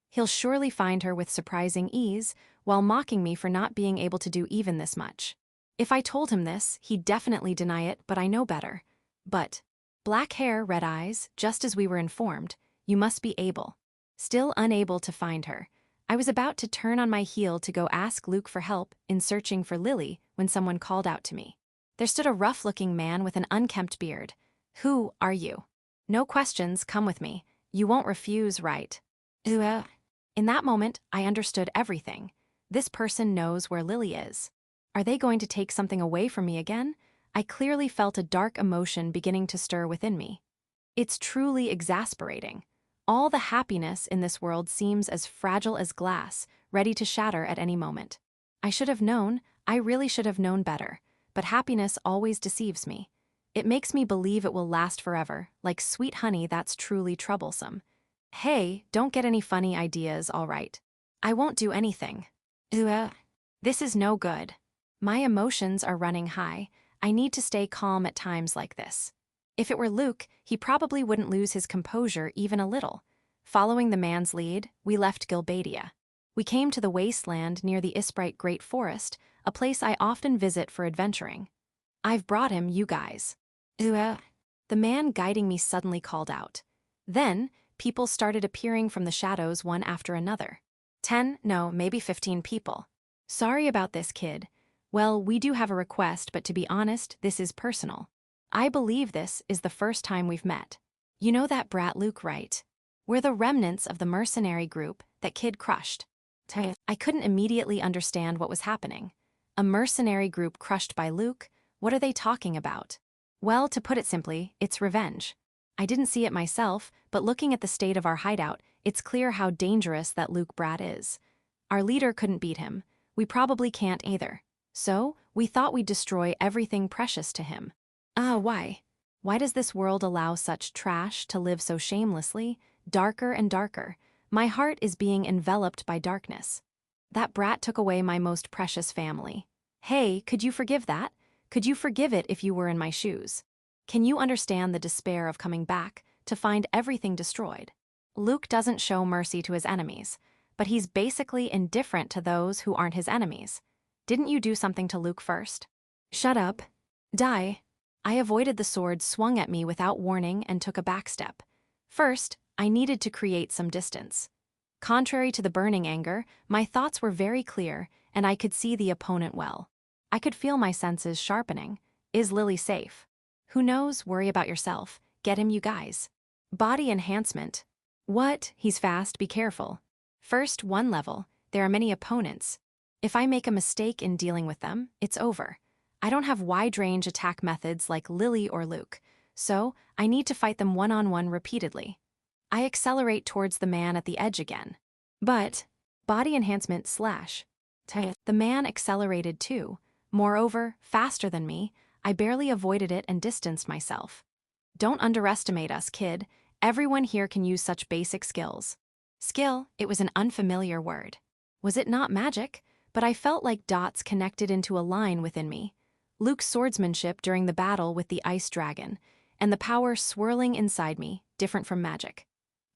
Speaker 1: He'll surely find her with surprising ease, while mocking me for not being able to do even this much. If I told him this, he'd definitely deny it, but I know better. But, black hair, red eyes, just as we were informed, you must be Abel. Still unable to find her. I was about to turn on my heel to go ask Luke for help in searching for Lily when someone called out to me. There stood a rough-looking man with an unkempt beard. Who are you? No questions, come with me. You won't refuse, right? In that moment, I understood everything. This person knows where Lily is. Are they going to take something away from me again? I clearly felt a dark emotion beginning to stir within me. It's truly exasperating. All the happiness in this world seems as fragile as glass, ready to shatter at any moment. I should have known, I really should have known better, but happiness always deceives me. It makes me believe it will last forever, like sweet honey that's truly troublesome. Hey, don't get any funny ideas, all right? I won't do anything. This is no good. My emotions are running high. I need to stay calm at times like this. If it were Luke, he probably wouldn't lose his composure even a little. Following the man's lead, we left Gilbadia. We came to the wasteland near the Isprite Great Forest, a place I often visit for adventuring. I've brought him, you guys. The man guiding me suddenly called out. Then, people started appearing from the shadows one after another. 10, no, maybe 15 people. Sorry about this, kid. Well, we do have a request, but to be honest, this is personal. I believe this is the first time we've met. You know that brat Luke, right? We're the remnants of the mercenary group that kid crushed. I couldn't immediately understand what was happening. A mercenary group crushed by Luke? What are they talking about? Well, to put it simply, it's revenge. I didn't see it myself, but looking at the state of our hideout, it's clear how dangerous that Luke brat is. Our leader couldn't beat him. We probably can't either. So, we thought we'd destroy everything precious to him. Why? Why does this world allow such trash to live so shamelessly, darker and darker? My heart is being enveloped by darkness. That brat took away my most precious family. Hey, could you forgive that? Could you forgive it if you were in my shoes? Can you understand the despair of coming back to find everything destroyed? Luke doesn't show mercy to his enemies, but he's basically indifferent to those who aren't his enemies. Didn't you do something to Luke first? Shut up. Die. I avoided the sword swung at me without warning and took a backstep. First, I needed to create some distance. Contrary to the burning anger, my thoughts were very clear, and I could see the opponent well. I could feel my senses sharpening. Is Lily safe? Who knows? Worry about yourself. Get him, you guys. Body enhancement. What? He's fast, be careful. First, one level. There are many opponents. If I make a mistake in dealing with them, it's over. I don't have wide-range attack methods like Lily or Luke, so I need to fight them one-on-one repeatedly. I accelerate towards the man at the edge again. But, body enhancement slash. The man accelerated too. Moreover, faster than me, I barely avoided it and distanced myself. Don't underestimate us, kid. Everyone here can use such basic skills. Skill, it was an unfamiliar word. Was it not magic? But I felt like dots connected into a line within me. Luke's swordsmanship during the battle with the ice dragon, and the power swirling inside me, different from magic.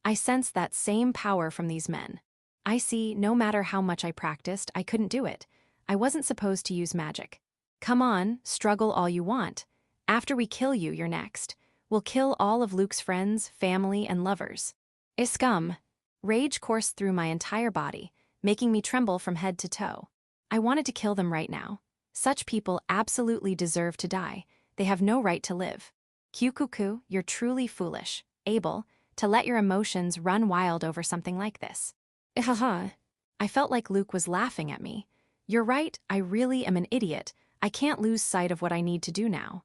Speaker 1: I sensed that same power from these men. I see, no matter how much I practiced, I couldn't do it. I wasn't supposed to use magic. Come on, struggle all you want. After we kill you, you're next. We'll kill all of Luke's friends, family, and lovers. Scum. Rage coursed through my entire body, making me tremble from head to toe. I wanted to kill them right now. Such people absolutely deserve to die. They have no right to live. Cuckoo, you're truly foolish, Abel, to let your emotions run wild over something like this. I felt like Luke was laughing at me. You're right, I really am an idiot. I can't lose sight of what I need to do now.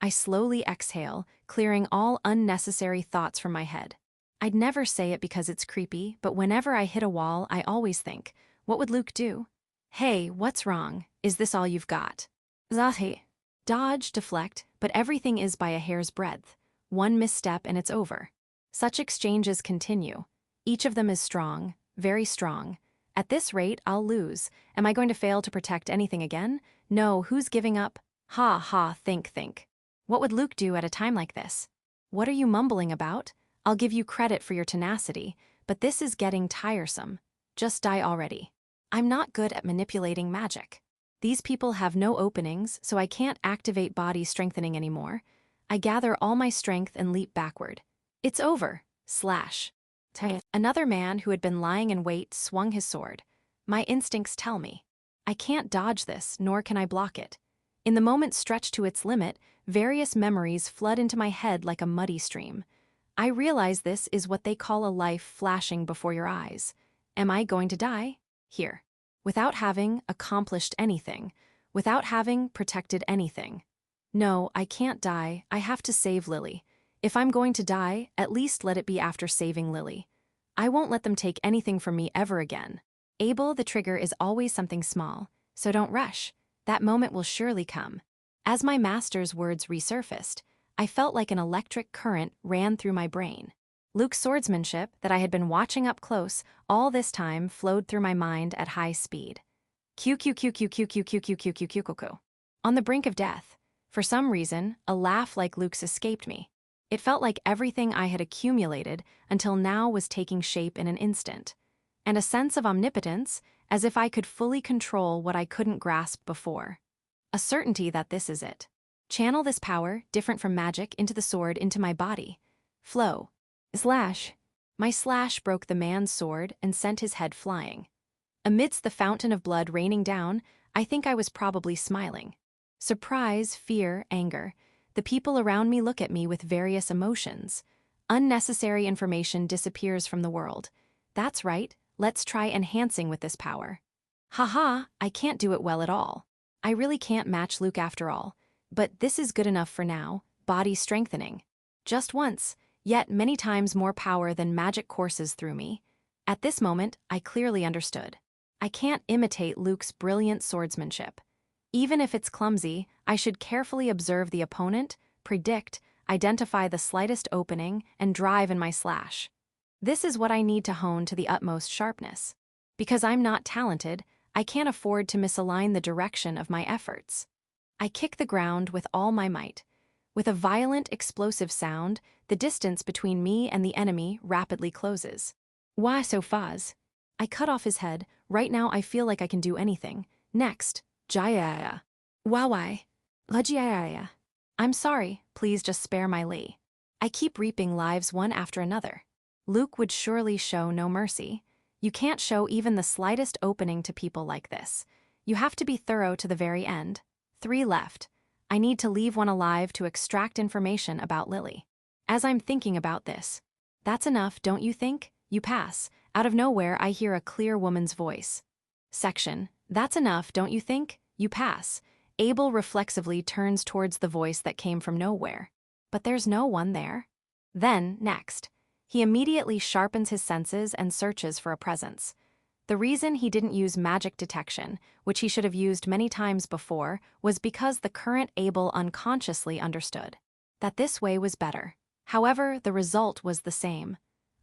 Speaker 1: I slowly exhale, clearing all unnecessary thoughts from my head. I'd never say it because it's creepy, but whenever I hit a wall, I always think, what would Luke do? Hey, what's wrong? Is this all you've got? Zahi. Dodge, deflect, but everything is by a hair's breadth. One misstep and it's over. Such exchanges continue. Each of them is strong, very strong. At this rate, I'll lose. Am I going to fail to protect anything again? No, who's giving up? Ha ha, think. What would Luke do at a time like this? What are you mumbling about? I'll give you credit for your tenacity, but this is getting tiresome. Just die already. I'm not good at manipulating magic. These people have no openings, so I can't activate body strengthening anymore. I gather all my strength and leap backward. It's over. Slash. Another man who had been lying in wait swung his sword. My instincts tell me. I can't dodge this, nor can I block it. In the moment stretched to its limit, various memories flood into my head like a muddy stream. I realize this is what they call a life flashing before your eyes. Am I going to die? Here. Without having accomplished anything. Without having protected anything. No, I can't die. I have to save Lily. If I'm going to die, at least let it be after saving Lily. I won't let them take anything from me ever again. Abel, the trigger is always something small, so don't rush. That moment will surely come. As my master's words resurfaced, I felt like an electric current ran through my brain. Luke's swordsmanship, that I had been watching up close all this time, flowed through my mind at high speed. QQQQQQQQQQQQQ. On the brink of death. For some reason, a laugh like Luke's escaped me. It felt like everything I had accumulated until now was taking shape in an instant. And a sense of omnipotence, as if I could fully control what I couldn't grasp before. A certainty that this is it. Channel this power, different from magic, into the sword, into my body. Flow. Slash. My slash broke the man's sword and sent his head flying. Amidst the fountain of blood raining down, I think I was probably smiling. Surprise, fear, anger. The people around me look at me with various emotions. Unnecessary information disappears from the world. That's right, let's try enhancing with this power. Haha, I can't do it well at all. I really can't match Luke after all. But this is good enough for now, body strengthening. Just once, yet many times more power than magic courses through me. At this moment, I clearly understood. I can't imitate Luke's brilliant swordsmanship. Even if it's clumsy, I should carefully observe the opponent, predict, identify the slightest opening, and drive in my slash. This is what I need to hone to the utmost sharpness. Because I'm not talented, I can't afford to misalign the direction of my efforts. I kick the ground with all my might. With a violent, explosive sound, the distance between me and the enemy rapidly closes. Why so faz? I cut off his head. Right now I feel like I can do anything. Next. Jaya. Wawai. Lajaya. I'm sorry, please just spare my Lee. I keep reaping lives one after another. Luke would surely show no mercy. You can't show even the slightest opening to people like this. You have to be thorough to the very end. 3 left. I need to leave one alive to extract information about Lily. As I'm thinking about this. That's enough, don't you think? You pass. Out of nowhere, I hear a clear woman's voice. Section. That's enough, don't you think? You pass. Abel reflexively turns towards the voice that came from nowhere. But there's no one there. Then, next. He immediately sharpens his senses and searches for a presence. The reason he didn't use magic detection, which he should have used many times before, was because the current Abel unconsciously understood that this way was better. However, the result was the same.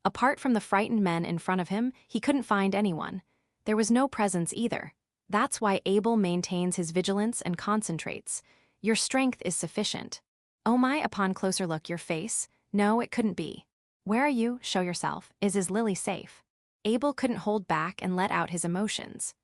Speaker 1: Apart from the frightened men in front of him, he couldn't find anyone. There was no presence either. That's why Abel maintains his vigilance and concentrates. Your strength is sufficient. Oh my, upon closer look, your face. No, it couldn't be. Where are you? Show yourself. Is Lily safe? Abel couldn't hold back and let out his emotions.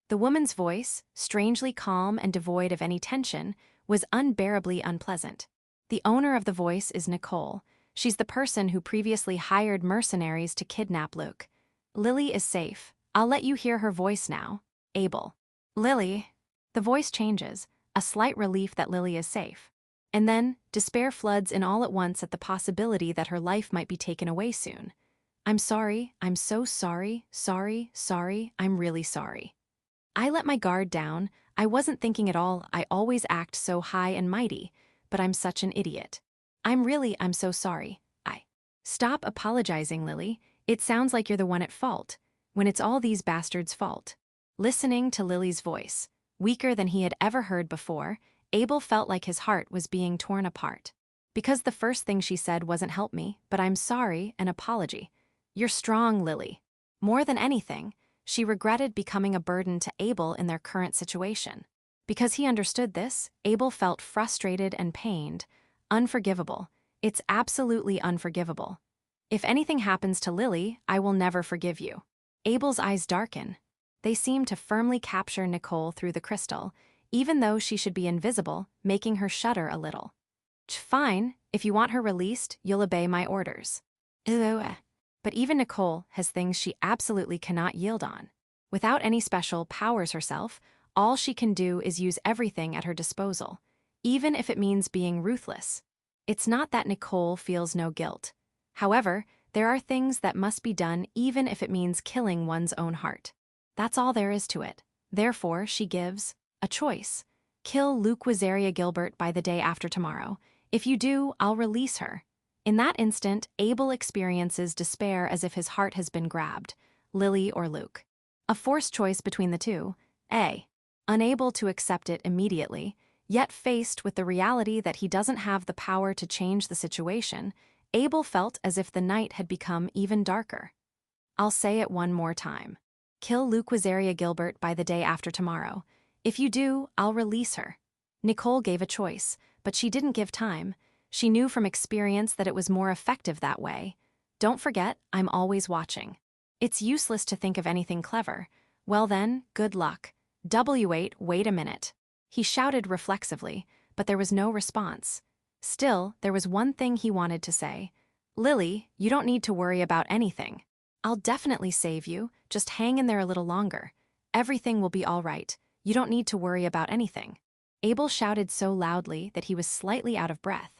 Speaker 1: The woman's voice, strangely calm and devoid of any tension, was unbearably unpleasant. The owner of the voice is Nicole. She's the person who previously hired mercenaries to kidnap Luke. Lily is safe. I'll let you hear her voice now. Abel. Lily. The voice changes, a slight relief that Lily is safe. And then, despair floods in all at once at the possibility that her life might be taken away soon. I'm sorry, I'm so sorry, sorry, I'm really sorry. I let my guard down. I wasn't thinking at all. I always act so high and mighty, but I'm such an idiot. I'm so sorry. Stop apologizing, Lily. It sounds like you're the one at fault, when it's all these bastards' fault. Listening to Lily's voice, weaker than he had ever heard before, Abel felt like his heart was being torn apart. Because the first thing she said wasn't help me, but I'm sorry, an apology. You're strong, Lily. More than anything, she regretted becoming a burden to Abel in their current situation. Because he understood this, Abel felt frustrated and pained. Unforgivable. It's absolutely unforgivable. If anything happens to Lily, I will never forgive you. Abel's eyes darken. They seem to firmly capture Nicole through the crystal, even though she should be invisible, making her shudder a little. Fine, if you want her released, you'll obey my orders. But even Nicole has things she absolutely cannot yield on. Without any special powers herself, all she can do is use everything at her disposal, even if it means being ruthless. It's not that Nicole feels no guilt. However, there are things that must be done even if it means killing one's own heart. That's all there is to it. Therefore, she gives a choice. Kill Luquizaria Gilbert by the day after tomorrow. If you do, I'll release her. In that instant, Abel experiences despair as if his heart has been grabbed. Lily or Luke. A forced choice between the two. A. Unable to accept it immediately, yet faced with the reality that he doesn't have the power to change the situation, Abel felt as if the night had become even darker. I'll say it one more time. Kill Luquizaria Gilbert by the day after tomorrow. If you do, I'll release her. Nicole gave a choice, but she didn't give time. She knew from experience that it was more effective that way. Don't forget, I'm always watching. It's useless to think of anything clever. Well then, good luck. W8, wait a minute. He shouted reflexively, but there was no response. Still, there was one thing he wanted to say. Lily, you don't need to worry about anything. I'll definitely save you, just hang in there a little longer. Everything will be all right. You don't need to worry about anything. Abel shouted so loudly that he was slightly out of breath,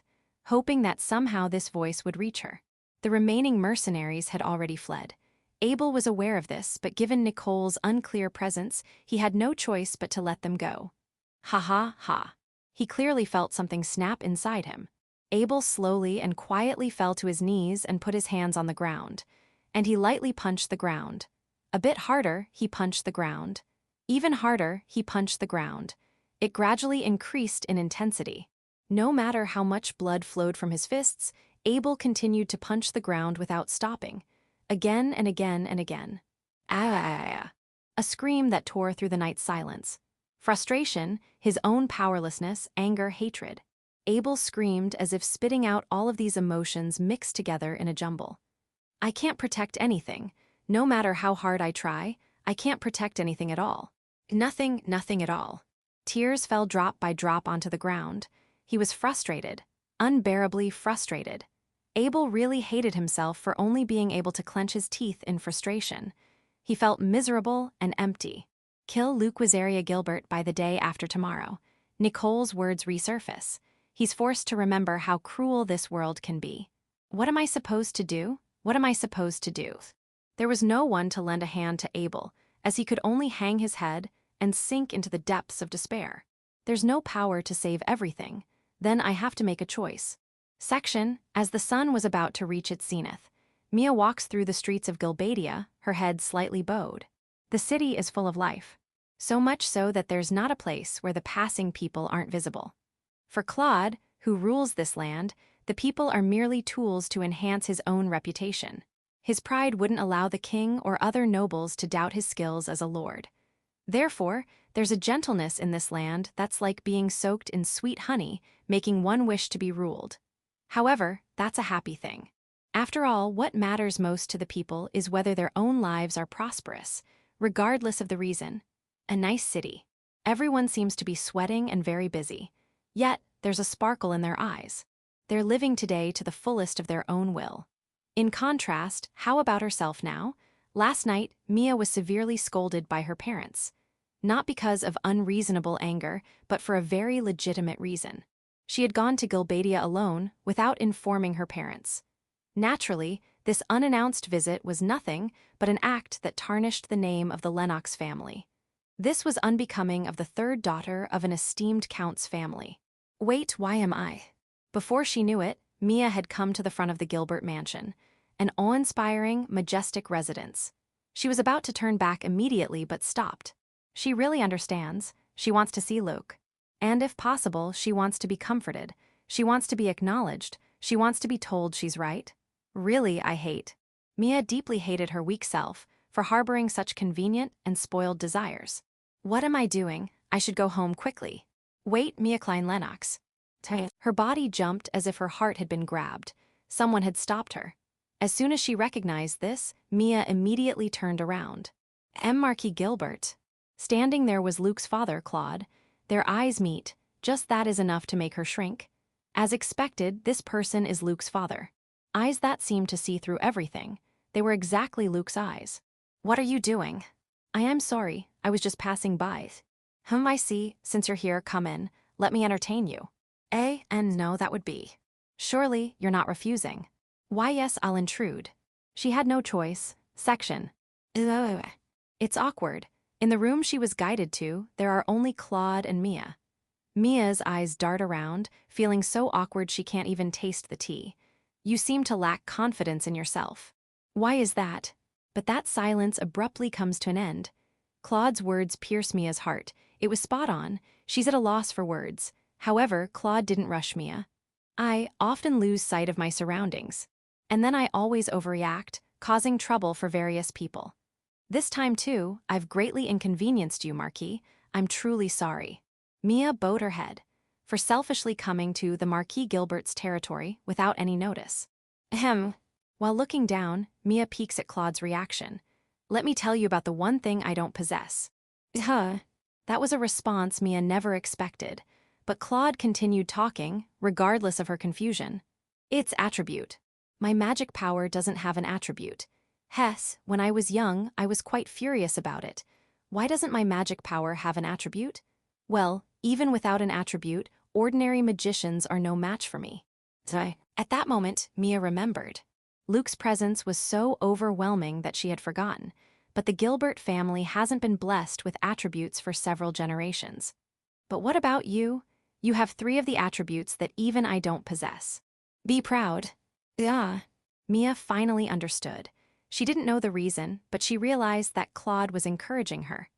Speaker 1: hoping that somehow this voice would reach her. The remaining mercenaries had already fled. Abel was aware of this, but given Nicole's unclear presence, he had no choice but to let them go. Ha ha ha. He clearly felt something snap inside him. Abel slowly and quietly fell to his knees and put his hands on the ground. And he lightly punched the ground. A bit harder, he punched the ground. Even harder, he punched the ground. It gradually increased in intensity. No matter how much blood flowed from his fists, Abel continued to punch the ground without stopping. Again and again and again. Ah! A scream that tore through the night's silence. Frustration, his own powerlessness, anger, hatred. Abel screamed as if spitting out all of these emotions mixed together in a jumble. I can't protect anything. No matter how hard I try, I can't protect anything at all. Nothing at all. Tears fell drop by drop onto the ground. He was frustrated, unbearably frustrated. Abel really hated himself for only being able to clench his teeth in frustration. He felt miserable and empty. Kill Luquizaria Gilbert by the day after tomorrow. Nicole's words resurface. He's forced to remember how cruel this world can be. What am I supposed to do? What am I supposed to do? There was no one to lend a hand to Abel, as he could only hang his head and sink into the depths of despair. There's no power to save everything. Then I have to make a choice. Section, as the sun was about to reach its zenith, Mia walks through the streets of Gilbadia, her head slightly bowed. The city is full of life. So much so that there's not a place where the passing people aren't visible. For Claude, who rules this land, the people are merely tools to enhance his own reputation. His pride wouldn't allow the king or other nobles to doubt his skills as a lord. Therefore, there's a gentleness in this land that's like being soaked in sweet honey, making one wish to be ruled. However, that's a happy thing. After all, what matters most to the people is whether their own lives are prosperous, regardless of the reason. A nice city. Everyone seems to be sweating and very busy. Yet, there's a sparkle in their eyes. They're living today to the fullest of their own will. In contrast, how about herself now? Last night, Mia was severely scolded by her parents. Not because of unreasonable anger, but for a very legitimate reason. She had gone to Gilbadia alone, without informing her parents. Naturally, this unannounced visit was nothing but an act that tarnished the name of the Lennox family. This was unbecoming of the third daughter of an esteemed count's family. Wait, why am I? Before she knew it, Mia had come to the front of the Gilbert mansion, an awe-inspiring, majestic residence. She was about to turn back immediately but stopped. She really understands. She wants to see Luke. And if possible, she wants to be comforted. She wants to be acknowledged. She wants to be told she's right. Really, I hate. Mia deeply hated her weak self for harboring such convenient and spoiled desires. What am I doing? I should go home quickly. Wait, Mia Klein Lennox. Her body jumped as if her heart had been grabbed. Someone had stopped her. As soon as she recognized this, Mia immediately turned around. Marquis Gilbert. Standing there was Luke's father, Claude. Their eyes meet. Just that is enough to make her shrink. As expected, this person is Luke's father. Eyes that seemed to see through everything. They were exactly Luke's eyes. What are you doing? I am sorry, I was just passing by. I see, since you're here, come in, let me entertain you. And no, that would be. Surely, you're not refusing. Why yes, I'll intrude. She had no choice. Section. Ugh. It's awkward. In the room she was guided to, there are only Claude and Mia. Mia's eyes dart around, feeling so awkward she can't even taste the tea. You seem to lack confidence in yourself. Why is that? But that silence abruptly comes to an end. Claude's words pierce Mia's heart. It was spot on. She's at a loss for words. However, Claude didn't rush Mia. I often lose sight of my surroundings. And then I always overreact, causing trouble for various people. This time, too, I've greatly inconvenienced you, Marquis. I'm truly sorry. Mia bowed her head, for selfishly coming to the Marquis Gilbert's territory without any notice. Ahem. While looking down, Mia peeks at Claude's reaction. Let me tell you about the one thing I don't possess. Huh. That was a response Mia never expected, but Claude continued talking, regardless of her confusion. It's attribute. My magic power doesn't have an attribute. Hess, when I was young, I was quite furious about it. Why doesn't my magic power have an attribute? Well, even without an attribute, ordinary magicians are no match for me. At that moment, Mia remembered. Luke's presence was so overwhelming that she had forgotten, but the Gilbert family hasn't been blessed with attributes for several generations. But what about you? You have 3 of the attributes that even I don't possess. Be proud. Yeah. Mia finally understood. She didn't know the reason, but she realized that Claude was encouraging her.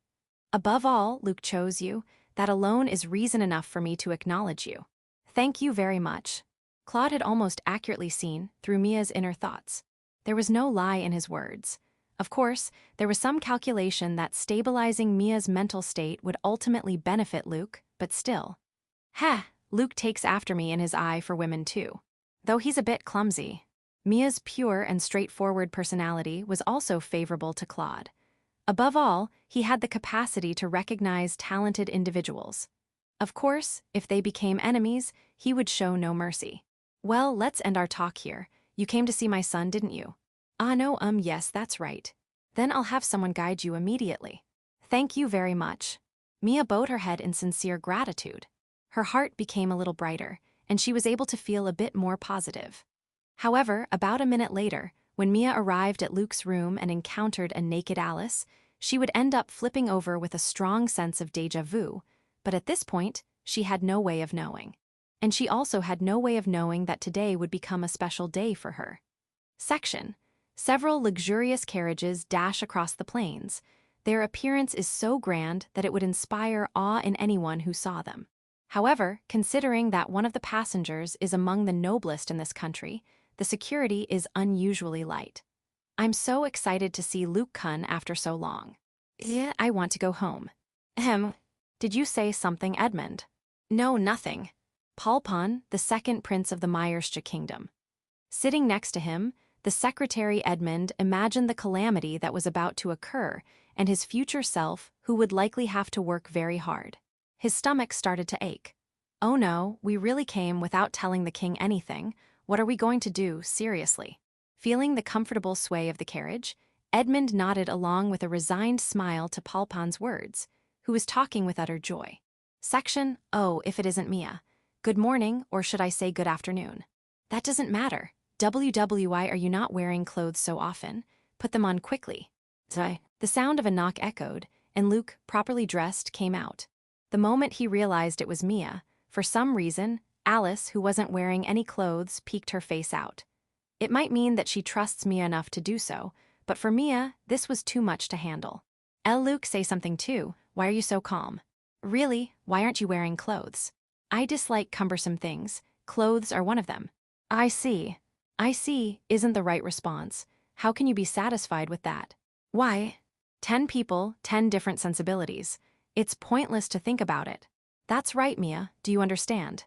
Speaker 1: Above all, Luke chose you. That alone is reason enough for me to acknowledge you. Thank you very much. Claude had almost accurately seen through Mia's inner thoughts. There was no lie in his words. Of course, there was some calculation that stabilizing Mia's mental state would ultimately benefit Luke, but still. Luke takes after me in his eye for women too. Though he's a bit clumsy. Mia's pure and straightforward personality was also favorable to Claude. Above all, he had the capacity to recognize talented individuals. Of course, if they became enemies, he would show no mercy. Well, let's end our talk here. You came to see my son, didn't you? No, yes, that's right. Then I'll have someone guide you immediately. Thank you very much. Mia bowed her head in sincere gratitude. Her heart became a little brighter, and she was able to feel a bit more positive. However, about a minute later, when Mia arrived at Luke's room and encountered a naked Alice, she would end up flipping over with a strong sense of déjà vu, but at this point, she had no way of knowing. And she also had no way of knowing that today would become a special day for her. Section. Several luxurious carriages dash across the plains. Their appearance is so grand that it would inspire awe in anyone who saw them. However, considering that one of the passengers is among the noblest in this country, the security is unusually light. I'm so excited to see Luke-kun after so long. Yeah, I want to go home. Did you say something, Edmund? No, nothing. Palpon, the second prince of the Myerscha kingdom. Sitting next to him, the secretary Edmund imagined the calamity that was about to occur and his future self, who would likely have to work very hard. His stomach started to ache. Oh no, we really came without telling the king anything. What are we going to do, seriously? Feeling the comfortable sway of the carriage, Edmund nodded along with a resigned smile to Palpon's words, who was talking with utter joy. Section, oh, if it isn't Mia. Good morning, or should I say good afternoon? That doesn't matter. Why are you not wearing clothes so often? Put them on quickly. The sound of a knock echoed, and Luke, properly dressed, came out. The moment he realized it was Mia, for some reason, Alice, who wasn't wearing any clothes, peeked her face out. It might mean that she trusts Mia enough to do so, but for Mia, this was too much to handle. Luke, say something too. Why are you so calm? Really, why aren't you wearing clothes? I dislike cumbersome things. Clothes are one of them. I see, isn't the right response. How can you be satisfied with that? Why? 10 people, 10 different sensibilities. It's pointless to think about it. That's right, Mia. Do you understand?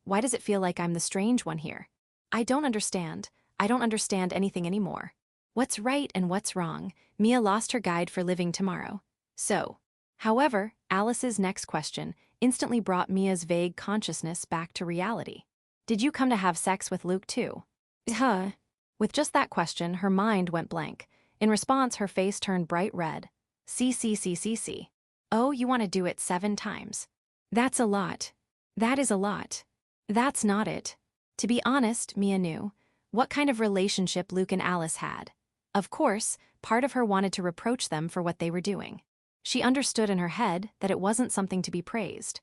Speaker 1: Why does it feel like I'm the strange one here? I don't understand. I don't understand anything anymore. What's right and what's wrong? Mia lost her guide for living tomorrow. So. However, Alice's next question instantly brought Mia's vague consciousness back to reality. Did you come to have sex with Luke too? With just that question, her mind went blank. In response, her face turned bright red. See. Oh, you want to do it 7 times. That's a lot. That is a lot. That's not it. To be honest, Mia knew. what kind of relationship Luke and Alice had. Of course, part of her wanted to reproach them for what they were doing. She understood in her head that it wasn't something to be praised.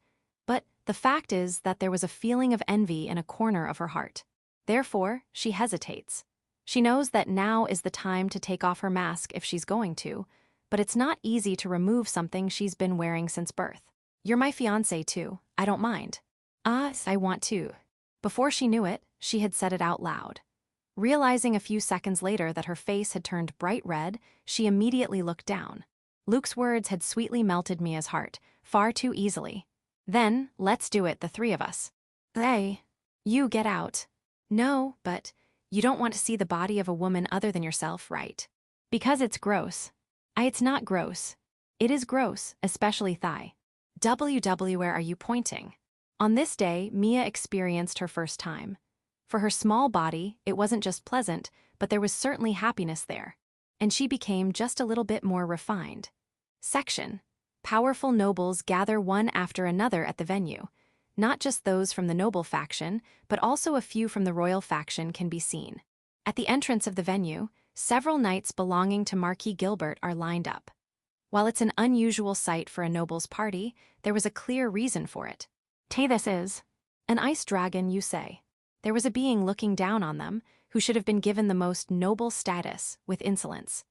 Speaker 1: But the fact is that there was a feeling of envy in a corner of her heart. Therefore, she hesitates. She knows that now is the time to take off her mask if she's going to, but it's not easy to remove something she's been wearing since birth. You're my fiancé too, I don't mind. I want to. Before she knew it, she had said it out loud. Realizing a few seconds later that her face had turned bright red, she immediately looked down. Luke's words had sweetly melted Mia's heart, far too easily. Then, let's do it, the three of us. Hey, you get out. No, but you don't want to see the body of a woman other than yourself, right? Because it's gross. It's not gross. It is gross, especially thigh. Where are you pointing? On this day, Mia experienced her first time. For her small body, it wasn't just pleasant, but there was certainly happiness there. And she became just a little bit more refined. Section. Powerful nobles gather one after another at the venue. Not just those from the noble faction, but also a few from the royal faction can be seen. At the entrance of the venue, several knights belonging to Marquis Gilbert are lined up. While it's an unusual sight for a noble's party, there was a clear reason for it. This is an ice dragon, you say. There was a being looking down on them, who should have been given the most noble status, with insolence.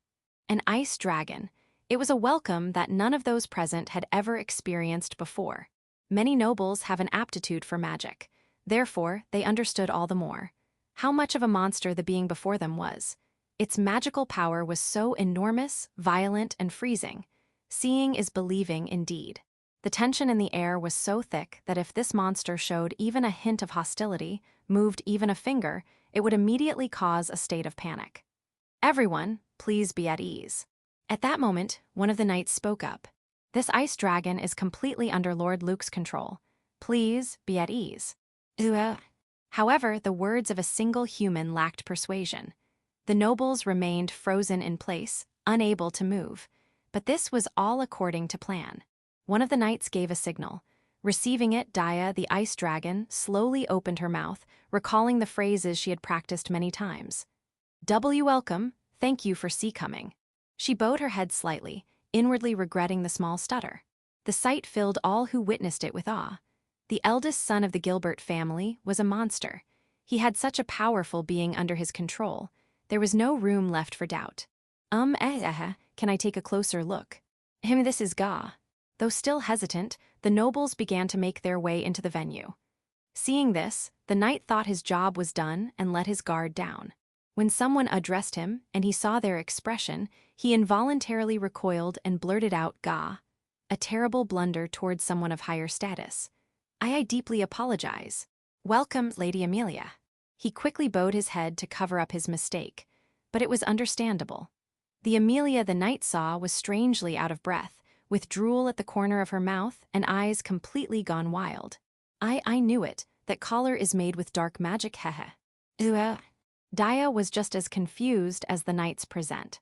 Speaker 1: An ice dragon. It was a welcome that none of those present had ever experienced before. Many nobles have an aptitude for magic. Therefore, they understood all the more how much of a monster the being before them was. Its magical power was so enormous, violent, and freezing. Seeing is believing indeed. The tension in the air was so thick that if this monster showed even a hint of hostility, moved even a finger, it would immediately cause a state of panic. Everyone, please be at ease. At that moment, one of the knights spoke up. This ice dragon is completely under Lord Luke's control. Please be at ease. However, the words of a single human lacked persuasion. The nobles remained frozen in place, unable to move. But this was all according to plan. One of the knights gave a signal. Receiving it, Dia, the ice dragon, slowly opened her mouth, recalling the phrases she had practiced many times. Welcome, thank you for coming. She bowed her head slightly, inwardly regretting the small stutter. The sight filled all who witnessed it with awe. The eldest son of the Gilbert family was a monster. He had such a powerful being under his control. There was no room left for doubt. Can I take a closer look? This is Ga. Though still hesitant, the nobles began to make their way into the venue. Seeing this, the knight thought his job was done and let his guard down. When someone addressed him and he saw their expression, he involuntarily recoiled and blurted out Ga, a terrible blunder towards someone of higher status. I deeply apologize. Welcome, Lady Amelia. He quickly bowed his head to cover up his mistake, but it was understandable. The Amelia the knight saw was strangely out of breath, with drool at the corner of her mouth and eyes completely gone wild. I knew it, that collar is made with dark magic, Dia was just as confused as the knights present.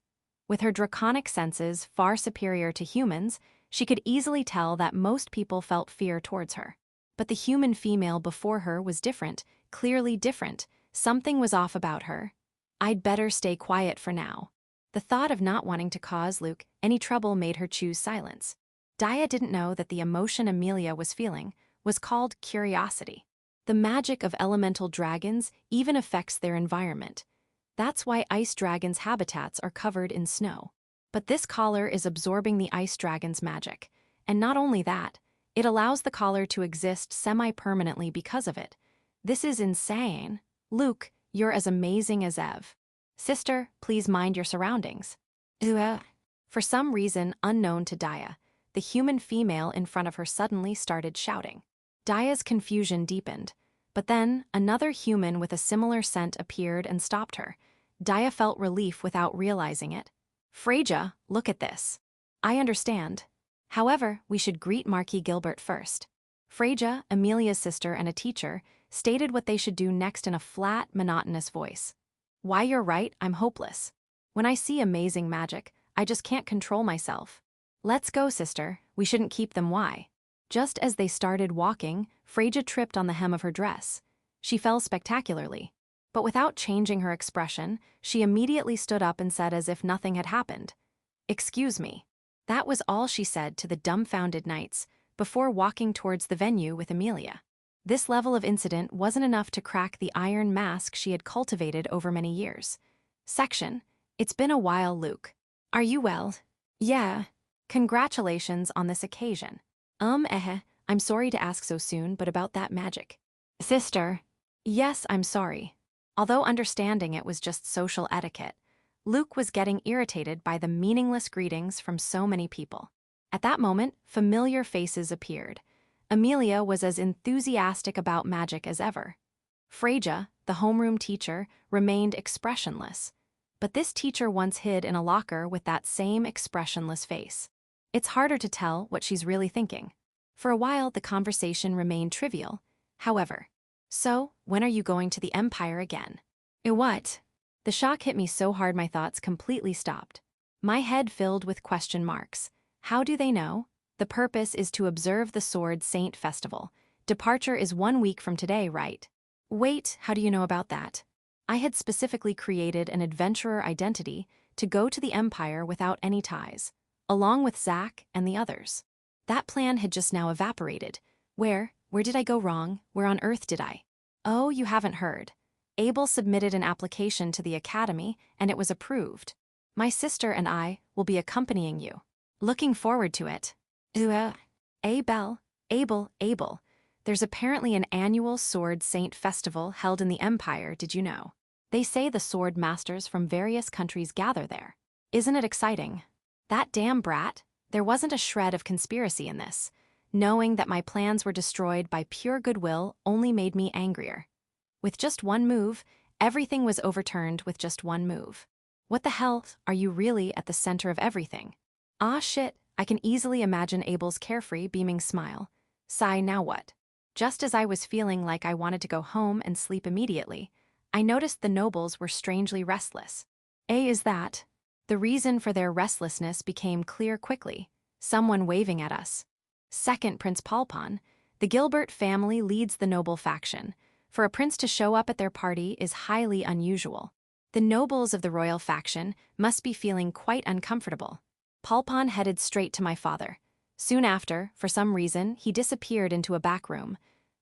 Speaker 1: With her draconic senses far superior to humans, she could easily tell that most people felt fear towards her. But the human female before her was different, clearly different. Something was off about her. I'd better stay quiet for now. The thought of not wanting to cause Luke any trouble made her choose silence. Dia didn't know that the emotion Amelia was feeling was called curiosity. The magic of elemental dragons even affects their environment. That's why ice dragons' habitats are covered in snow. But this collar is absorbing the ice dragon's magic. And not only that, it allows the collar to exist semi-permanently because of it. This is insane. Luke, you're as amazing as Ev. Sister, please mind your surroundings. For some reason unknown to Dia, the human female in front of her suddenly started shouting. Dia's confusion deepened, but then another human with a similar scent appeared and stopped her. Dia felt relief without realizing it. Freja, look at this. I understand. However, we should greet Marquis Gilbert first. Freja, Amelia's sister and a teacher, stated what they should do next in a flat, monotonous voice. Why, you're right, I'm hopeless. When I see amazing magic, I just can't control myself. Let's go, sister, we shouldn't keep them why. Just as they started walking, Freja tripped on the hem of her dress. She fell spectacularly. But without changing her expression, she immediately stood up and said as if nothing had happened. "Excuse me." That was all she said to the dumbfounded knights, before walking towards the venue with Amelia. This level of incident wasn't enough to crack the iron mask she had cultivated over many years. Section: It's been a while, Luke. Are you well? Yeah. Congratulations on this occasion. I'm sorry to ask so soon, but about that magic. Sister. Yes, I'm sorry. Although understanding it was just social etiquette, Luke was getting irritated by the meaningless greetings from so many people. At that moment, familiar faces appeared. Amelia was as enthusiastic about magic as ever. Freja, the homeroom teacher, remained expressionless. But this teacher once hid in a locker with that same expressionless face. It's harder to tell what she's really thinking. For a while, the conversation remained trivial. However, "So, when are you going to the Empire again?" What? The shock hit me so hard my thoughts completely stopped. My head filled with question marks. How do they know? The purpose is to observe the Sword Saint Festival. Departure is 1 week from today, right? Wait, how do you know about that? I had specifically created an adventurer identity to go to the Empire without any ties, along with Zach and the others. That plan had just now evaporated. Where did I go wrong? Where on earth did I? Oh, you haven't heard. Abel submitted an application to the Academy, and it was approved. My sister and I will be accompanying you. Looking forward to it. Abel. There's apparently an annual Sword Saint Festival held in the Empire, did you know? They say the sword masters from various countries gather there. Isn't it exciting? That damn brat, there wasn't a shred of conspiracy in this. Knowing that my plans were destroyed by pure goodwill only made me angrier. With just one move, everything was overturned with just one move. What the hell, are you really at the center of everything? Ah shit, I can easily imagine Abel's carefree, beaming smile. Sigh, now what? Just as I was feeling like I wanted to go home and sleep immediately, I noticed the nobles were strangely restless. Is that? The reason for their restlessness became clear quickly. Someone waving at us. Second Prince Palpon, the Gilbert family leads the noble faction. For a prince to show up at their party is highly unusual. The nobles of the royal faction must be feeling quite uncomfortable. Palpon headed straight to my father. Soon after, for some reason, he disappeared into a back room.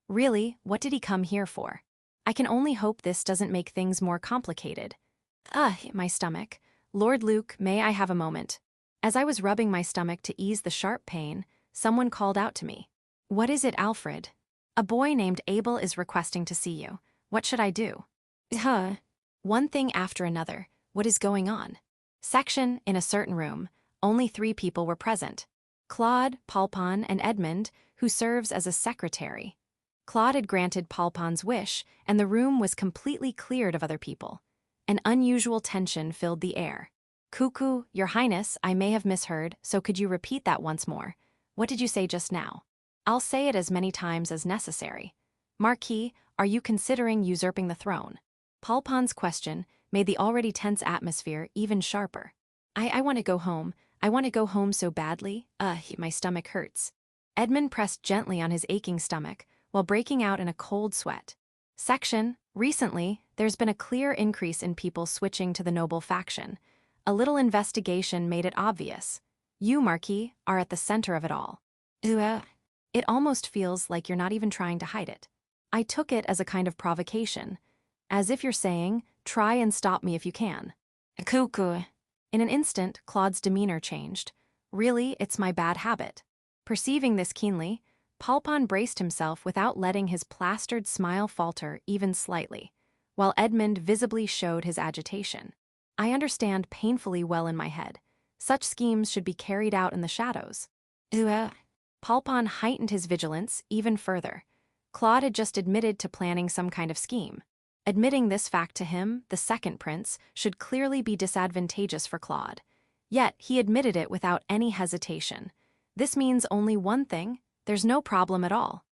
Speaker 1: Really, what did he come here for? I can only hope this doesn't make things more complicated. My stomach. Lord Luke, may I have a moment? As I was rubbing my stomach to ease the sharp pain, someone called out to me. What is it, Alfred? A boy named Abel is requesting to see you. What should I do? One thing after another. What is going on? Section: In a certain room, only 3 people were present. Claude, Palpon, and Edmund, who serves as a secretary. Claude had granted Palpon's wish, and the room was completely cleared of other people. An unusual tension filled the air. Cuckoo, Your Highness, I may have misheard, so could you repeat that once more? What did you say just now? I'll say it as many times as necessary. Marquis, are you considering usurping the throne? Palpon's question made the already tense atmosphere even sharper. I want to go home. I want to go home so badly. My stomach hurts. Edmund pressed gently on his aching stomach while breaking out in a cold sweat. Section: Recently, there's been a clear increase in people switching to the noble faction. A little investigation made it obvious. You, Marquis, are at the center of it all. It almost feels like you're not even trying to hide it. I took it as a kind of provocation, as if you're saying, try and stop me if you can. Cuckoo. In an instant, Claude's demeanor changed. Really, it's my bad habit. Perceiving this keenly, Palpon braced himself without letting his plastered smile falter even slightly, while Edmund visibly showed his agitation. I understand painfully well in my head. Such schemes should be carried out in the shadows. Palpon heightened his vigilance even further. Claude had just admitted to planning some kind of scheme. Admitting this fact to him, the second prince, should clearly be disadvantageous for Claude. Yet he admitted it without any hesitation. This means only one thing: there's no problem at all.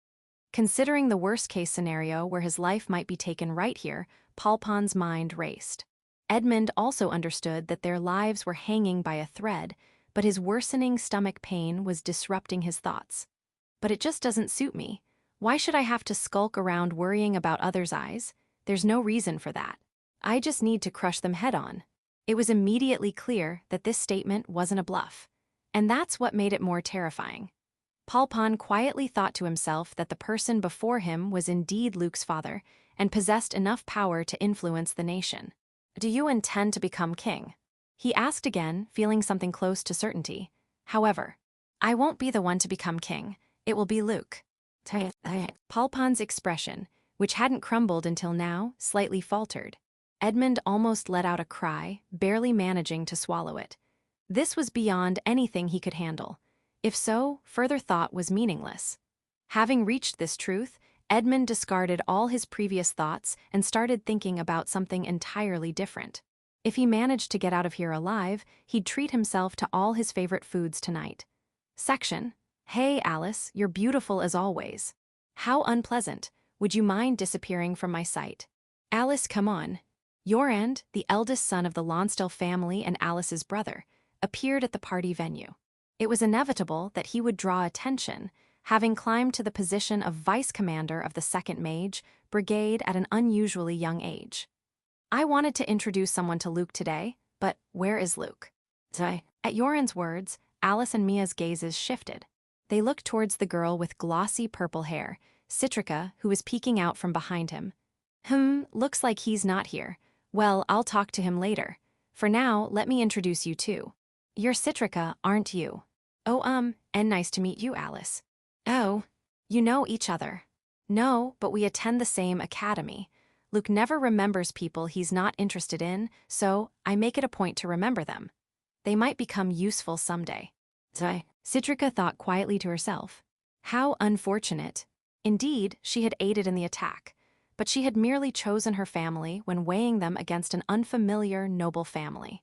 Speaker 1: Considering the worst-case scenario where his life might be taken right here, Palpon's mind raced. Edmund also understood that their lives were hanging by a thread, but his worsening stomach pain was disrupting his thoughts. But it just doesn't suit me. Why should I have to skulk around worrying about others' eyes? There's no reason for that. I just need to crush them head-on. It was immediately clear that this statement wasn't a bluff. And that's what made it more terrifying. Palpon quietly thought to himself that the person before him was indeed Luke's father and possessed enough power to influence the nation. "Do you intend to become king?" he asked again, feeling something close to certainty. However, "I won't be the one to become king. It will be Luke." Palpon's expression, which hadn't crumbled until now, slightly faltered. Edmund almost let out a cry, barely managing to swallow it. This was beyond anything he could handle. If so, further thought was meaningless. Having reached this truth, Edmund discarded all his previous thoughts and started thinking about something entirely different. If he managed to get out of here alive, he'd treat himself to all his favorite foods tonight. Section: "Hey, Alice, you're beautiful as always. How unpleasant. Would you mind disappearing from my sight?" "Alice, come on." Yurand, the eldest son of the Lonsdale family and Alice's brother, appeared at the party venue. It was inevitable that he would draw attention, having climbed to the position of vice commander of the 2nd Mage Brigade at an unusually young age. "I wanted to introduce someone to Luke today, but where is Luke?" At Yurand's words, Alice and Mia's gazes shifted. They looked towards the girl with glossy purple hair, Citrica, who was peeking out from behind him. Looks like he's not here. Well, I'll talk to him later. For now, let me introduce you too. You're Citrica, aren't you?" "Oh, and nice to meet you, Alice." "Oh, you know each other." "No, but we attend the same academy. Luke never remembers people he's not interested in, so I make it a point to remember them. They might become useful someday." Citrica thought quietly to herself. How unfortunate. Indeed, she had aided in the attack, but she had merely chosen her family when weighing them against an unfamiliar, noble family.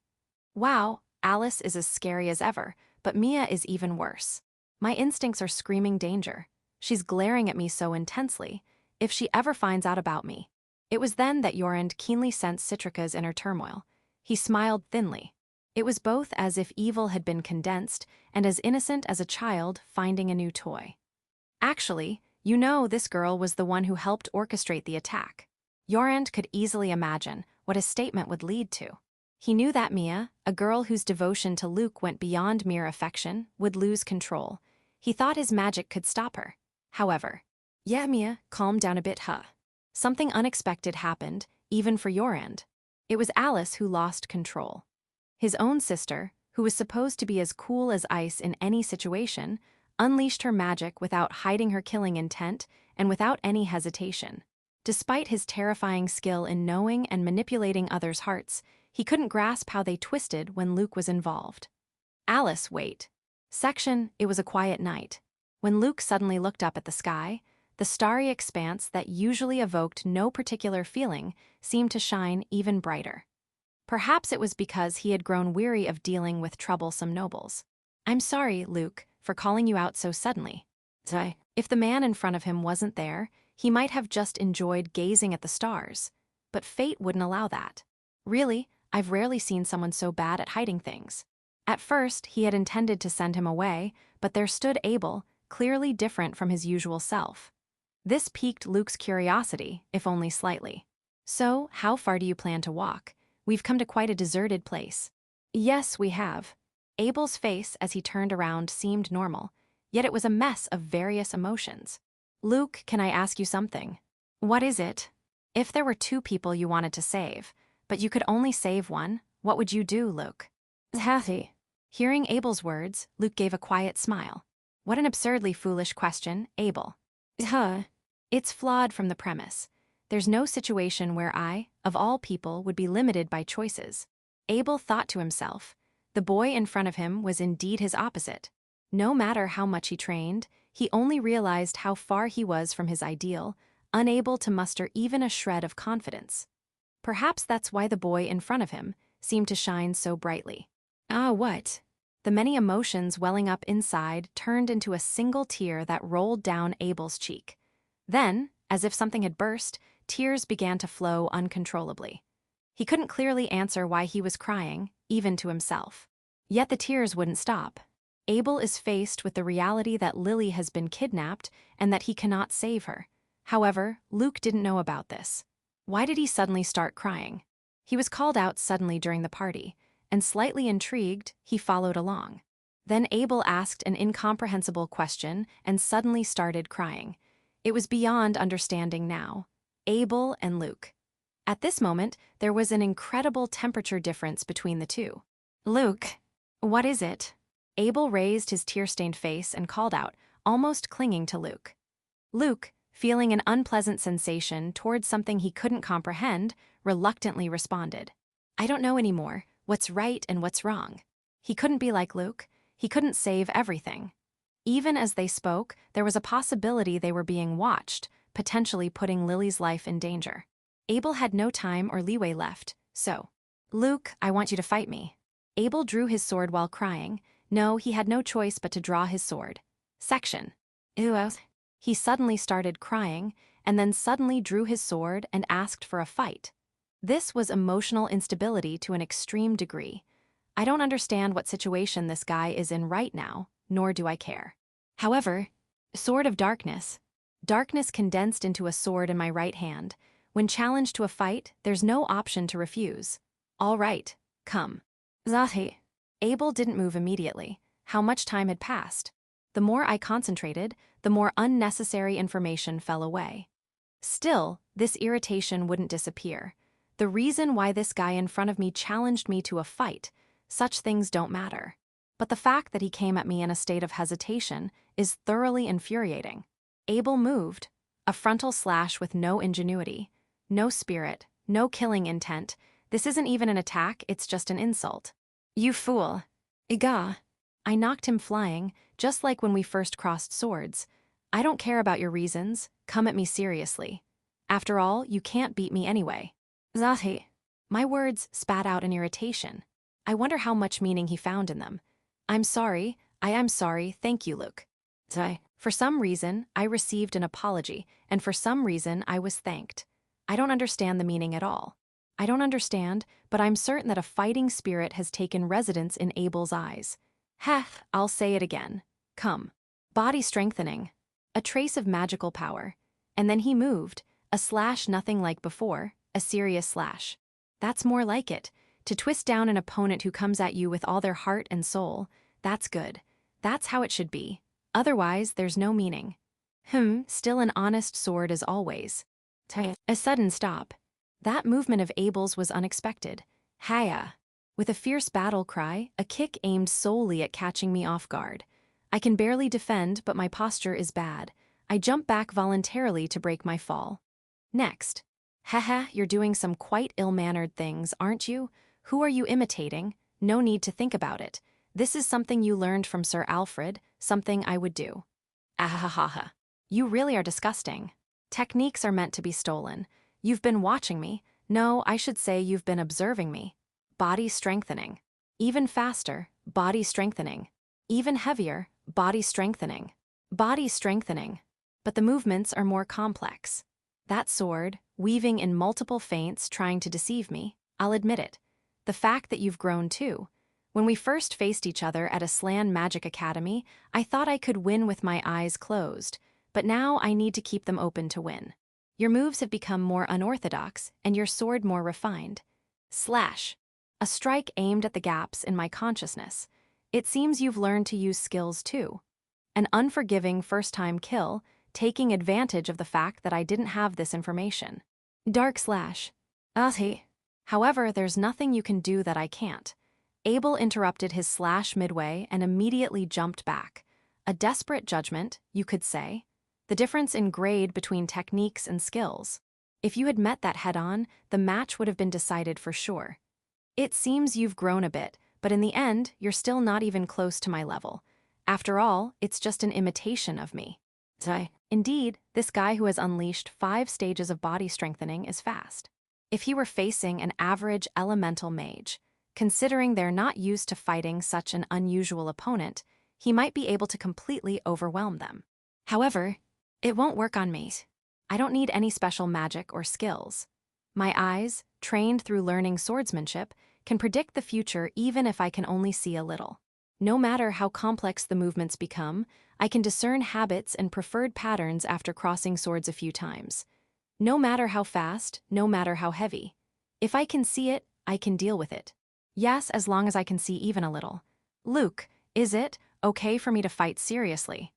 Speaker 1: Wow, Alice is as scary as ever, but Mia is even worse. My instincts are screaming danger. She's glaring at me so intensely. If she ever finds out about me. It was then that Yurand keenly sensed Citrica's inner turmoil. He smiled thinly. It was both as if evil had been condensed and as innocent as a child finding a new toy. "Actually, you know this girl was the one who helped orchestrate the attack." Yurand could easily imagine what his statement would lead to. He knew that Mia, a girl whose devotion to Luke went beyond mere affection, would lose control. He thought his magic could stop her. However, "Yeah, Mia, calm down a bit, huh?" Something unexpected happened, even for Yurand. It was Alice who lost control. His own sister, who was supposed to be as cool as ice in any situation, unleashed her magic without hiding her killing intent and without any hesitation. Despite his terrifying skill in knowing and manipulating others' hearts, he couldn't grasp how they twisted when Luke was involved. "Alice, wait." Section: "It was a quiet night." When Luke suddenly looked up at the sky, the starry expanse that usually evoked no particular feeling seemed to shine even brighter. Perhaps it was because he had grown weary of dealing with troublesome nobles. "I'm sorry, Luke, for calling you out so suddenly." If the man in front of him wasn't there, he might have just enjoyed gazing at the stars. But fate wouldn't allow that. Really, I've rarely seen someone so bad at hiding things. At first, he had intended to send him away, but there stood Abel, clearly different from his usual self. This piqued Luke's curiosity, if only slightly. "So, how far do you plan to walk? We've come to quite a deserted place." "Yes, we have." Abel's face as he turned around seemed normal, yet it was a mess of various emotions. "Luke, can I ask you something?" "What is it?" "If there were 2 people you wanted to save, but you could only save one, what would you do, Luke?" "Happy." Hearing Abel's words, Luke gave a quiet smile. "What an absurdly foolish question, Abel." "It's flawed from the premise. There's no situation where I, of all people, would be limited by choices." Abel thought to himself. The boy in front of him was indeed his opposite. No matter how much he trained, he only realized how far he was from his ideal, unable to muster even a shred of confidence. Perhaps that's why the boy in front of him seemed to shine so brightly. What? The many emotions welling up inside turned into a single tear that rolled down Abel's cheek. Then, as if something had burst, tears began to flow uncontrollably. He couldn't clearly answer why he was crying, even to himself. Yet the tears wouldn't stop. Abel is faced with the reality that Lily has been kidnapped and that he cannot save her. However, Luke didn't know about this. Why did he suddenly start crying? He was called out suddenly during the party, and slightly intrigued, he followed along. Then Abel asked an incomprehensible question and suddenly started crying. It was beyond understanding now. Abel and Luke. At this moment, there was an incredible temperature difference between the two. Luke, what is it? Abel raised his tear-stained face and called out, almost clinging to Luke. Luke, feeling an unpleasant sensation towards something he couldn't comprehend, reluctantly responded. I don't know anymore what's right and what's wrong. He couldn't be like Luke. He couldn't save everything. Even as they spoke, there was a possibility they were being watched, potentially putting Lily's life in danger. Abel had no time or leeway left, so, Luke, I want you to fight me. Abel drew his sword while crying. No, he had no choice but to draw his sword. Section. He suddenly started crying, and then suddenly drew his sword and asked for a fight. This was emotional instability to an extreme degree. I don't understand what situation this guy is in right now, nor do I care. However, Sword of Darkness. Darkness condensed into a sword in my right hand. When challenged to a fight, there's no option to refuse. All right, come. Zahi. Abel didn't move immediately. How much time had passed? The more I concentrated, the more unnecessary information fell away. Still, this irritation wouldn't disappear. The reason why this guy in front of me challenged me to a fight, such things don't matter. But the fact that he came at me in a state of hesitation is thoroughly infuriating. Abel moved, a frontal slash with no ingenuity, no spirit, no killing intent. This isn't even an attack, it's just an insult. You fool. Iga. I knocked him flying, just like when we first crossed swords. I don't care about your reasons, come at me seriously. After all, you can't beat me anyway. Zahi. My words spat out in irritation. I wonder how much meaning he found in them. I'm sorry, I am sorry, thank you, Luke. Zai. For some reason, I received an apology, and for some reason, I was thanked. I don't understand the meaning at all. I don't understand, but I'm certain that a fighting spirit has taken residence in Abel's eyes. Heh, I'll say it again. Come. Body strengthening. A trace of magical power. And then he moved, a slash nothing like before, a serious slash. That's more like it. To twist down an opponent who comes at you with all their heart and soul, that's good. That's how it should be. Otherwise, there's no meaning. Still an honest sword as always. A sudden stop. That movement of Abel's was unexpected. Haya. With a fierce battle cry, a kick aimed solely at catching me off guard. I can barely defend, but my posture is bad. I jump back voluntarily to break my fall. Next. Haha, you're doing some quite ill-mannered things, aren't you? Who are you imitating? No need to think about it. This is something you learned from Sir Alfred, something I would do. Ahahaha. You really are disgusting. Techniques are meant to be stolen. You've been watching me. No, I should say you've been observing me. Body strengthening. Even faster, body strengthening. Even heavier, body strengthening. Body strengthening. But the movements are more complex. That sword, weaving in multiple feints trying to deceive me, I'll admit it. The fact that you've grown too. When we first faced each other at a Slan Magic Academy, I thought I could win with my eyes closed, but now I need to keep them open to win. Your moves have become more unorthodox, and your sword more refined. Slash. A strike aimed at the gaps in my consciousness. It seems you've learned to use skills too. An unforgiving first-time kill, taking advantage of the fact that I didn't have this information. Dark slash. Ahi. However, there's nothing you can do that I can't. Abel interrupted his slash midway and immediately jumped back. A desperate judgment, you could say. The difference in grade between techniques and skills. If you had met that head-on, the match would have been decided for sure. It seems you've grown a bit, but in the end, you're still not even close to my level. After all, it's just an imitation of me. Indeed, this guy who has unleashed 5 stages of body strengthening is fast. If he were facing an average elemental mage, considering they're not used to fighting such an unusual opponent, he might be able to completely overwhelm them. However, it won't work on me. I don't need any special magic or skills. My eyes, trained through learning swordsmanship, can predict the future even if I can only see a little. No matter how complex the movements become, I can discern habits and preferred patterns after crossing swords a few times. No matter how fast, no matter how heavy. If I can see it, I can deal with it. Yes, as long as I can see even a little. Luke, is it okay for me to fight seriously?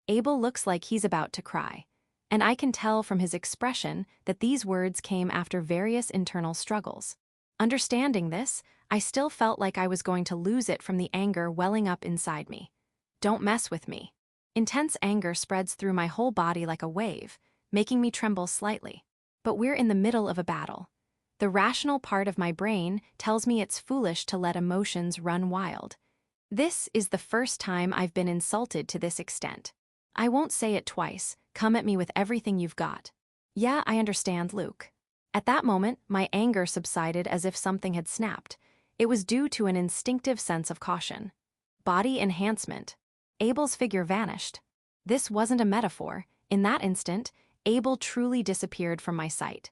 Speaker 1: Abel looks like he's about to cry. And I can tell from his expression that these words came after various internal struggles. Understanding this, I still felt like I was going to lose it from the anger welling up inside me. Don't mess with me. Intense anger spreads through my whole body like a wave, making me tremble slightly. But we're in the middle of a battle. The rational part of my brain tells me it's foolish to let emotions run wild. This is the first time I've been insulted to this extent. I won't say it twice. Come at me with everything you've got. Yeah, I understand, Luke. At that moment, my anger subsided as if something had snapped. It was due to an instinctive sense of caution. Body enhancement. Abel's figure vanished. This wasn't a metaphor. In that instant, Abel truly disappeared from my sight.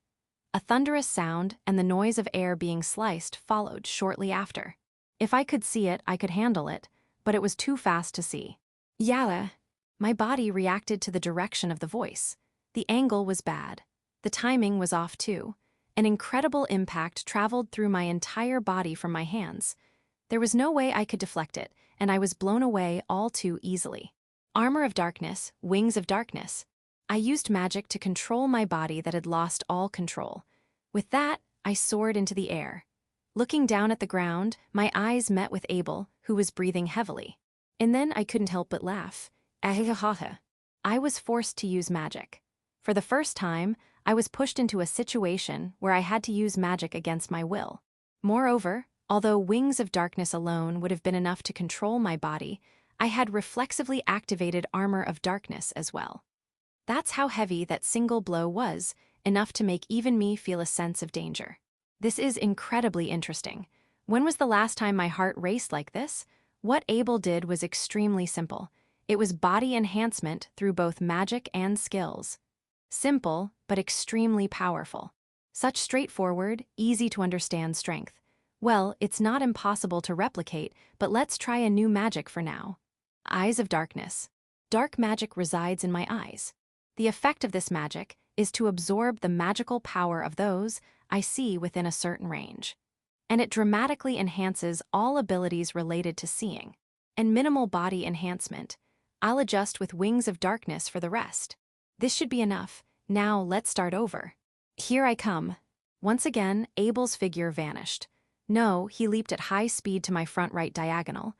Speaker 1: A thunderous sound and the noise of air being sliced followed shortly after. If I could see it, I could handle it, but it was too fast to see. Yalla. My body reacted to the direction of the voice. The angle was bad. The timing was off too. An incredible impact traveled through my entire body from my hands. There was no way I could deflect it, and I was blown away all too easily. Armor of darkness, wings of darkness. I used magic to control my body that had lost all control. With that, I soared into the air. Looking down at the ground, my eyes met with Abel, who was breathing heavily. And then I couldn't help but laugh. I was forced to use magic. For the first time, I was pushed into a situation where I had to use magic against my will. Moreover, although wings of darkness alone would have been enough to control my body, I had reflexively activated armor of darkness as well. That's how heavy that single blow was, enough to make even me feel a sense of danger. This is incredibly interesting. When was the last time my heart raced like this? What Abel did was extremely simple. It was body enhancement through both magic and skills. Simple, but extremely powerful. Such straightforward, easy-to-understand strength. Well, it's not impossible to replicate, but let's try a new magic for now. Eyes of darkness. Dark magic resides in my eyes. The effect of this magic is to absorb the magical power of those I see within a certain range. And it dramatically enhances all abilities related to seeing. And minimal body enhancement. I'll adjust with wings of darkness for the rest. This should be enough. Now let's start over. Here I come. Once again, Abel's figure vanished. No, he leaped at high speed to my front right diagonal.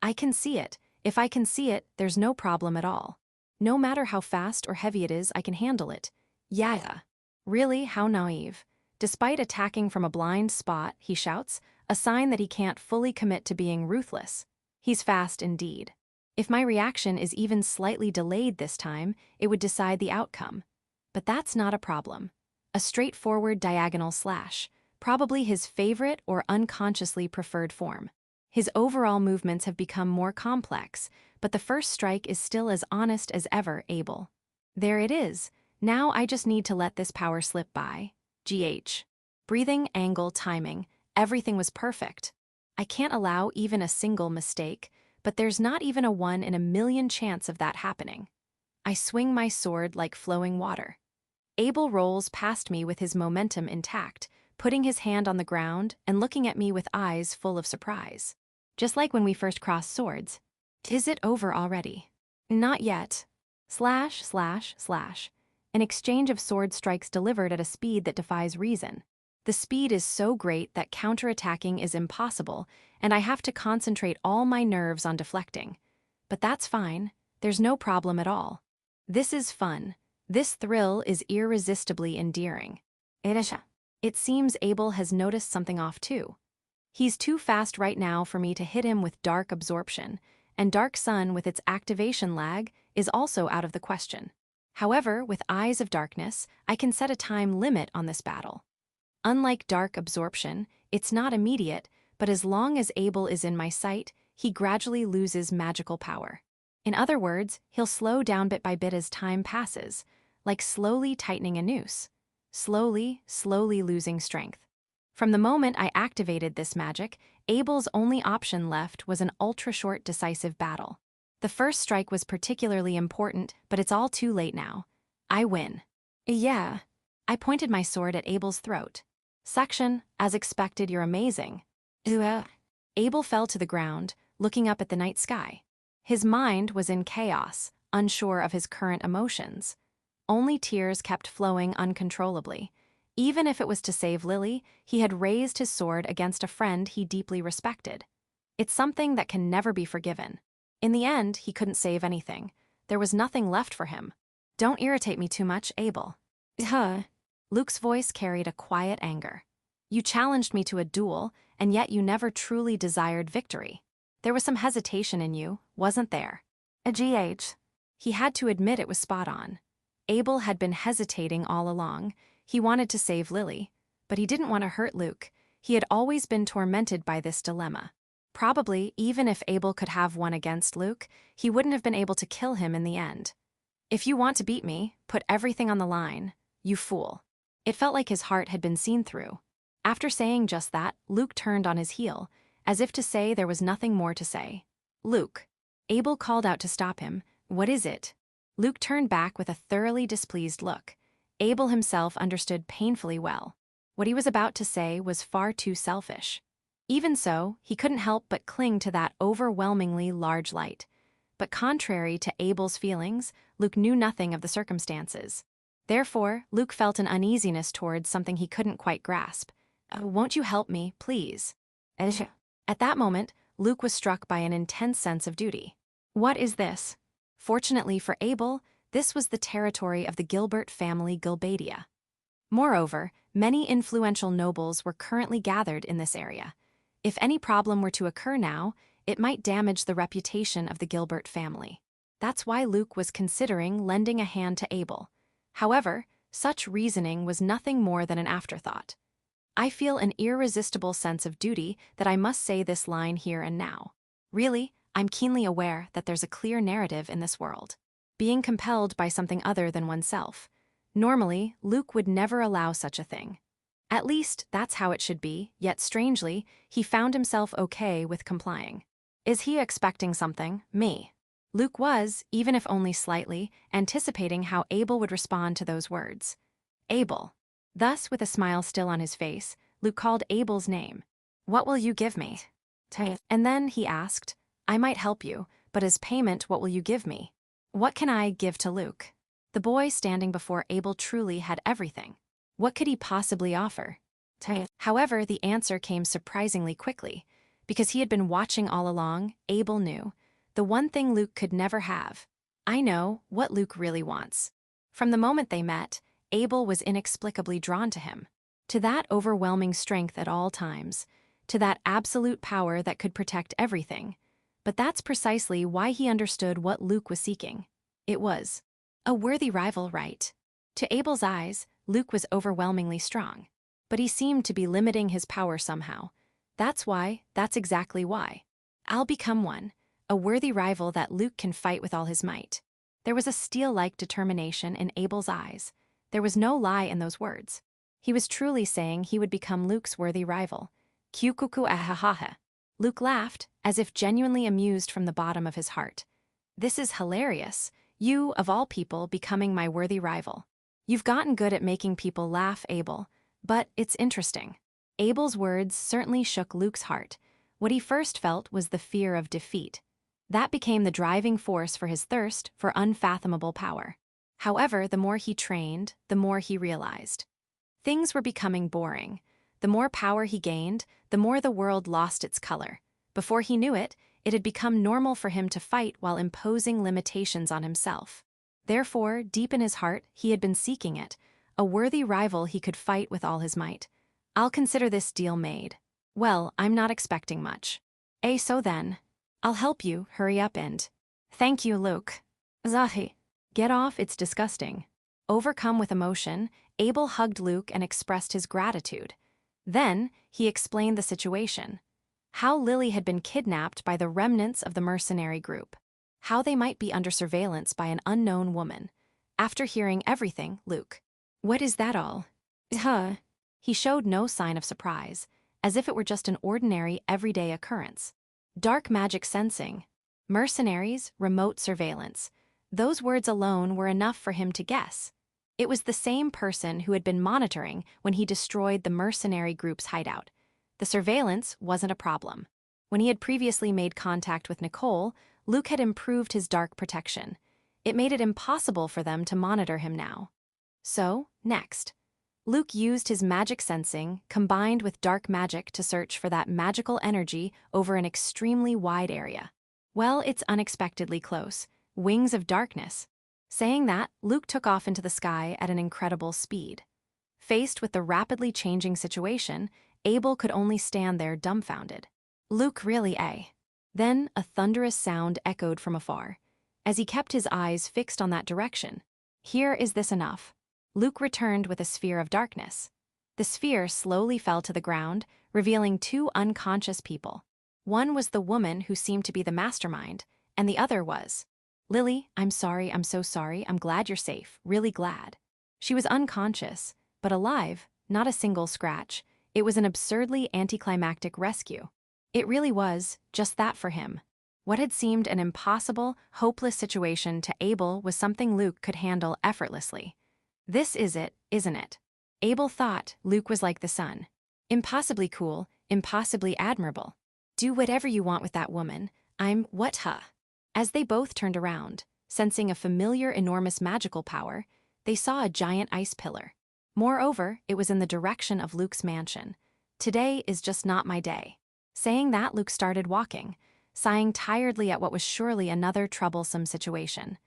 Speaker 1: I can see it. If I can see it, there's no problem at all. No matter how fast or heavy it is, I can handle it. Yeah. Really, how naive. Despite attacking from a blind spot, he shouts, a sign that he can't fully commit to being ruthless. He's fast indeed. If my reaction is even slightly delayed this time, it would decide the outcome. But that's not a problem. A straightforward diagonal slash, probably his favorite or unconsciously preferred form. His overall movements have become more complex, but the first strike is still as honest as ever, Abel. There it is. Now I just need to let this power slip by. GH. Breathing, angle, timing, everything was perfect. I can't allow even a single mistake, but there's not even a 1 in a million chance of that happening. I swing my sword like flowing water. Abel rolls past me with his momentum intact, putting his hand on the ground and looking at me with eyes full of surprise. Just like when we first crossed swords. Is it over already? Not yet. Slash, slash, slash. An exchange of sword strikes delivered at a speed that defies reason. The speed is so great that counterattacking is impossible, and I have to concentrate all my nerves on deflecting. But that's fine. There's no problem at all. This is fun. This thrill is irresistibly endearing. It seems Abel has noticed something off too. He's too fast right now for me to hit him with dark absorption, and Dark Sun with its activation lag is also out of the question. However, with Eyes of Darkness, I can set a time limit on this battle. Unlike dark absorption, it's not immediate, but as long as Abel is in my sight, he gradually loses magical power. In other words, he'll slow down bit by bit as time passes, like slowly tightening a noose. Slowly, slowly losing strength. From the moment I activated this magic, Abel's only option left was an ultra-short decisive battle. The first strike was particularly important, but it's all too late now. I win. Yeah. I pointed my sword at Abel's throat. Section, as expected, you're amazing. Abel fell to the ground, looking up at the night sky. His mind was in chaos, unsure of his current emotions. Only tears kept flowing uncontrollably. Even if it was to save Lily, he had raised his sword against a friend he deeply respected. It's something that can never be forgiven. In the end, he couldn't save anything. There was nothing left for him. Don't irritate me too much, Abel. Luke's voice carried a quiet anger. You challenged me to a duel, and yet you never truly desired victory. There was some hesitation in you, wasn't there? A GH. He had to admit it was spot on. Abel had been hesitating all along. He wanted to save Lily, but he didn't want to hurt Luke. He had always been tormented by this dilemma. Probably, even if Abel could have won against Luke, he wouldn't have been able to kill him in the end. If you want to beat me, put everything on the line, you fool. It felt like his heart had been seen through. After saying just that, Luke turned on his heel, as if to say there was nothing more to say. Luke. Abel called out to stop him. What is it? Luke turned back with a thoroughly displeased look. Abel himself understood painfully well. What he was about to say was far too selfish. Even so, he couldn't help but cling to that overwhelmingly large light. But contrary to Abel's feelings, Luke knew nothing of the circumstances. Therefore, Luke felt an uneasiness towards something he couldn't quite grasp. Won't you help me, please? At that moment, Luke was struck by an intense sense of duty. What is this? Fortunately for Abel, this was the territory of the Gilbert family Gilbadia. Moreover, many influential nobles were currently gathered in this area. If any problem were to occur now, it might damage the reputation of the Gilbert family. That's why Luke was considering lending a hand to Abel. However, such reasoning was nothing more than an afterthought. I feel an irresistible sense of duty that I must say this line here and now. Really, I'm keenly aware that there's a clear narrative in this world. Being compelled by something other than oneself. Normally, Luke would never allow such a thing. At least, that's how it should be, yet strangely, he found himself okay with complying. Is he expecting something? Me. Luke was, even if only slightly, anticipating how Abel would respond to those words. Abel. Thus, with a smile still on his face, Luke called Abel's name. What will you give me? And then he asked, I might help you, but as payment what will you give me? What can I give to Luke? The boy standing before Abel truly had everything. What could he possibly offer? However, the answer came surprisingly quickly. Because he had been watching all along, Abel knew. The one thing Luke could never have. I know what Luke really wants. From the moment they met, Abel was inexplicably drawn to him. To that overwhelming strength at all times. To that absolute power that could protect everything. But that's precisely why he understood what Luke was seeking. It was a worthy rival, right? To Abel's eyes, Luke was overwhelmingly strong. But he seemed to be limiting his power somehow. That's exactly why. I'll become one, a worthy rival that Luke can fight with all his might. There was a steel-like determination in Abel's eyes. There was no lie in those words. He was truly saying he would become Luke's worthy rival. Kyukuku ahahaha. Luke laughed, as if genuinely amused from the bottom of his heart. This is hilarious. You, of all people, becoming my worthy rival. You've gotten good at making people laugh, Abel. But it's interesting. Abel's words certainly shook Luke's heart. What he first felt was the fear of defeat. That became the driving force for his thirst for unfathomable power. However, the more he trained, the more he realized. Things were becoming boring. The more power he gained, the more the world lost its color. Before he knew it, it had become normal for him to fight while imposing limitations on himself. Therefore, deep in his heart, he had been seeking it, a worthy rival he could fight with all his might. I'll consider this deal made. Well, I'm not expecting much. So then. I'll help you, hurry up and... Thank you, Luke. Zahi. Get off, it's disgusting. Overcome with emotion, Abel hugged Luke and expressed his gratitude. Then, he explained the situation. How Lily had been kidnapped by the remnants of the mercenary group. How they might be under surveillance by an unknown woman. After hearing everything, Luke. What is that all? He showed no sign of surprise, as if it were just an ordinary, everyday occurrence. Dark magic sensing. Mercenaries, remote surveillance. Those words alone were enough for him to guess. It was the same person who had been monitoring when he destroyed the mercenary group's hideout. The surveillance wasn't a problem. When he had previously made contact with Nicole, Luke had improved his dark protection. It made it impossible for them to monitor him now. So, next, Luke used his magic sensing combined with dark magic to search for that magical energy over an extremely wide area. Well, it's unexpectedly close. Wings of darkness. Saying that, Luke took off into the sky at an incredible speed. Faced with the rapidly changing situation, Abel could only stand there dumbfounded. Luke really, eh? Then a thunderous sound echoed from afar. As he kept his eyes fixed on that direction. Here is this enough. Luke returned with a sphere of darkness. The sphere slowly fell to the ground, revealing two unconscious people. One was the woman who seemed to be the mastermind, and the other was Lily. I'm sorry, I'm so sorry, I'm glad you're safe, really glad. She was unconscious, but alive, not a single scratch. It was an absurdly anticlimactic rescue. It really was, just that for him. What had seemed an impossible, hopeless situation to Abel was something Luke could handle effortlessly. This is it, isn't it? Abel thought Luke was like the sun. Impossibly cool, impossibly admirable. Do whatever you want with that woman. I'm what, huh? As they both turned around, sensing a familiar enormous magical power, they saw a giant ice pillar. Moreover, it was in the direction of Luke's mansion. Today is just not my day. Saying that, Luke started walking, sighing tiredly at what was surely another troublesome situation.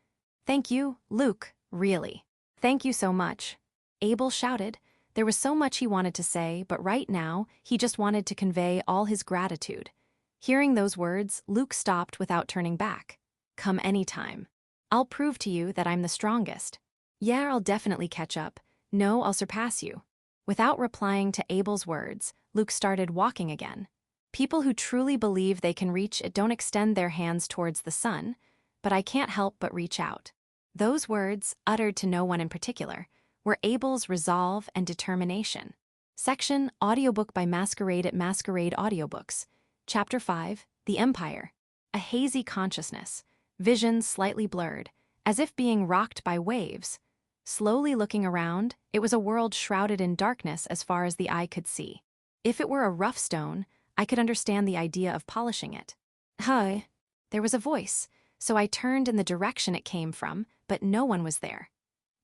Speaker 1: Thank you, Luke, really. Thank you so much. Abel shouted. There was so much he wanted to say, but right now, he just wanted to convey all his gratitude. Hearing those words, Luke stopped without turning back. Come anytime. I'll prove to you that I'm the strongest. Yeah, I'll definitely catch up. No, I'll surpass you. Without replying to Abel's words, Luke started walking again. People who truly believe they can reach it don't extend their hands towards the sun, but I can't help but reach out. Those words, uttered to no one in particular, were Abel's resolve and determination. Section Audiobook by Masquerade at Masquerade Audiobooks. Chapter 5, The Empire. A hazy consciousness, visions slightly blurred, as if being rocked by waves. Slowly looking around, it was a world shrouded in darkness as far as the eye could see. If it were a rough stone, I could understand the idea of polishing it. Hi. There was a voice, so I turned in the direction it came from, but no one was there.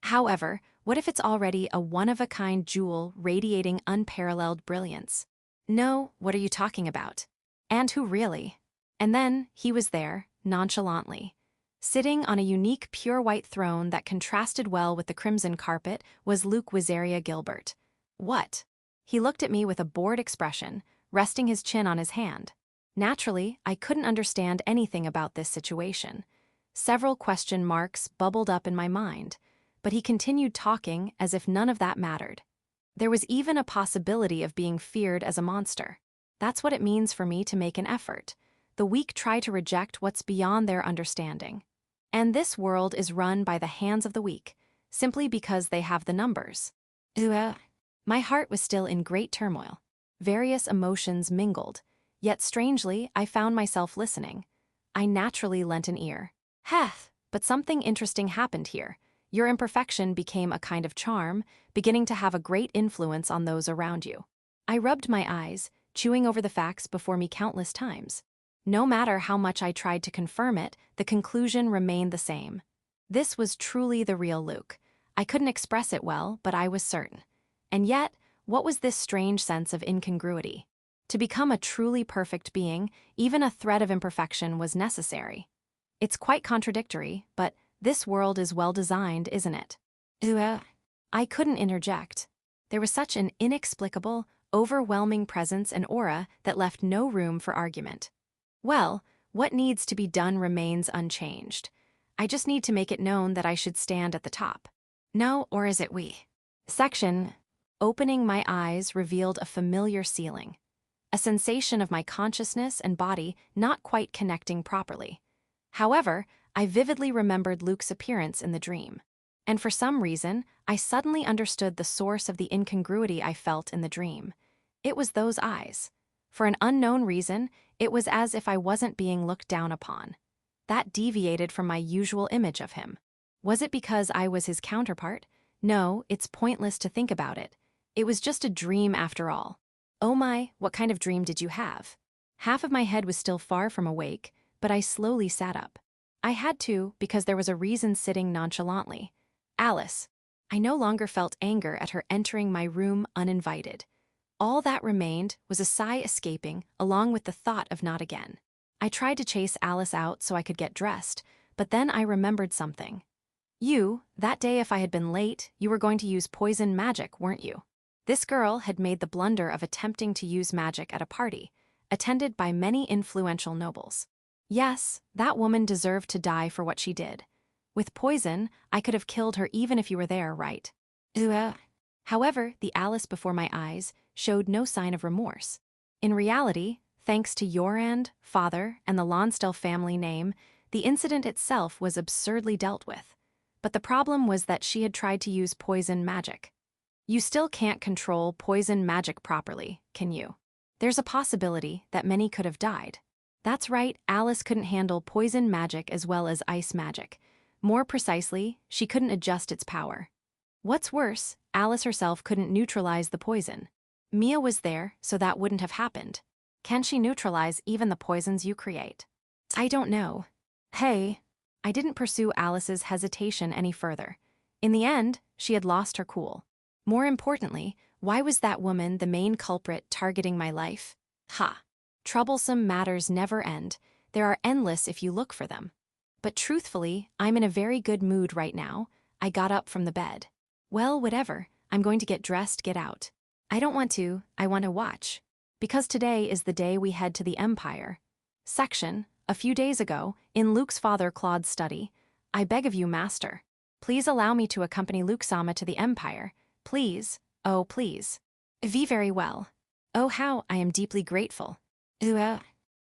Speaker 1: However, what if it's already a one-of-a-kind jewel radiating unparalleled brilliance? No, what are you talking about? And who really? And then, he was there, nonchalantly. Sitting on a unique pure white throne that contrasted well with the crimson carpet was Luke Wizaria Gilbert. What? He looked at me with a bored expression, resting his chin on his hand. Naturally, I couldn't understand anything about this situation. Several question marks bubbled up in my mind, but he continued talking as if none of that mattered. There was even a possibility of being feared as a monster. That's what it means for me to make an effort. The weak try to reject what's beyond their understanding. And this world is run by the hands of the weak, simply because they have the numbers. My heart was still in great turmoil. Various emotions mingled, yet strangely, I found myself listening. I naturally lent an ear. But something interesting happened here. Your imperfection became a kind of charm, beginning to have a great influence on those around you. I rubbed my eyes, chewing over the facts before me countless times. No matter how much I tried to confirm it, the conclusion remained the same. This was truly the real Luke. I couldn't express it well, but I was certain. And yet, what was this strange sense of incongruity? To become a truly perfect being, even a thread of imperfection was necessary. It's quite contradictory, but this world is well designed, isn't it? I couldn't interject. There was such an inexplicable, overwhelming presence and aura that left no room for argument. Well, what needs to be done remains unchanged. I just need to make it known that I should stand at the top. No, or is it we? Section. Opening my eyes revealed a familiar ceiling. A sensation of my consciousness and body not quite connecting properly. However, I vividly remembered Luke's appearance in the dream. And for some reason, I suddenly understood the source of the incongruity I felt in the dream. It was those eyes. For an unknown reason, it was as if I wasn't being looked down upon. That deviated from my usual image of him. Was it because I was his counterpart? No, it's pointless to think about it. It was just a dream after all. Oh my, what kind of dream did you have? Half of my head was still far from awake, but I slowly sat up. I had to because there was a reason sitting nonchalantly. Alice. I no longer felt anger at her entering my room uninvited. All that remained was a sigh escaping, along with the thought of not again. I tried to chase Alice out so I could get dressed, but then I remembered something. That day if I had been late, you were going to use poison magic, weren't you? This girl had made the blunder of attempting to use magic at a party, attended by many influential nobles. Yes, that woman deserved to die for what she did. With poison, I could have killed her even if you were there, right? However, the Alice before my eyes showed no sign of remorse. In reality, thanks to Yurand, father, and the Lonsdale family name, the incident itself was absurdly dealt with. But the problem was that she had tried to use poison magic. You still can't control poison magic properly, can you? There's a possibility that many could have died. That's right, Alice couldn't handle poison magic as well as ice magic. More precisely, she couldn't adjust its power. What's worse, Alice herself couldn't neutralize the poison. Mia was there, so that wouldn't have happened. Can she neutralize even the poisons you create? I don't know. Hey. I didn't pursue Alice's hesitation any further. In the end, she had lost her cool. More importantly, why was that woman the main culprit targeting my life? Ha! Troublesome matters never end. There are endless if you look for them. But truthfully, I'm in a very good mood right now. I got up from the bed. Well, whatever. I'm going to get dressed, get out. I don't want to, I want to watch. Because today is the day we head to the Empire. Section. A few days ago, in Luke's father Claude's study, I beg of you, master. Please allow me to accompany Luke-sama to the Empire. Please, oh please. Very well. Oh how I am deeply grateful.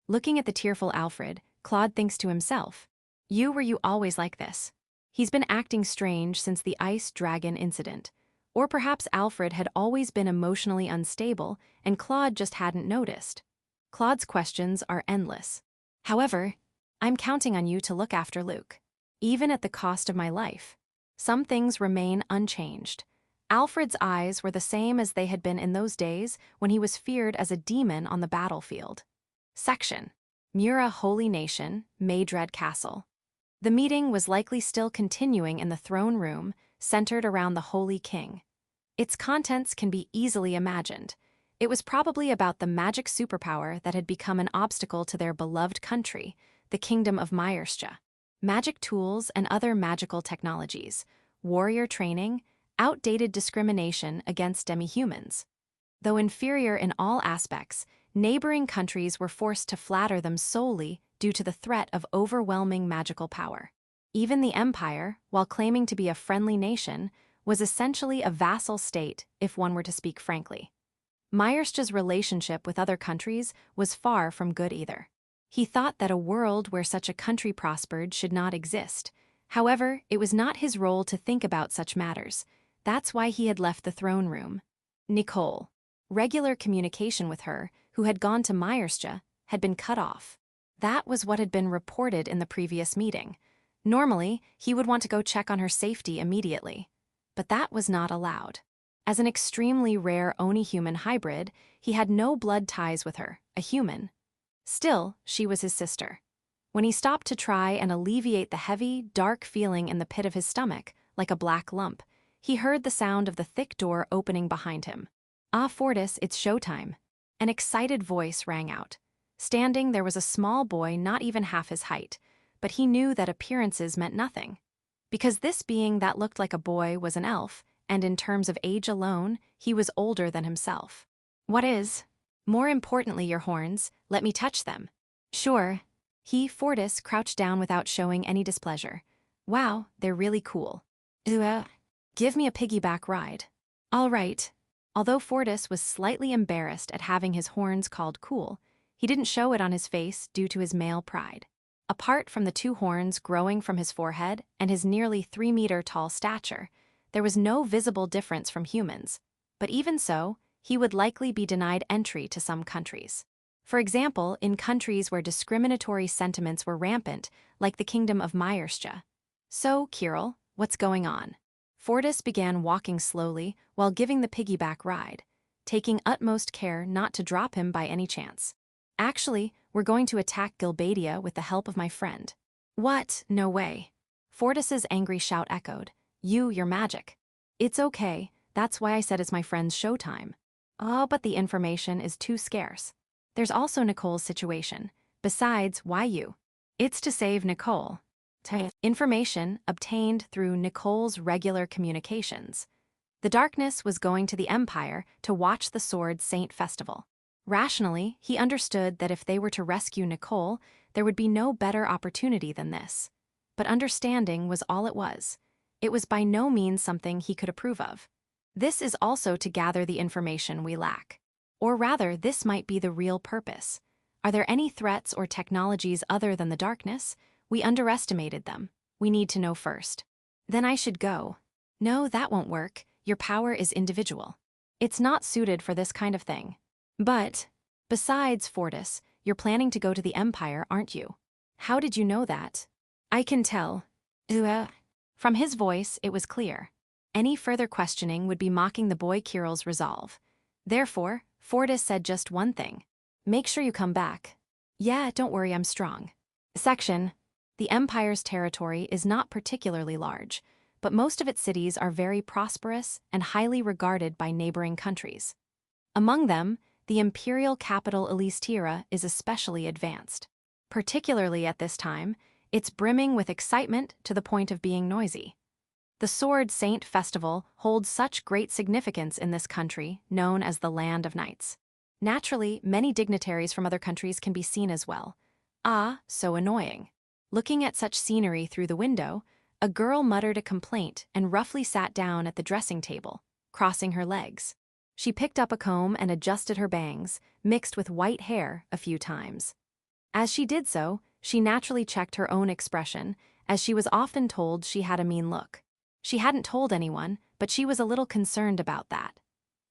Speaker 1: Looking at the tearful Alfred, Claude thinks to himself, were you always like this? He's been acting strange since the ice dragon incident. Or perhaps Alfred had always been emotionally unstable and Claude just hadn't noticed. Claude's questions are endless. However, I'm counting on you to look after Luke. Even at the cost of my life. Some things remain unchanged. Alfred's eyes were the same as they had been in those days when he was feared as a demon on the battlefield. Section. Mura Holy Nation, Maydred Castle. The meeting was likely still continuing in the throne room, centered around the Holy King. Its contents can be easily imagined. It was probably about the magic superpower that had become an obstacle to their beloved country, the Kingdom of Myerstia. Magic tools and other magical technologies, warrior training, outdated discrimination against demi-humans. Though inferior in all aspects, neighboring countries were forced to flatter them solely due to the threat of overwhelming magical power. Even the Empire, while claiming to be a friendly nation, was essentially a vassal state, if one were to speak frankly. Myersja's relationship with other countries was far from good either. He thought that a world where such a country prospered should not exist. However, it was not his role to think about such matters. That's why he had left the throne room. Nicole. Regular communication with her, who had gone to Myersja, had been cut off. That was what had been reported in the previous meeting. Normally, he would want to go check on her safety immediately. But that was not allowed. As an extremely rare Oni-human hybrid, he had no blood ties with her, a human. Still, she was his sister. When he stopped to try and alleviate the heavy, dark feeling in the pit of his stomach, like a black lump, he heard the sound of the thick door opening behind him. "Ah, Fortis, it's showtime." An excited voice rang out. Standing, there was a small boy not even half his height, but he knew that appearances meant nothing. Because this being that looked like a boy was an elf, and in terms of age alone, he was older than himself. "What is? More importantly, your horns, let me touch them." "Sure." Fortis, crouched down without showing any displeasure. "Wow, they're really cool." Give me a piggyback ride." "All right." Although Fortis was slightly embarrassed at having his horns called cool, he didn't show it on his face due to his male pride. Apart from the two horns growing from his forehead and his nearly 3-meter-tall stature, there was no visible difference from humans. But even so, he would likely be denied entry to some countries. For example, in countries where discriminatory sentiments were rampant, like the Kingdom of Myerstia. "So, Kirill, what's going on?" Fortis began walking slowly while giving the piggyback ride, taking utmost care not to drop him by any chance. Actually, we're going to attack Gilbadia with the help of my friend. What? No way. Fortis's angry shout echoed. You're magic. It's okay, that's why I said it's my friend's showtime. Oh, but the information is too scarce. There's also Nicole's situation. Besides, why you? It's to save Nicole. Information obtained through Nicole's regular communications. The darkness was going to the Empire to watch the Sword Saint Festival. Rationally, he understood that if they were to rescue Nicole, there would be no better opportunity than this. But understanding was all it was. It was by no means something he could approve of. This is also to gather the information we lack. Or rather, this might be the real purpose. Are there any threats or technologies other than the darkness? We underestimated them. We need to know first. Then I should go. No, that won't work. Your power is individual. It's not suited for this kind of thing. But, besides, Fortis, you're planning to go to the Empire, aren't you? How did you know that? I can tell. From his voice, it was clear. Any further questioning would be mocking the boy Kirill's resolve. Therefore, Fortis said just one thing. Make sure you come back. Yeah, don't worry, I'm strong. Section. The Empire's territory is not particularly large, but most of its cities are very prosperous and highly regarded by neighboring countries. Among them, the imperial capital Elistira is especially advanced. Particularly at this time, it's brimming with excitement to the point of being noisy. The Sword Saint Festival holds such great significance in this country, known as the Land of Knights. Naturally, many dignitaries from other countries can be seen as well. Ah, so annoying. Looking at such scenery through the window, a girl muttered a complaint and roughly sat down at the dressing table, crossing her legs. She picked up a comb and adjusted her bangs, mixed with white hair, a few times. As she did so, she naturally checked her own expression, as she was often told she had a mean look. She hadn't told anyone, but she was a little concerned about that.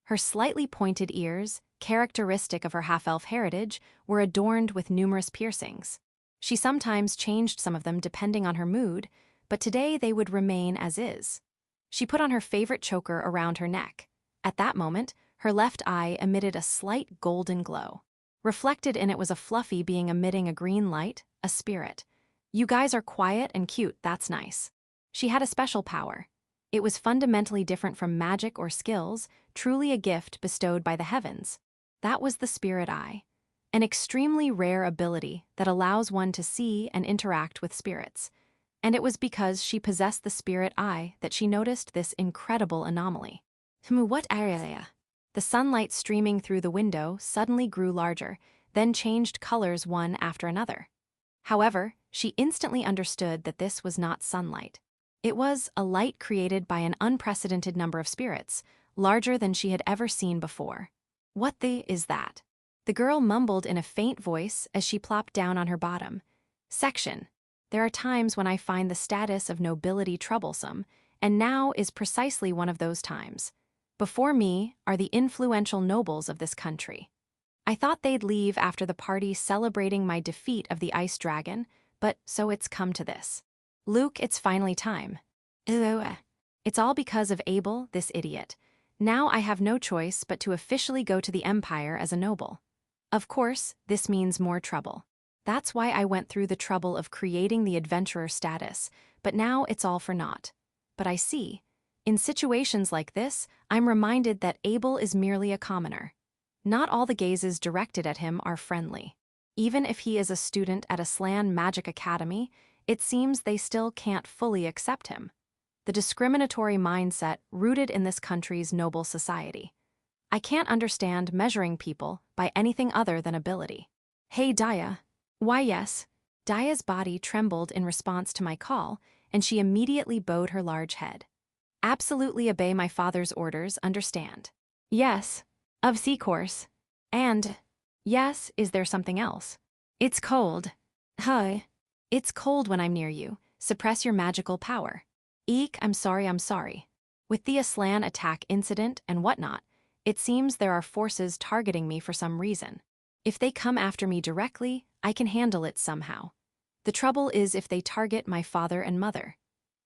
Speaker 1: Her slightly pointed ears, characteristic of her half-elf heritage, were adorned with numerous piercings. She sometimes changed some of them depending on her mood, but today they would remain as is. She put on her favorite choker around her neck. At that moment, her left eye emitted a slight golden glow. Reflected in it was a fluffy being emitting a green light, a spirit. You guys are quiet and cute, that's nice. She had a special power. It was fundamentally different from magic or skills, truly a gift bestowed by the heavens. That was the spirit eye. An extremely rare ability that allows one to see and interact with spirits. And it was because she possessed the spirit eye that she noticed this incredible anomaly. What area? The sunlight streaming through the window suddenly grew larger, then changed colors one after another. However, she instantly understood that this was not sunlight. It was a light created by an unprecedented number of spirits, larger than she had ever seen before. What is that? The girl mumbled in a faint voice as she plopped down on her bottom. Section. There are times when I find the status of nobility troublesome, and now is precisely one of those times. Before me are the influential nobles of this country. I thought they'd leave after the party celebrating my defeat of the ice dragon, but so it's come to this. Luke, it's finally time. It's all because of Abel, this idiot. Now I have no choice but to officially go to the Empire as a noble. Of course, this means more trouble. That's why I went through the trouble of creating the adventurer status, but now it's all for naught. But I see. In situations like this, I'm reminded that Abel is merely a commoner. Not all the gazes directed at him are friendly. Even if he is a student at a Slan Magic Academy, it seems they still can't fully accept him. The discriminatory mindset rooted in this country's noble society. I can't understand measuring people by anything other than ability. Hey, Daya. Why, yes. Daya's body trembled in response to my call, and she immediately bowed her large head. Absolutely obey my father's orders, understand? Yes. Of course. And, yes, is there something else? It's cold. Hi. It's cold when I'm near you. Suppress your magical power. Eek, I'm sorry. With the Aslan attack incident and whatnot, it seems there are forces targeting me for some reason. If they come after me directly, I can handle it somehow. The trouble is if they target my father and mother.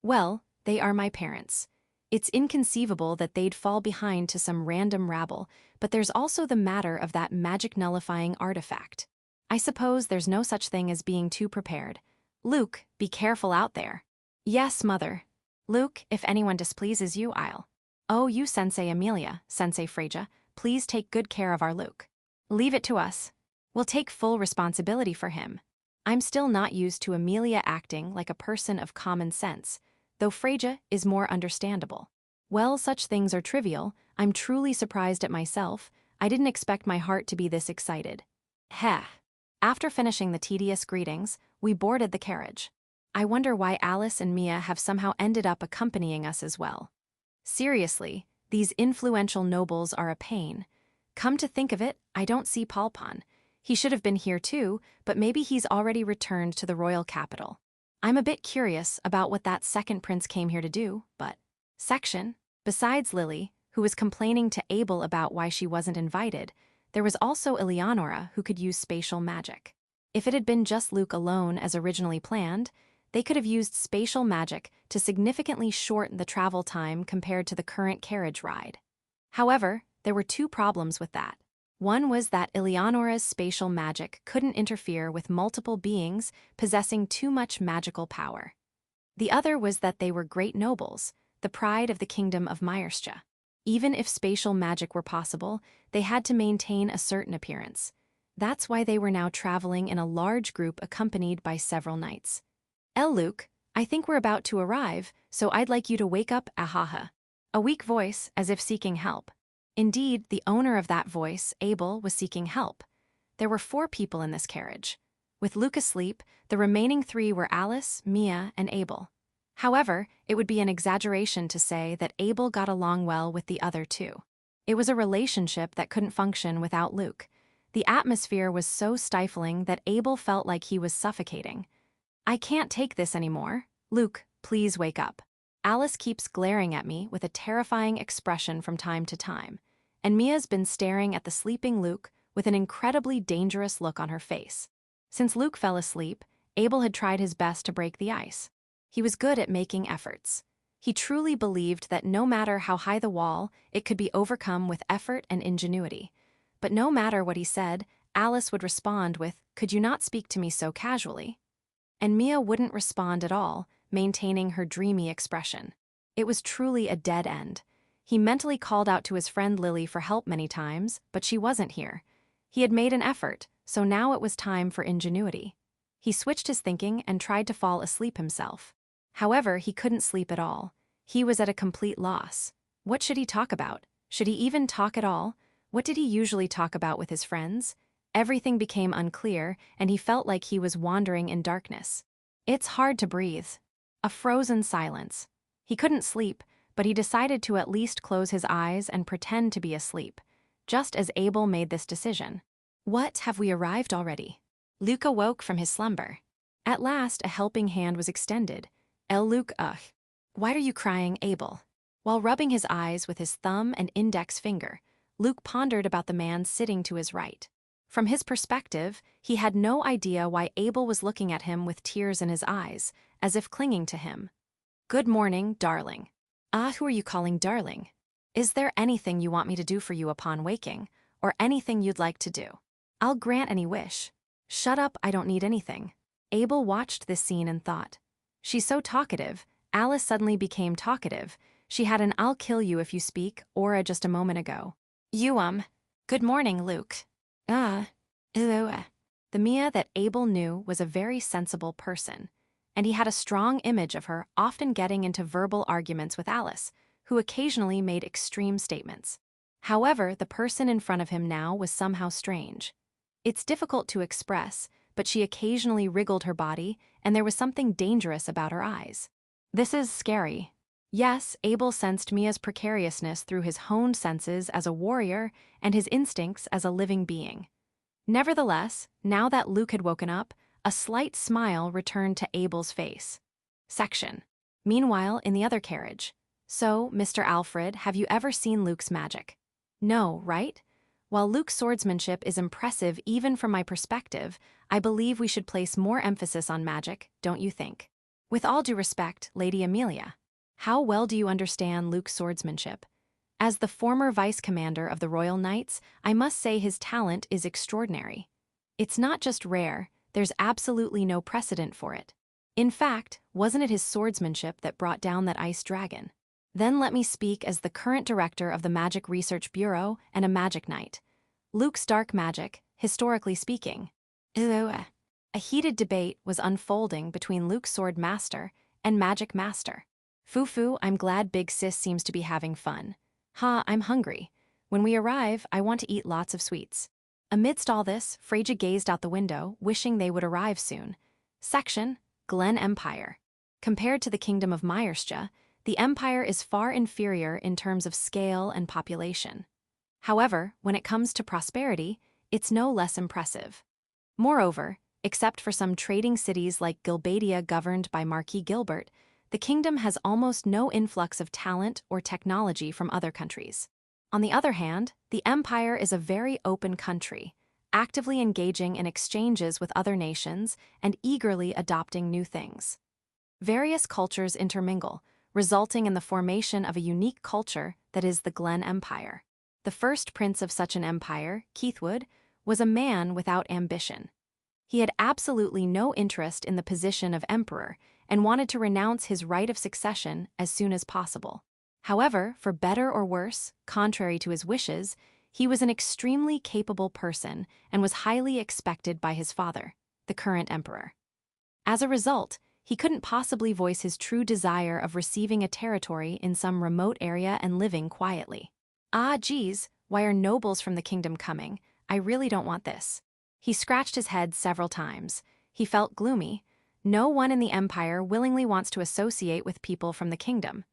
Speaker 1: Well, they are my parents. It's inconceivable that they'd fall behind to some random rabble, but there's also the matter of that magic-nullifying artifact. I suppose there's no such thing as being too prepared. Luke, be careful out there. Yes, Mother. Luke, if anyone displeases you, I'll. Oh, you Sensei Amelia, Sensei Freja, please take good care of our Luke. Leave it to us. We'll take full responsibility for him. I'm still not used to Amelia acting like a person of common sense, though Freja is more understandable. Well, such things are trivial. I'm truly surprised at myself. I didn't expect my heart to be this excited. Heh. After finishing the tedious greetings, we boarded the carriage. I wonder why Alice and Mia have somehow ended up accompanying us as well. Seriously, these influential nobles are a pain. Come to think of it, I don't see Palpon. He should have been here too, but maybe he's already returned to the royal capital. I'm a bit curious about what that second prince came here to do, but... Section. Besides Lily, who was complaining to Abel about why she wasn't invited, there was also Eleonora who could use spatial magic. If it had been just Luke alone as originally planned, they could have used spatial magic to significantly shorten the travel time compared to the current carriage ride. However, there were two problems with that. One was that Eleonora's spatial magic couldn't interfere with multiple beings possessing too much magical power. The other was that they were great nobles, the pride of the kingdom of Myerstia. Even if spatial magic were possible, they had to maintain a certain appearance. That's why they were now traveling in a large group accompanied by several knights. Luke, I think we're about to arrive, so I'd like you to wake up, ahaha. A weak voice, as if seeking help. Indeed, the owner of that voice, Abel, was seeking help. There were 4 people in this carriage. With Luke asleep, the remaining 3 were Alice, Mia, and Abel. However, it would be an exaggeration to say that Abel got along well with the other 2. It was a relationship that couldn't function without Luke. The atmosphere was so stifling that Abel felt like he was suffocating. I can't take this anymore. Luke, please wake up. Alice keeps glaring at me with a terrifying expression from time to time, and Mia's been staring at the sleeping Luke with an incredibly dangerous look on her face. Since Luke fell asleep, Abel had tried his best to break the ice. He was good at making efforts. He truly believed that no matter how high the wall, it could be overcome with effort and ingenuity. But no matter what he said, Alice would respond with, "Could you not speak to me so casually?" And Mia wouldn't respond at all, maintaining her dreamy expression. It was truly a dead end. He mentally called out to his friend Lily for help many times, but she wasn't here. He had made an effort, so now it was time for ingenuity. He switched his thinking and tried to fall asleep himself. However, he couldn't sleep at all. He was at a complete loss. What should he talk about? Should he even talk at all? What did he usually talk about with his friends? Everything became unclear, and he felt like he was wandering in darkness. It's hard to breathe. A frozen silence. He couldn't sleep, but he decided to at least close his eyes and pretend to be asleep, just as Abel made this decision. What, have we arrived already? Luke awoke from his slumber. At last, a helping hand was extended. Luke, why are you crying, Abel? While rubbing his eyes with his thumb and index finger, Luke pondered about the man sitting to his right. From his perspective, he had no idea why Abel was looking at him with tears in his eyes, as if clinging to him. Good morning, darling. Who are you calling darling? Is there anything you want me to do for you upon waking, or anything you'd like to do? I'll grant any wish. Shut up, I don't need anything. Abel watched this scene and thought. She's so talkative. Alice suddenly became talkative. She had an "I'll kill you if you speak" aura just a moment ago. Good morning, Luke. The Mia that Abel knew was a very sensible person, and he had a strong image of her often getting into verbal arguments with Alice, who occasionally made extreme statements. However, the person in front of him now was somehow strange. It's difficult to express, but she occasionally wriggled her body, and there was something dangerous about her eyes. This is scary. Yes, Abel sensed Mia's precariousness through his honed senses as a warrior and his instincts as a living being. Nevertheless, now that Luke had woken up, a slight smile returned to Abel's face. Section. Meanwhile, in the other carriage. So, Mr. Alfred, have you ever seen Luke's magic? No, right? While Luke's swordsmanship is impressive even from my perspective, I believe we should place more emphasis on magic, don't you think? With all due respect, Lady Amelia. How well do you understand Luke's swordsmanship? As the former vice commander of the Royal Knights, I must say his talent is extraordinary. It's not just rare, there's absolutely no precedent for it. In fact, wasn't it his swordsmanship that brought down that ice dragon? Then let me speak as the current director of the Magic Research Bureau and a Magic Knight. Luke's dark magic, historically speaking. A heated debate was unfolding between Luke's sword master and magic master. Fufu, I'm glad Big Sis seems to be having fun. I'm hungry. When we arrive, I want to eat lots of sweets. Amidst all this, Freyja gazed out the window, wishing they would arrive soon. Section: Glen Empire. Compared to the kingdom of Myerstia, the empire is far inferior in terms of scale and population. However, when it comes to prosperity, it's no less impressive. Moreover, except for some trading cities like Gilbadia governed by Marquis Gilbert, the kingdom has almost no influx of talent or technology from other countries. On the other hand, the empire is a very open country, actively engaging in exchanges with other nations and eagerly adopting new things. Various cultures intermingle, resulting in the formation of a unique culture that is the Glen Empire. The first prince of such an empire, Keithwood, was a man without ambition. He had absolutely no interest in the position of emperor and wanted to renounce his right of succession as soon as possible. However, for better or worse, contrary to his wishes, he was an extremely capable person and was highly expected by his father, the current emperor. As a result, he couldn't possibly voice his true desire of receiving a territory in some remote area and living quietly. Geez, why are nobles from the kingdom coming? I really don't want this. He scratched his head several times. He felt gloomy. No one in the empire willingly wants to associate with people from the kingdom.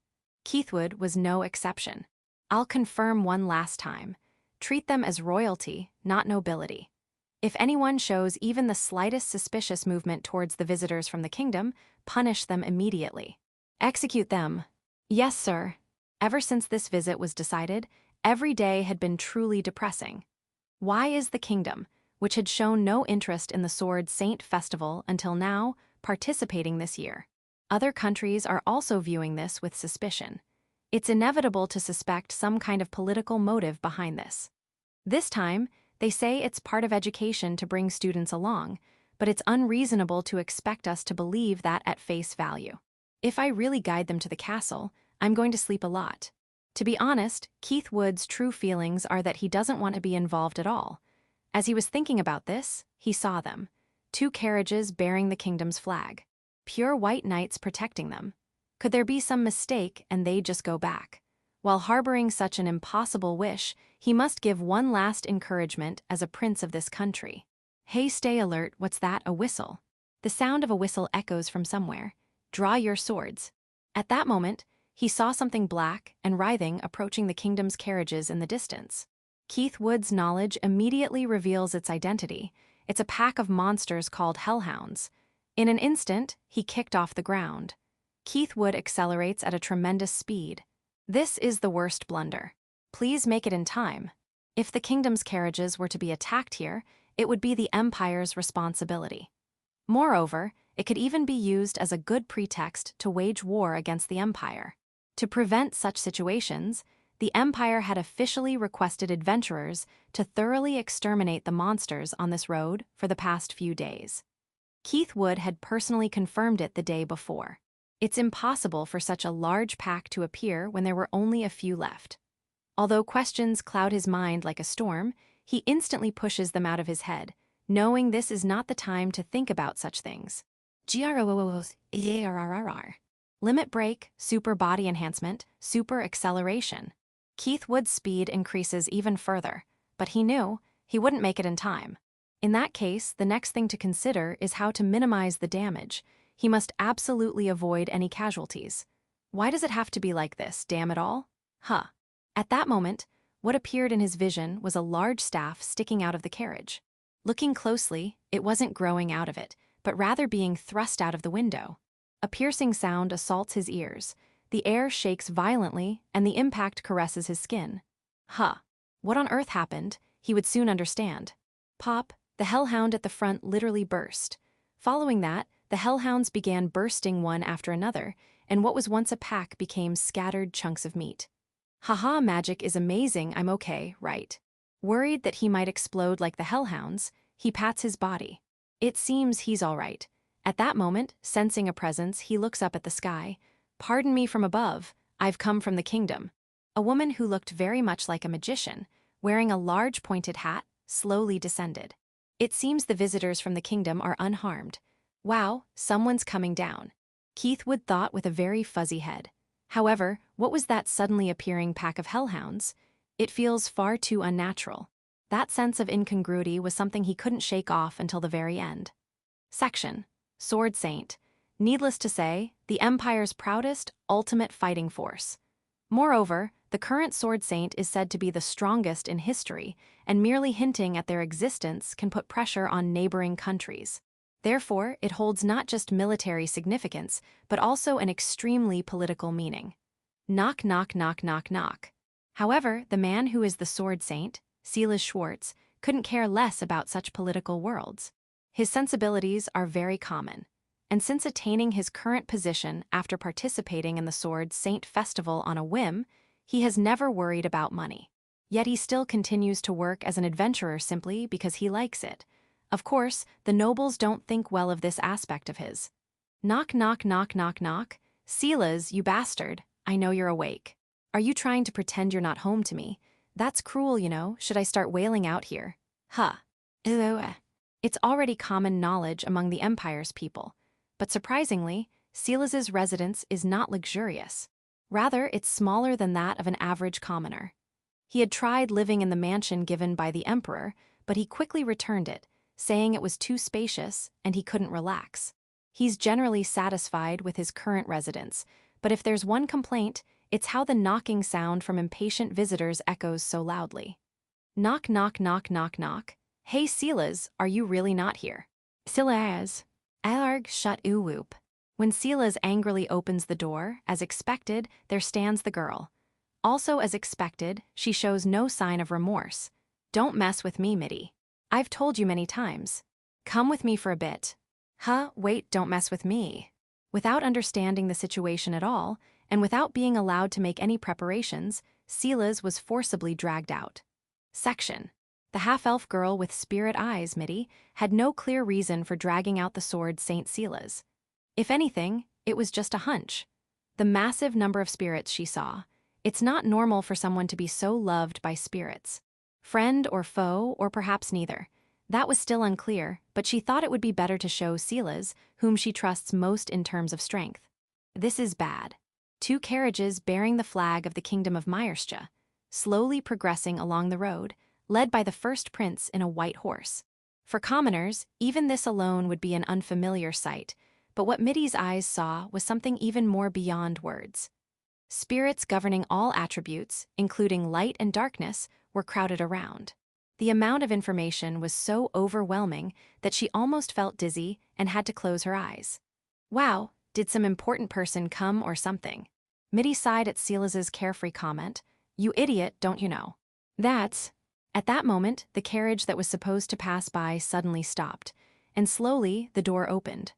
Speaker 1: Keithwood was no exception. I'll confirm one last time. Treat them as royalty, not nobility. If anyone shows even the slightest suspicious movement towards the visitors from the kingdom, punish them immediately. Execute them. Yes, sir. Ever since this visit was decided, every day had been truly depressing. Why is the kingdom, which had shown no interest in the Sword Saint Festival until now, participating this year? Other countries are also viewing this with suspicion. It's inevitable to suspect some kind of political motive behind this. This time, they say it's part of education to bring students along, but it's unreasonable to expect us to believe that at face value. If I really guide them to the castle, I'm going to sleep a lot. To be honest, Keithwood's true feelings are that he doesn't want to be involved at all. As he was thinking about this, he saw them. 2 carriages bearing the kingdom's flag. Pure white knights protecting them. Could there be some mistake and they'd just go back? While harboring such an impossible wish, he must give one last encouragement as a prince of this country. Hey, stay alert, what's that, a whistle? The sound of a whistle echoes from somewhere. Draw your swords. At that moment, he saw something black and writhing approaching the kingdom's carriages in the distance. Keithwood's knowledge immediately reveals its identity. It's a pack of monsters called hellhounds. In an instant, he kicked off the ground. Keithwood accelerates at a tremendous speed. This is the worst blunder. Please make it in time. If the kingdom's carriages were to be attacked here, it would be the empire's responsibility. Moreover, it could even be used as a good pretext to wage war against the empire. To prevent such situations, the empire had officially requested adventurers to thoroughly exterminate the monsters on this road for the past few days. Keithwood had personally confirmed it the day before. It's impossible for such a large pack to appear when there were only a few left. Although questions cloud his mind like a storm, he instantly pushes them out of his head, knowing this is not the time to think about such things. Limit break, super body enhancement, super acceleration. Keithwood's speed increases even further, but he knew he wouldn't make it in time. In that case, the next thing to consider is how to minimize the damage. He must absolutely avoid any casualties. Why does it have to be like this, damn it all? At that moment, what appeared in his vision was a large staff sticking out of the carriage. Looking closely, it wasn't growing out of it, but rather being thrust out of the window. A piercing sound assaults his ears. The air shakes violently, and the impact caresses his skin. What on earth happened? He would soon understand. Pop, the hellhound at the front literally burst. Following that, the hellhounds began bursting one after another, and what was once a pack became scattered chunks of meat. Haha, magic is amazing, I'm okay, right? Worried that he might explode like the hellhounds, he pats his body. It seems he's all right. At that moment, sensing a presence, he looks up at the sky. Pardon me from above, I've come from the kingdom. A woman who looked very much like a magician, wearing a large pointed hat, slowly descended. It seems the visitors from the kingdom are unharmed. Wow, someone's coming down. Keith would thought with a very fuzzy head. However, what was that suddenly appearing pack of hellhounds? It feels far too unnatural. That sense of incongruity was something he couldn't shake off until the very end. Section: Sword Saint. Needless to say, the Empire's proudest, ultimate fighting force. Moreover, the current Sword Saint is said to be the strongest in history, and merely hinting at their existence can put pressure on neighboring countries. Therefore, it holds not just military significance, but also an extremely political meaning. Knock, knock, knock, knock, knock. However, the man who is the Sword Saint, Celas Schwartz, couldn't care less about such political worlds. His sensibilities are very common, and since attaining his current position after participating in the Sword Saint Festival on a whim, he has never worried about money. Yet he still continues to work as an adventurer simply because he likes it. Of course, the nobles don't think well of this aspect of his. Knock, knock, knock, knock, knock. Celas, you bastard, I know you're awake. Are you trying to pretend you're not home to me? That's cruel, you know. Should I start wailing out here? Huh. It's already common knowledge among the Empire's people. But surprisingly, Celas's residence is not luxurious. Rather, it's smaller than that of an average commoner. He had tried living in the mansion given by the Emperor, but he quickly returned it, saying it was too spacious and he couldn't relax. He's generally satisfied with his current residence, but if there's one complaint, it's how the knocking sound from impatient visitors echoes so loudly. Knock, knock, knock, knock, knock. Hey Celas, are you really not here? Celas. Alarg shut whoop. When Celas angrily opens the door, as expected, there stands the girl. Also as expected, she shows no sign of remorse. Don't mess with me, Midi. I've told you many times. Come with me for a bit. Huh, wait, don't mess with me. Without understanding the situation at all, and without being allowed to make any preparations, Celas was forcibly dragged out. Section: The half-elf girl with spirit eyes, Midi, had no clear reason for dragging out the Sword Saint Celas. If anything, it was just a hunch. The massive number of spirits she saw. It's not normal for someone to be so loved by spirits. Friend or foe, or perhaps neither. That was still unclear, but she thought it would be better to show Celas, whom she trusts most in terms of strength. This is bad. 2 carriages bearing the flag of the Kingdom of Myerstia, slowly progressing along the road, led by the first prince in a white horse. For commoners, even this alone would be an unfamiliar sight, but what Midi's eyes saw was something even more beyond words. Spirits governing all attributes, including light and darkness, were crowded around. The amount of information was so overwhelming that she almost felt dizzy and had to close her eyes. Wow, did some important person come or something? Midi sighed at Celas's carefree comment. You idiot, don't you know? That's... At that moment, the carriage that was supposed to pass by suddenly stopped, and slowly the door opened.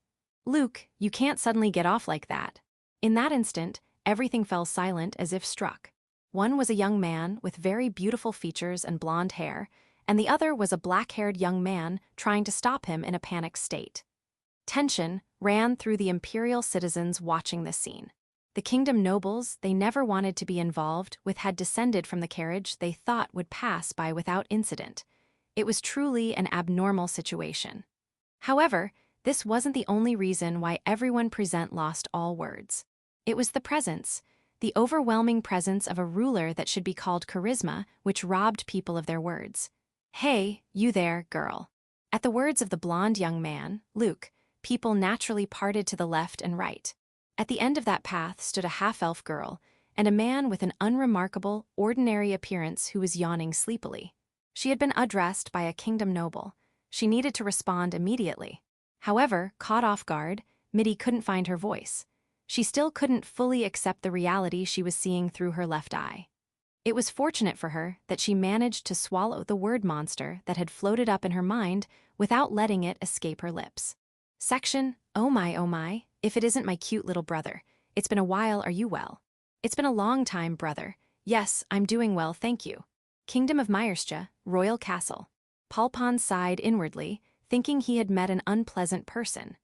Speaker 1: Luke, you can't suddenly get off like that. In that instant, everything fell silent as if struck. One was a young man with very beautiful features and blonde hair, and the other was a black-haired young man trying to stop him in a panicked state. Tension ran through the imperial citizens watching this scene. The kingdom nobles they never wanted to be involved with had descended from the carriage they thought would pass by without incident. It was truly an abnormal situation. However, this wasn't the only reason why everyone present lost all words. It was the presence, the overwhelming presence of a ruler that should be called charisma, which robbed people of their words. Hey, you there, girl. At the words of the blonde young man, Luke, people naturally parted to the left and right. At the end of that path stood a half-elf girl, and a man with an unremarkable, ordinary appearance who was yawning sleepily. She had been addressed by a kingdom noble. She needed to respond immediately. However, caught off guard, Midi couldn't find her voice. She still couldn't fully accept the reality she was seeing through her left eye. It was fortunate for her that she managed to swallow the word monster that had floated up in her mind without letting it escape her lips. Section: Oh my, if it isn't my cute little brother. It's been a while, are you well? It's been a long time, brother. Yes, I'm doing well, thank you. Kingdom of Myerstia, Royal Castle. Palpon sighed inwardly, thinking he had met an unpleasant person.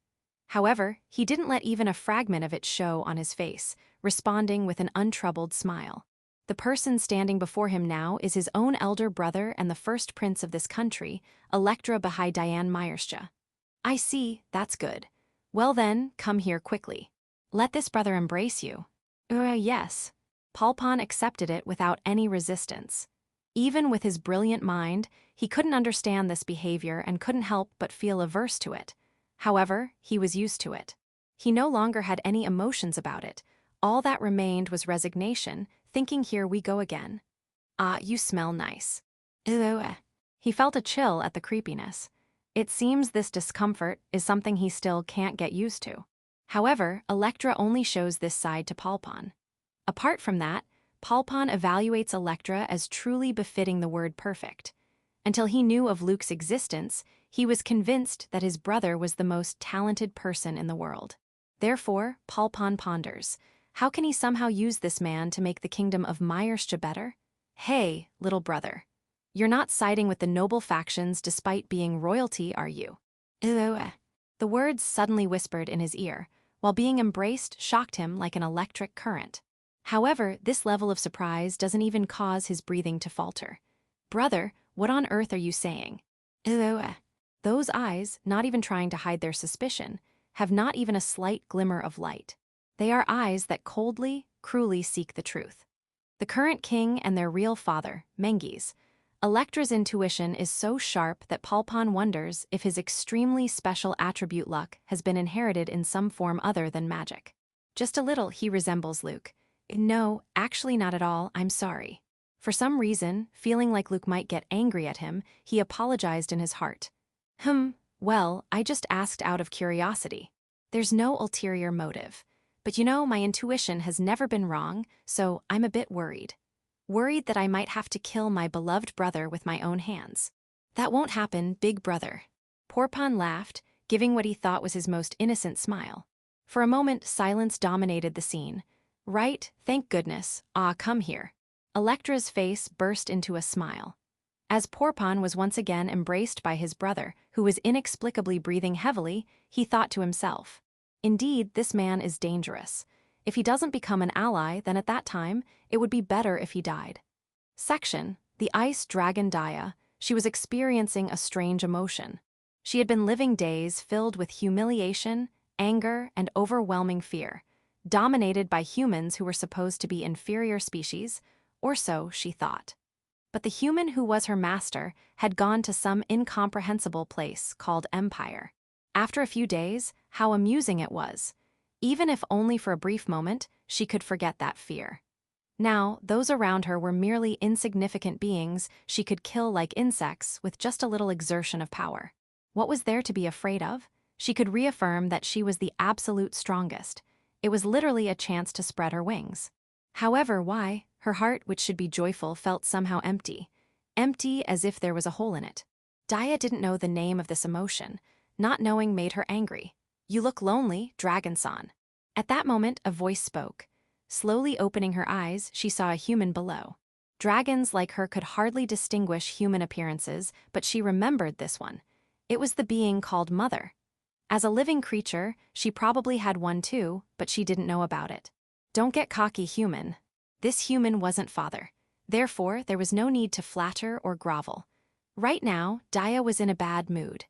Speaker 1: However, he didn't let even a fragment of it show on his face, responding with an untroubled smile. The person standing before him now is his own elder brother and the first prince of this country, Electra Bahai Diane Myerstia. I see, that's good. Well then, come here quickly. Let this brother embrace you. Yes. Palpon accepted it without any resistance. Even with his brilliant mind, he couldn't understand this behavior and couldn't help but feel averse to it. However, he was used to it. He no longer had any emotions about it. All that remained was resignation, thinking here we go again. Ah, you smell nice. He felt a chill at the creepiness. It seems this discomfort is something he still can't get used to. However, Electra only shows this side to Palpon. Apart from that, Palpon evaluates Electra as truly befitting the word perfect. Until he knew of Luke's existence, he was convinced that his brother was the most talented person in the world. Therefore, Palpon ponders, how can he somehow use this man to make the kingdom of Myerstia better? Hey, little brother. You're not siding with the noble factions despite being royalty, are you? The words suddenly whispered in his ear, while being embraced shocked him like an electric current. However, this level of surprise doesn't even cause his breathing to falter. Brother, what on earth are you saying? Those eyes, not even trying to hide their suspicion, have not even a slight glimmer of light. They are eyes that coldly, cruelly seek the truth. The current king and their real father, Menges. Electra's intuition is so sharp that Palpon wonders if his extremely special attribute luck has been inherited in some form other than magic. Just a little, he resembles Luke. No, actually not at all, I'm sorry. For some reason, feeling like Luke might get angry at him, he apologized in his heart. Well, I just asked out of curiosity. There's no ulterior motive. But my intuition has never been wrong, so I'm a bit worried. Worried that I might have to kill my beloved brother with my own hands. That won't happen, big brother. Palpon laughed, giving what he thought was his most innocent smile. For a moment, silence dominated the scene. Right, thank goodness. Ah, come here. Electra's face burst into a smile. As Palpon was once again embraced by his brother, who was inexplicably breathing heavily, he thought to himself, indeed, this man is dangerous. If he doesn't become an ally, then at that time, it would be better if he died. Section, the ice dragon Dia, she was experiencing a strange emotion. She had been living days filled with humiliation, anger, and overwhelming fear, dominated by humans who were supposed to be inferior species, or so she thought. But the human who was her master had gone to some incomprehensible place called Empire. After a few days, how amusing it was. Even if only for a brief moment, she could forget that fear. Now, those around her were merely insignificant beings she could kill like insects with just a little exertion of power. What was there to be afraid of? She could reaffirm that she was the absolute strongest. It was literally a chance to spread her wings. However, why? Her heart, which should be joyful, felt somehow empty. Empty as if there was a hole in it. Dia didn't know the name of this emotion. Not knowing made her angry. You look lonely, Dragon-san. At that moment, a voice spoke. Slowly opening her eyes, she saw a human below. Dragons like her could hardly distinguish human appearances, but she remembered this one. It was the being called Mother. As a living creature, she probably had one too, but she didn't know about it. Don't get cocky, human. This human wasn't father. Therefore, there was no need to flatter or grovel. Right now, Dia was in a bad mood.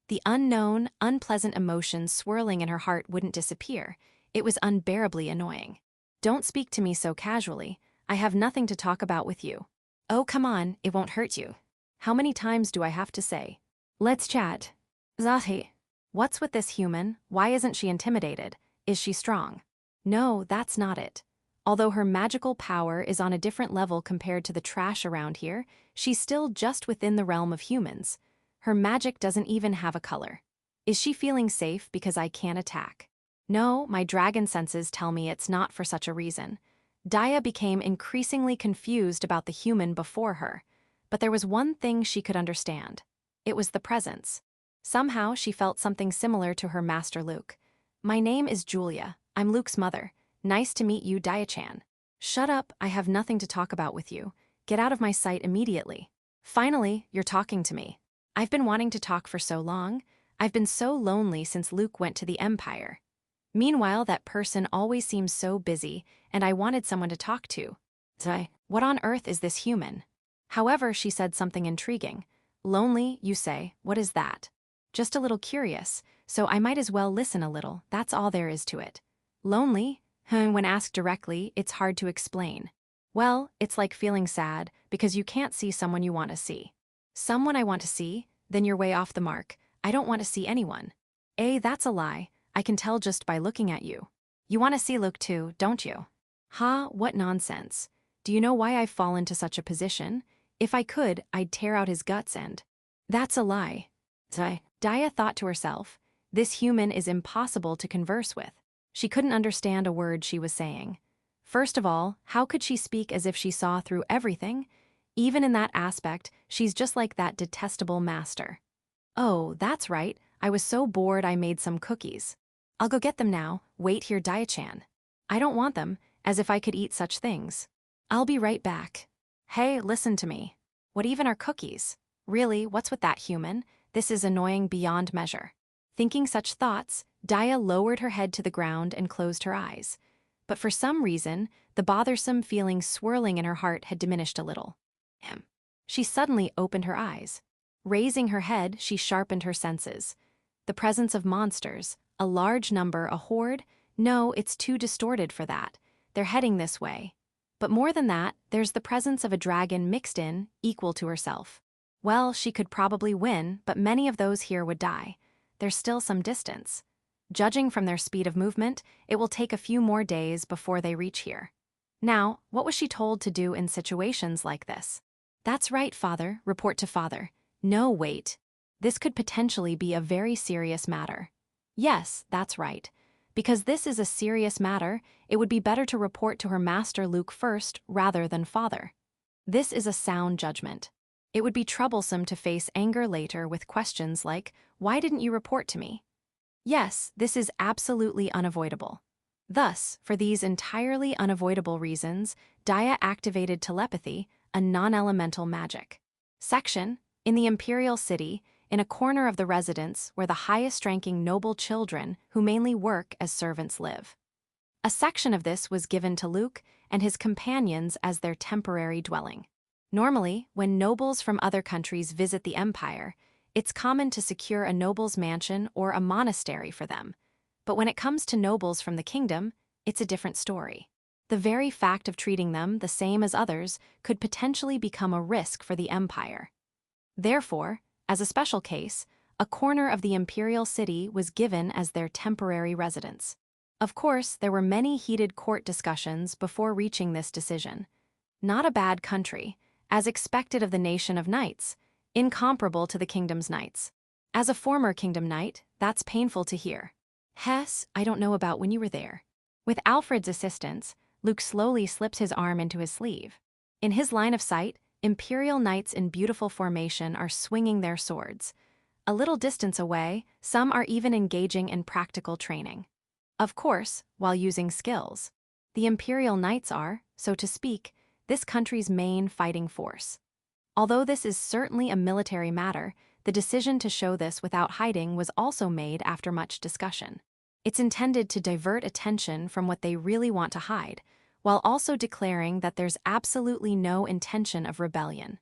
Speaker 1: The unknown, unpleasant emotions swirling in her heart wouldn't disappear. It was unbearably annoying. Don't speak to me so casually. I have nothing to talk about with you. Oh, come on, it won't hurt you. How many times do I have to say? Let's chat. Zahi. What's with this human? Why isn't she intimidated? Is she strong? No, that's not it. Although her magical power is on a different level compared to the trash around here, she's still just within the realm of humans. Her magic doesn't even have a color. Is she feeling safe because I can't attack? No, my dragon senses tell me it's not for such a reason. Dia became increasingly confused about the human before her. But there was one thing she could understand. It was the presence. Somehow she felt something similar to her master Luke. My name is Julia. I'm Luke's mother. Nice to meet you, Dia-chan. Shut up, I have nothing to talk about with you. Get out of my sight immediately. Finally, you're talking to me. I've been wanting to talk for so long. I've been so lonely since Luke went to the Empire. Meanwhile, that person always seems so busy, and I wanted someone to talk to. What on earth is this human? However, she said something intriguing. Lonely, you say, what is that? Just a little curious, so I might as well listen a little, that's all there is to it. Lonely? When asked directly, it's hard to explain. Well, it's like feeling sad because you can't see someone you want to see. Someone I want to see? Then you're way off the mark. I don't want to see anyone. That's a lie. I can tell just by looking at you. You want to see Luke too, don't you? What nonsense. Do you know why I've fallen to such a position? If I could, I'd tear out his guts and… That's a lie. Dia thought to herself, this human is impossible to converse with. She couldn't understand a word she was saying. First of all, how could she speak as if she saw through everything? Even in that aspect, she's just like that detestable master. Oh, that's right, I was so bored I made some cookies. I'll go get them now, wait here, Dia-chan. I don't want them, as if I could eat such things. I'll be right back. Hey, listen to me. What even are cookies? Really, what's with that human? This is annoying beyond measure. Thinking such thoughts, Dia lowered her head to the ground and closed her eyes. But for some reason, the bothersome feeling swirling in her heart had diminished a little. She suddenly opened her eyes. Raising her head, she sharpened her senses. The presence of monsters, a large number, a horde? No, it's too distorted for that. They're heading this way. But more than that, there's the presence of a dragon mixed in, equal to herself. Well, she could probably win, but many of those here would die. There's still some distance. Judging from their speed of movement, it will take a few more days before they reach here. Now, what was she told to do in situations like this? That's right, father, report to father. No, wait. This could potentially be a very serious matter. Yes, that's right. Because this is a serious matter, it would be better to report to her master Luke first rather than father. This is a sound judgment. It would be troublesome to face anger later with questions like, why didn't you report to me? Yes, this is absolutely unavoidable. Thus, for these entirely unavoidable reasons, Dia activated telepathy, a non-elemental magic. Section, in the Imperial City, in a corner of the residence where the highest-ranking noble children who mainly work as servants live. A section of this was given to Luke and his companions as their temporary dwelling. Normally, when nobles from other countries visit the Empire, it's common to secure a noble's mansion or a monastery for them. But when it comes to nobles from the kingdom, it's a different story. The very fact of treating them the same as others could potentially become a risk for the Empire. Therefore, as a special case, a corner of the Imperial City was given as their temporary residence. Of course, there were many heated court discussions before reaching this decision. Not a bad country, as expected of the nation of knights, incomparable to the kingdom's knights. As a former kingdom knight, that's painful to hear. Hess, I don't know about when you were there. With Alfred's assistance, Luke slowly slips his arm into his sleeve. In his line of sight, Imperial knights in beautiful formation are swinging their swords. A little distance away, some are even engaging in practical training. Of course, while using skills. The Imperial knights are, so to speak, this country's main fighting force. Although this is certainly a military matter, the decision to show this without hiding was also made after much discussion. It's intended to divert attention from what they really want to hide, while also declaring that there's absolutely no intention of rebellion.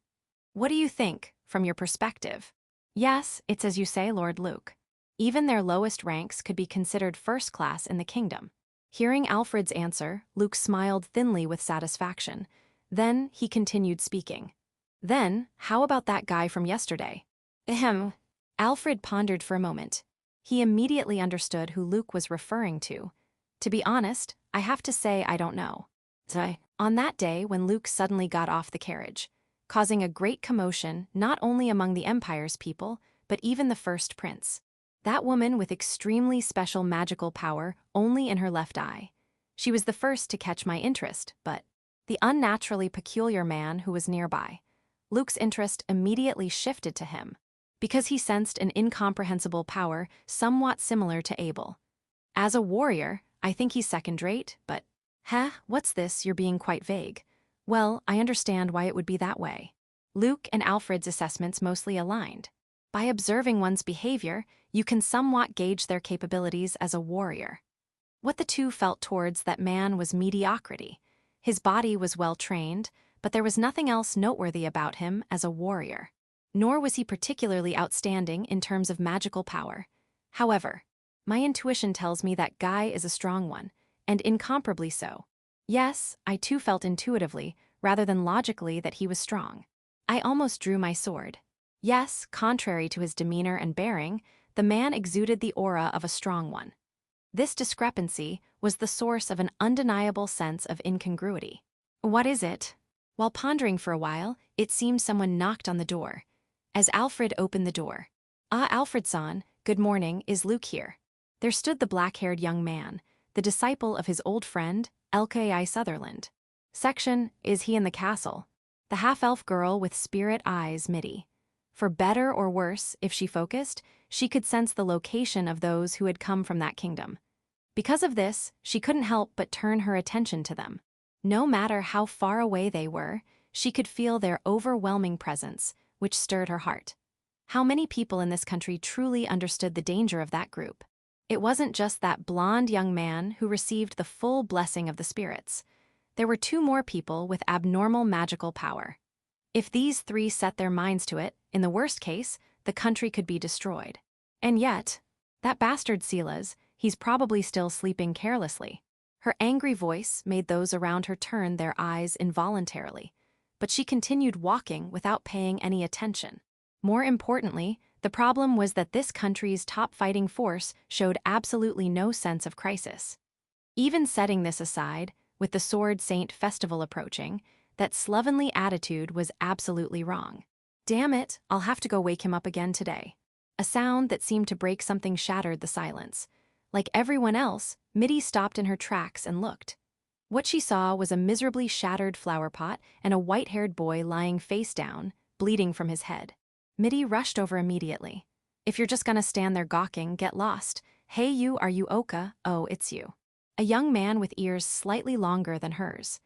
Speaker 1: What do you think, from your perspective? Yes, it's as you say, Lord Luke. Even their lowest ranks could be considered first class in the kingdom. Hearing Alfred's answer, Luke smiled thinly with satisfaction. Then he continued speaking. Then, how about that guy from yesterday? Ahem. Alfred pondered for a moment. He immediately understood who Luke was referring to. To be honest, I have to say I don't know. On that day when Luke suddenly got off the carriage, causing a great commotion not only among the Empire's people, but even the first prince. That woman with extremely special magical power only in her left eye. She was the first to catch my interest, but the unnaturally peculiar man who was nearby. Luke's interest immediately shifted to him, because he sensed an incomprehensible power somewhat similar to Abel. As a warrior, I think he's second-rate, but… what's this? You're being quite vague. Well, I understand why it would be that way. Luke and Alfred's assessments mostly aligned. By observing one's behavior, you can somewhat gauge their capabilities as a warrior. What the two felt towards that man was mediocrity. His body was well-trained, but there was nothing else noteworthy about him as a warrior. Nor was he particularly outstanding in terms of magical power. However, my intuition tells me that Guy is a strong one, and incomparably so. Yes, I too felt intuitively, rather than logically, that he was strong. I almost drew my sword. Yes, contrary to his demeanor and bearing, the man exuded the aura of a strong one. This discrepancy was the source of an undeniable sense of incongruity. What is it? While pondering for a while, it seemed someone knocked on the door. As Alfred opened the door, "Ah, Alfredson, good morning, is Luke here?" There stood the black-haired young man, the disciple of his old friend, L.K.I. Sutherland. Section, is he in the castle? The half-elf girl with spirit eyes, Midi. For better or worse, if she focused, she could sense the location of those who had come from that kingdom. Because of this, she couldn't help but turn her attention to them. No matter how far away they were, she could feel their overwhelming presence, which stirred her heart. How many people in this country truly understood the danger of that group? It wasn't just that blonde young man who received the full blessing of the spirits. There were 2 more people with abnormal magical power. If these 3 set their minds to it, in the worst case, the country could be destroyed. And yet, that bastard Celas, he's probably still sleeping carelessly. Her angry voice made those around her turn their eyes involuntarily, but she continued walking without paying any attention. More importantly, the problem was that this country's top fighting force showed absolutely no sense of crisis. Even setting this aside, with the Sword Saint festival approaching, that slovenly attitude was absolutely wrong. Damn it, I'll have to go wake him up again today. A sound that seemed to break something shattered the silence. Like everyone else, Midi stopped in her tracks and looked. What she saw was a miserably shattered flower pot and a white-haired boy lying face down, bleeding from his head. Midi rushed over immediately. "If you're just gonna stand there gawking, get lost. Hey you, are you Oka? Oh, it's you." A young man with ears slightly longer than hers.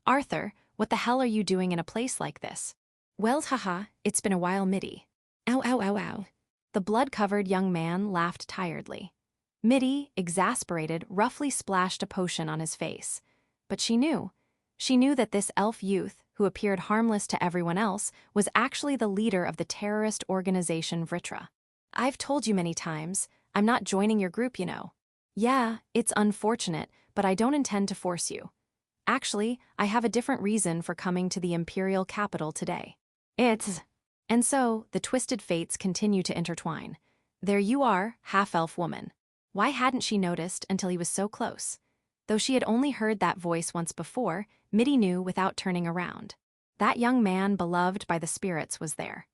Speaker 1: "Arthur, what the hell are you doing in a place like this?" "Well, haha, it's been a while, Midi." "Ow, ow, ow, ow." The blood-covered young man laughed tiredly. Midi, exasperated, roughly splashed a potion on his face. But she knew. She knew that this elf youth, who appeared harmless to everyone else, was actually the leader of the terrorist organization Vritra. "I've told you many times, I'm not joining your group, you know." "Yeah, it's unfortunate, but I don't intend to force you. Actually, I have a different reason for coming to the imperial capital today. It's…" And so, the twisted fates continue to intertwine. There you are, half-elf woman. Why hadn't she noticed until he was so close? Though she had only heard that voice once before, Midi knew without turning around. That young man beloved by the spirits was there.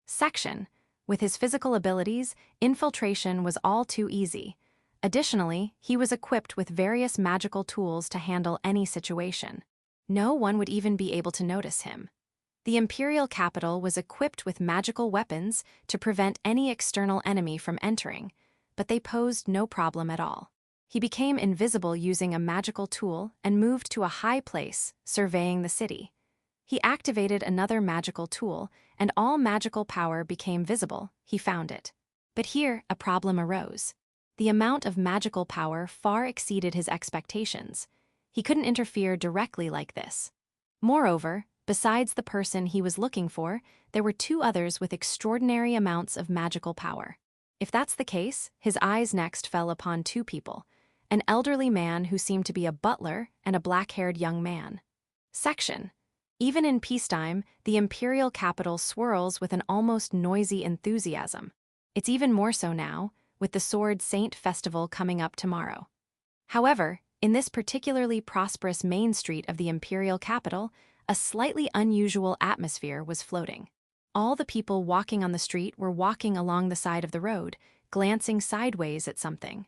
Speaker 1: Section. With his physical abilities, infiltration was all too easy. Additionally, he was equipped with various magical tools to handle any situation. No one would even be able to notice him. The imperial capital was equipped with magical weapons to prevent any external enemy from entering, but they posed no problem at all. He became invisible using a magical tool and moved to a high place, surveying the city. He activated another magical tool, and all magical power became visible. He found it. But here, a problem arose. The amount of magical power far exceeded his expectations. He couldn't interfere directly like this. Moreover, besides the person he was looking for, there were 2 others with extraordinary amounts of magical power. If that's the case, his eyes next fell upon 2 people, an elderly man who seemed to be a butler and a black-haired young man. Section. Even in peacetime, the imperial capital swirls with an almost noisy enthusiasm. It's even more so now, with the Sword Saint festival coming up tomorrow. However, in this particularly prosperous main street of the imperial capital, a slightly unusual atmosphere was floating. All the people walking on the street were walking along the side of the road, glancing sideways at something.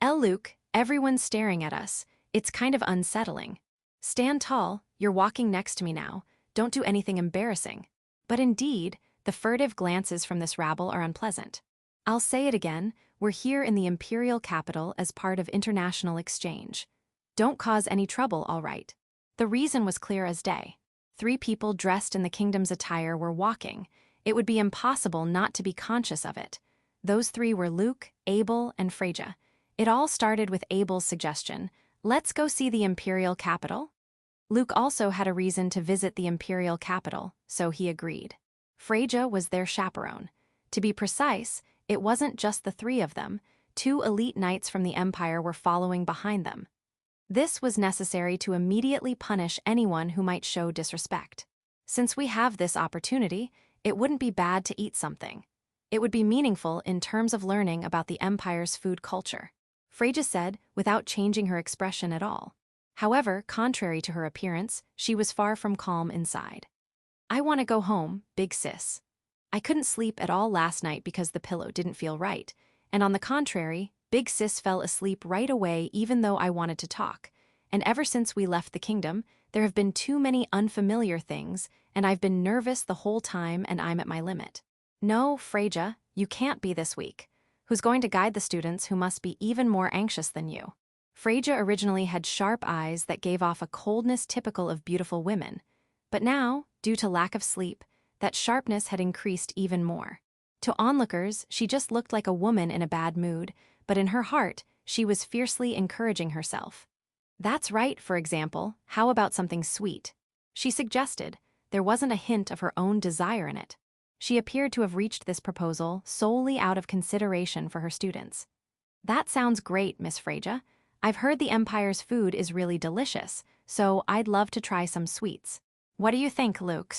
Speaker 1: Luke, everyone's staring at us. It's kind of unsettling. Stand tall, you're walking next to me now. Don't do anything embarrassing. But indeed, the furtive glances from this rabble are unpleasant. I'll say it again, We're here in the imperial capital as part of international exchange. Don't cause any trouble, all right." The reason was clear as day. 3 people dressed in the kingdom's attire were walking. It would be impossible not to be conscious of it. Those 3 were Luke, Abel, and Freyja. It all started with Abel's suggestion, "Let's go see the imperial capital." Luke also had a reason to visit the imperial capital, so he agreed. Freyja was their chaperone. To be precise, it wasn't just the 3 of them. 2 elite knights from the Empire were following behind them. This was necessary to immediately punish anyone who might show disrespect. Since we have this opportunity, it wouldn't be bad to eat something. It would be meaningful in terms of learning about the Empire's food culture, Freyja said without changing her expression at all. However, contrary to her appearance, she was far from calm inside. "I want to go home, big sis. I couldn't sleep at all last night because the pillow didn't feel right, and on the contrary, big sis fell asleep right away even though I wanted to talk. And ever since we left the kingdom, there have been too many unfamiliar things, and I've been nervous the whole time and I'm at my limit." "No, Freyja, you can't be this weak. Who's going to guide the students who must be even more anxious than you?" Freyja originally had sharp eyes that gave off a coldness typical of beautiful women, but now, due to lack of sleep, that sharpness had increased even more. To onlookers, she just looked like a woman in a bad mood, but in her heart, she was fiercely encouraging herself. "That's right, for example, how about something sweet?" she suggested. There wasn't a hint of her own desire in it. She appeared to have reached this proposal solely out of consideration for her students. "That sounds great, Miss Freyja. I've heard the Empire's food is really delicious, so I'd love to try some sweets. What do you think, Luke?"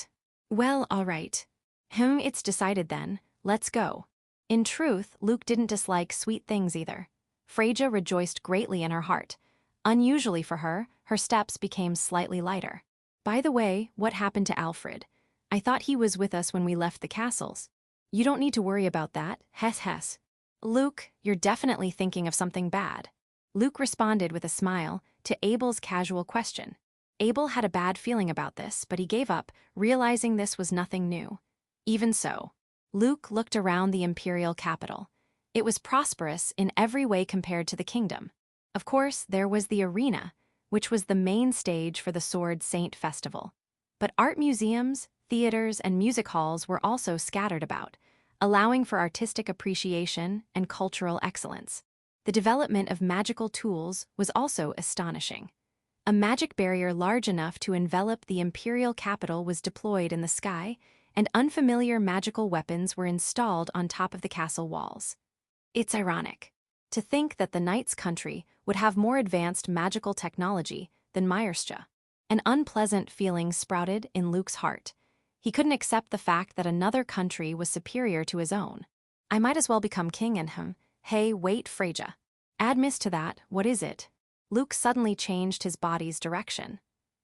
Speaker 1: "Well, all right. It's decided then. Let's go." In truth, Luke didn't dislike sweet things either. Freyja rejoiced greatly in her heart. Unusually for her, her steps became slightly lighter. "By the way, what happened to Alfred? I thought he was with us when we left the castles." "You don't need to worry about that, hes. Luke, you're definitely thinking of something bad." Luke responded with a smile to Abel's casual question. Abel had a bad feeling about this, but he gave up, realizing this was nothing new. Even so, Luke looked around the imperial capital. It was prosperous in every way compared to the kingdom. Of course, there was the arena, which was the main stage for the Sword Saint Festival. But art museums, theaters, and music halls were also scattered about, allowing for artistic appreciation and cultural excellence. The development of magical tools was also astonishing. A magic barrier large enough to envelop the imperial capital was deployed in the sky, and unfamiliar magical weapons were installed on top of the castle walls. It's ironic to think that the knight's country would have more advanced magical technology than Myerstia. An unpleasant feeling sprouted in Luke's heart. He couldn't accept the fact that another country was superior to his own. "I might as well become king in him. Hey, wait, Freyja. Add miss to that, what is it?" Luke suddenly changed his body's direction.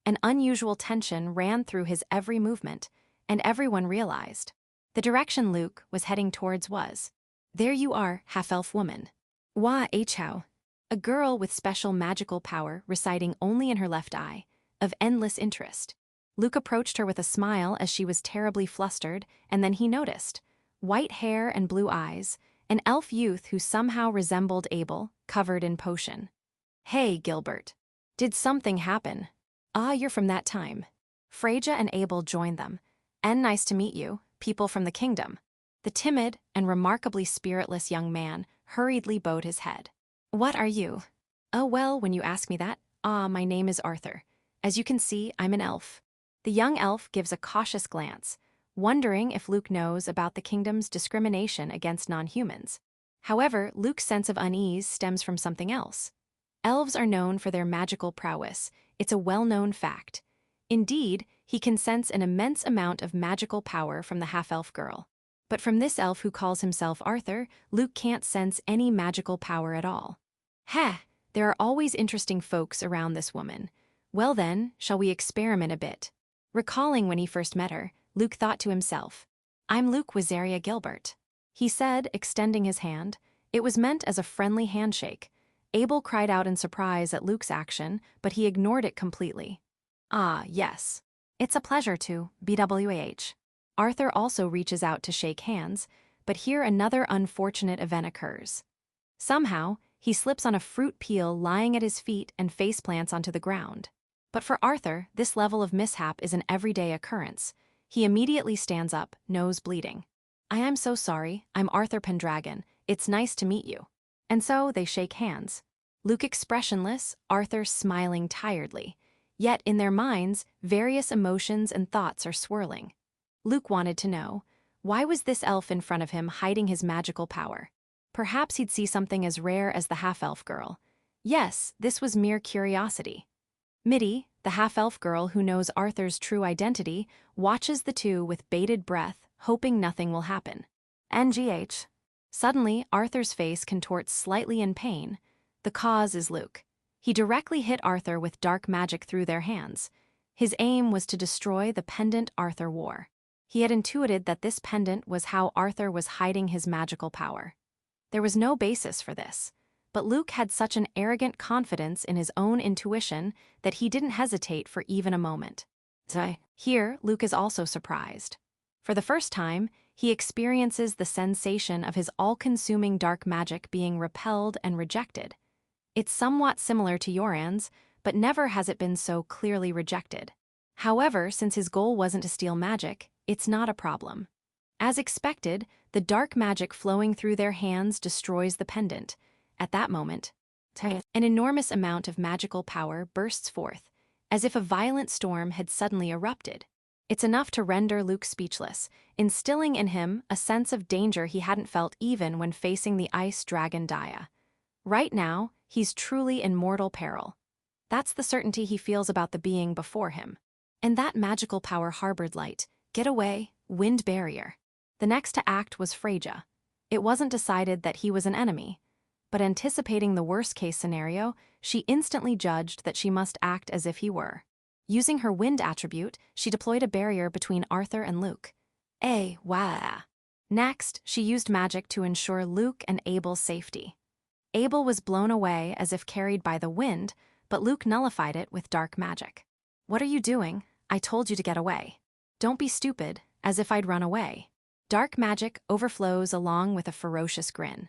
Speaker 1: An unusual tension ran through his every movement, and everyone realized. The direction Luke was heading towards was. There you are, half-elf woman. Wa Hao. A girl with special magical power residing only in her left eye, of endless interest. Luke approached her with a smile as she was terribly flustered, and then he noticed. White hair and blue eyes, an elf youth who somehow resembled Abel, covered in potion. "Hey, Gilbert. Did something happen?" "Ah, you're from that time." Freyja and Abel joined them. "And nice to meet you, people from the kingdom." The timid and remarkably spiritless young man hurriedly bowed his head. "What are you?" "Oh well, when you ask me that, my name is Arthur. As you can see, I'm an elf." The young elf gives a cautious glance, wondering if Luke knows about the kingdom's discrimination against non-humans. However, Luke's sense of unease stems from something else. Elves are known for their magical prowess. It's a well-known fact. Indeed, he can sense an immense amount of magical power from the half-elf girl. But from this elf who calls himself Arthur, Luke can't sense any magical power at all. There are always interesting folks around this woman. Well then, shall we experiment a bit? Recalling when he first met her, Luke thought to himself, "I'm Luke Wizaria Gilbert," he said, extending his hand. It was meant as a friendly handshake. Abel cried out in surprise at Luke's action, but he ignored it completely. "Ah, yes. It's a pleasure to, BWH. Arthur also reaches out to shake hands, but here another unfortunate event occurs. Somehow, he slips on a fruit peel lying at his feet and faceplants onto the ground. But for Arthur, this level of mishap is an everyday occurrence. He immediately stands up, nose bleeding. "I am so sorry, I'm Arthur Pendragon, it's nice to meet you." And so they shake hands. Luke expressionless, Arthur smiling tiredly. Yet in their minds, various emotions and thoughts are swirling. Luke wanted to know, why was this elf in front of him hiding his magical power? Perhaps he'd see something as rare as the half-elf girl. Yes, this was mere curiosity. Midi, the half-elf girl who knows Arthur's true identity, watches the two with bated breath, hoping nothing will happen. NGH. Suddenly, Arthur's face contorts slightly in pain. The cause is Luke. He directly hit Arthur with dark magic through their hands. His aim was to destroy the pendant Arthur wore. He had intuited that this pendant was how Arthur was hiding his magical power. There was no basis for this, but Luke had such an arrogant confidence in his own intuition that he didn't hesitate for even a moment. Here, Luke is also surprised. For the first time, he experiences the sensation of his all-consuming dark magic being repelled and rejected. It's somewhat similar to Yurand's, but never has it been so clearly rejected. However, since his goal wasn't to steal magic, it's not a problem. As expected, the dark magic flowing through their hands destroys the pendant. At that moment, an enormous amount of magical power bursts forth, as if a violent storm had suddenly erupted. It's enough to render Luke speechless, instilling in him a sense of danger he hadn't felt even when facing the ice dragon Dia. Right now, he's truly in mortal peril. That's the certainty he feels about the being before him. And that magical power harbored light, get away, wind barrier. The next to act was Freja. It wasn't decided that he was an enemy, but anticipating the worst-case scenario, she instantly judged that she must act as if he were. Using her wind attribute, she deployed a barrier between Arthur and Luke. Wah. Next, she used magic to ensure Luke and Abel's safety. Abel was blown away as if carried by the wind, but Luke nullified it with dark magic. "What are you doing? I told you to get away." "Don't be stupid," as if I'd run away. Dark magic overflows along with a ferocious grin.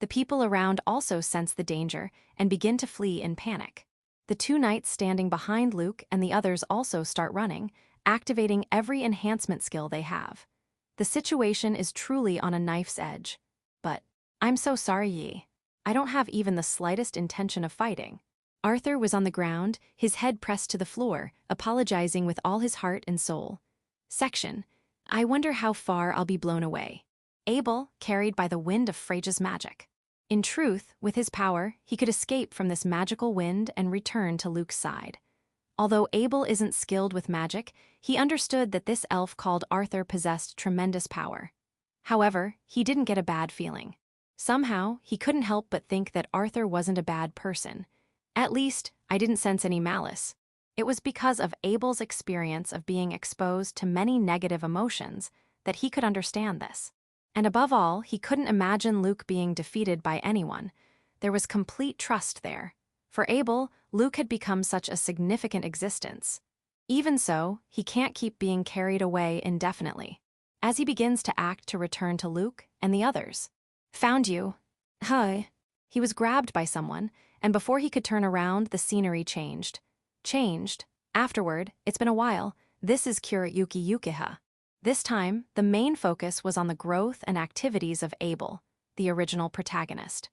Speaker 1: The people around also sense the danger and begin to flee in panic. The two knights standing behind Luke and the others also start running, activating every enhancement skill they have. The situation is truly on a knife's edge. But, "I'm so sorry, Yi. I don't have even the slightest intention of fighting." Arthur was on the ground, his head pressed to the floor, apologizing with all his heart and soul. Section. I wonder how far I'll be blown away. Abel, carried by the wind of Freja's magic. In truth, with his power, he could escape from this magical wind and return to Luke's side. Although Abel isn't skilled with magic, he understood that this elf called Arthur possessed tremendous power. However, he didn't get a bad feeling. Somehow, he couldn't help but think that Arthur wasn't a bad person. At least, I didn't sense any malice. It was because of Abel's experience of being exposed to many negative emotions that he could understand this. And above all, he couldn't imagine Luke being defeated by anyone. There was complete trust there. For Abel, Luke had become such a significant existence. Even so, he can't keep being carried away indefinitely. As he begins to act to return to Luke and the others. "Found you." "Hi." He was grabbed by someone, and before he could turn around, the scenery changed. Afterward, it's been a while, this is Kurayuki Yukiha. This time, the main focus was on the growth and activities of Abel, the original protagonist.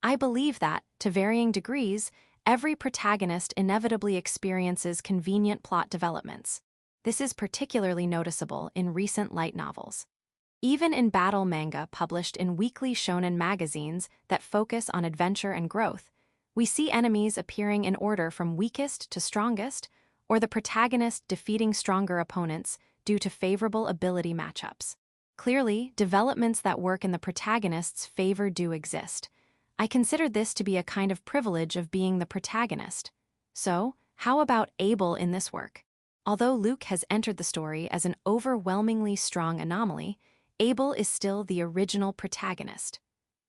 Speaker 1: I believe that, to varying degrees, every protagonist inevitably experiences convenient plot developments. This is particularly noticeable in recent light novels. Even in battle manga published in weekly shonen magazines that focus on adventure and growth, we see enemies appearing in order from weakest to strongest, or the protagonist defeating stronger opponents due to favorable ability matchups. Clearly, developments that work in the protagonist's favor do exist. I consider this to be a kind of privilege of being the protagonist. So, how about Abel in this work? Although Luke has entered the story as an overwhelmingly strong anomaly, Abel is still the original protagonist.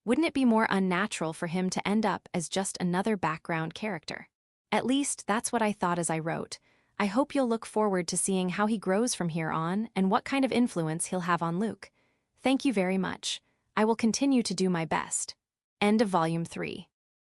Speaker 1: Wouldn't it be more unnatural for him to end up as just another background character? At least, that's what I thought as I wrote. I hope you'll look forward to seeing how he grows from here on and what kind of influence he'll have on Luke. Thank you very much. I will continue to do my best. End of Volume 3.